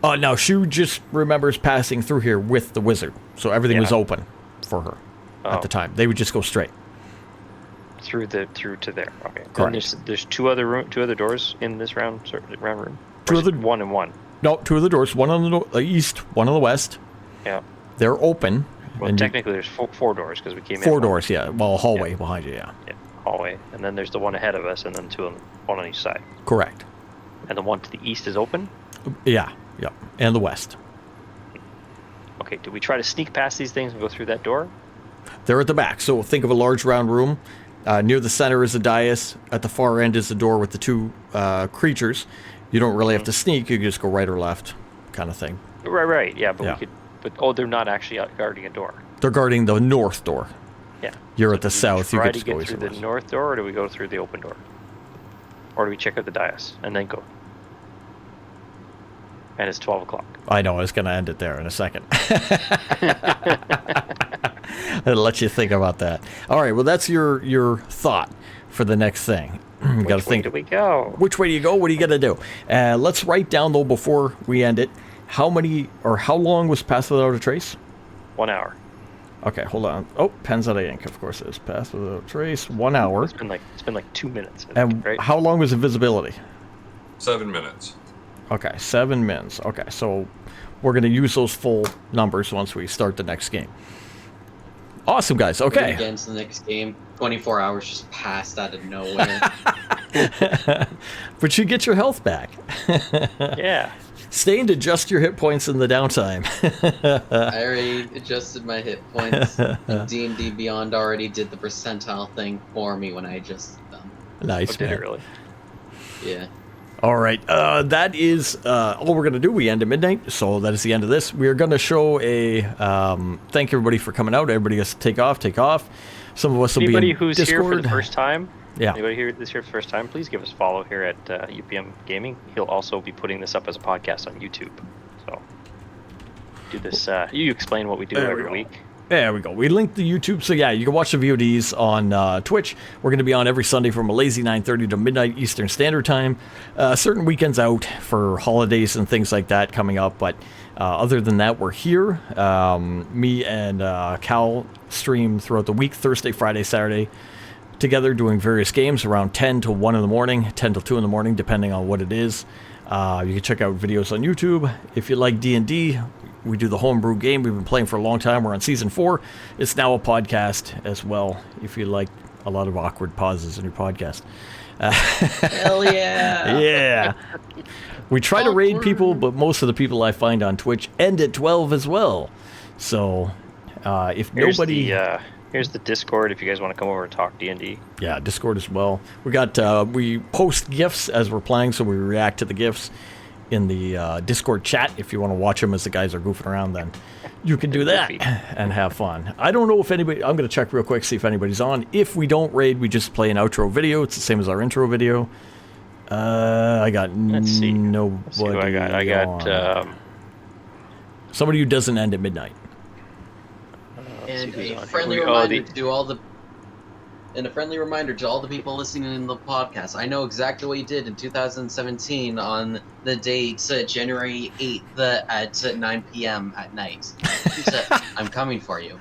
Oh no, she just remembers passing through here with the wizard, so everything was Yeah. open for her Oh. at the time. They would just go straight. Through to there. Okay. Correct. And there's two other doors in this round room. Two Or is it other- one and one. No, 2 of the doors. One on the east, one on the west. Yeah. They're open. Well, and you- technically there's four doors because we came in. 4 one. doors. Yeah. Well, a hallway behind you. Yeah. Yeah, hallway, and then there's the one ahead of us, and then one on each side. Correct. And the one to the east is open. Yeah. Yep. And the west. Okay. Do we try to sneak past these things and go through that door? They're at the back. So think of a large round room. Near the center is a dais. At the far end is the door with the 2 creatures. You don't really have to sneak. You can just go right or left, kind of thing. Right. Yeah, but Yeah. we could. But they're not actually out guarding a door. They're guarding the north door. Yeah. You're at the Do we south. You try get to to go get east through or the west. north door, or do we go through the open door? Or do we check out the dais and then go? And it's 12 o'clock. I know. I was going to end it there in a second. I'll let you think about that. All right. Well, that's your thought for the next thing. You got to Which way think. do we go? Which way do you go? What are you going to do? Let's write down, though, before we end it, how long was Pass Without a Trace? 1 hour. Okay, hold on. Oh, pen's out of ink, of course it is. Pass Without a Trace, 1 hour. It's been like 2 minutes. I think, And right? how long was invisibility? 7 minutes. Okay, 7 mins. Okay, so we're going to use those full numbers once we start the next game. Awesome, guys. Okay. Against the next game, 24 hours just passed out of nowhere. But you get your health back. Yeah. Stay and adjust your hit points in the downtime. I already adjusted my hit points. And D&D Beyond already did the percentile thing for me when I adjusted them. Nice, Oh, did man. it really? Yeah. All right, that is all we're going to do. We end at midnight, so that is the end of this. We are going to show a thank everybody for coming out. Everybody has to take off. Some of us will Anybody be in who's Discord. here for the first time, Yeah. Anybody here this year for the first time, please give us a follow here at UPM Gaming. He'll also be putting this up as a podcast on YouTube. So do this. You explain what we do There we every go. week. There we go. We linked the YouTube, so yeah, you can watch the VODs on Twitch. We're going to be on every Sunday from a lazy 9:30 to midnight Eastern Standard Time. Certain weekends out for holidays and things like that coming up, but other than that, we're here. Me and Cal stream throughout the week, Thursday, Friday, Saturday, together doing various games around 10 to 1 in the morning, 10 to 2 in the morning, depending on what it is. You can check out videos on YouTube. If you like D&D, we do the homebrew game. We've been playing for a long time. We're on season 4. It's now a podcast as well, if you like a lot of awkward pauses in your podcast. Hell yeah! Yeah. We try to raid Awkward. people, but most of the people I find on Twitch end at 12 as well. So, if Here's nobody... here's the Discord if you guys want to come over and talk D&D. Yeah, Discord as well. We got we post GIFs as we're playing, so we react to the GIFs in the Discord chat. If you want to watch them as the guys are goofing around, then you can do that and have fun. I don't know if anybody... I'm going to check real quick, see if anybody's on. If we don't raid, we just play an outro video. It's the same as our intro video. I got Let's see. nobody Let's see who I got. I got on. Somebody who doesn't end at midnight. let's see And who's a on friendly here. reminder to all the people listening in the podcast. I know exactly what you did in 2017 on the date January 8th at 9 p.m. at night. You said, "I'm coming for you."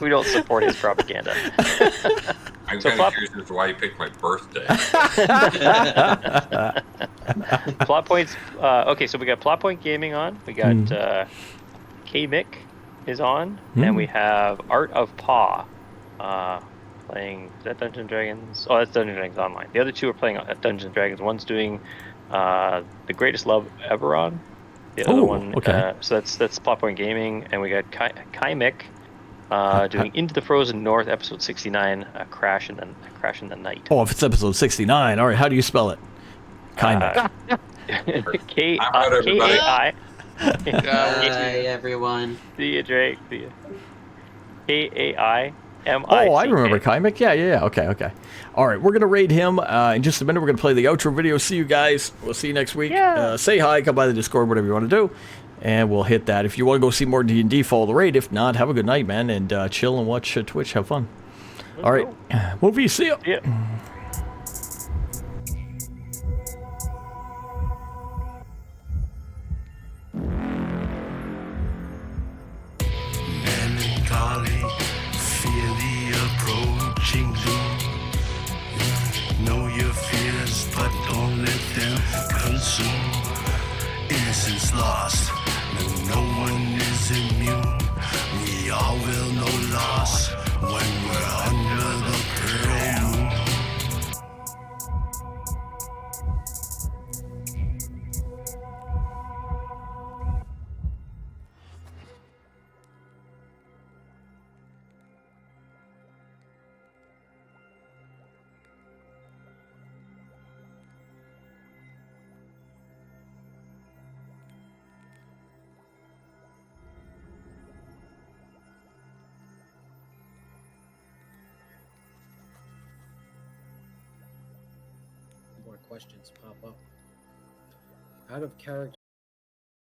We don't support his propaganda. I'm So kind Flop- of curious as to why you picked my birthday. Plot points. Okay, so we got Plot Point Gaming on. We got K-Mick is on, and we have Art of Paw playing. Is that Dungeons and Dragons? Oh, that's Dungeons and Dragons Online. The other two are playing Dungeons and Dragons. One's doing The Greatest Love Ever on. The other Oh, one. okay. So that's Plot Point Gaming, and we got K-Mick doing Into the Frozen North, episode 69, Crash in the Night. Oh, if it's episode 69. All right, how do you spell it? Kind of. I'm good, everybody. K-A-I. Hi, everyone. See you, Drake. See you. K-A-I-M-I-C-K. Oh, I remember Kaimic. Yeah. Okay. All right, we're going to raid him in just a minute. We're going to play the outro video. See you guys. We'll see you next week. Yeah. Say hi, come by the Discord, whatever you want to do. And we'll hit that. If you want to go see more D&D, follow the raid. If not, have a good night, man, and chill and watch Twitch. Have fun. All right. Movie, see ya. Yeah. Melancholy, fear the approaching doom. Know your fears, but don't let them consume. Innocence lost, no one is immune. We all will know loss when we're under the pearl moon. More questions pop up. Out of character.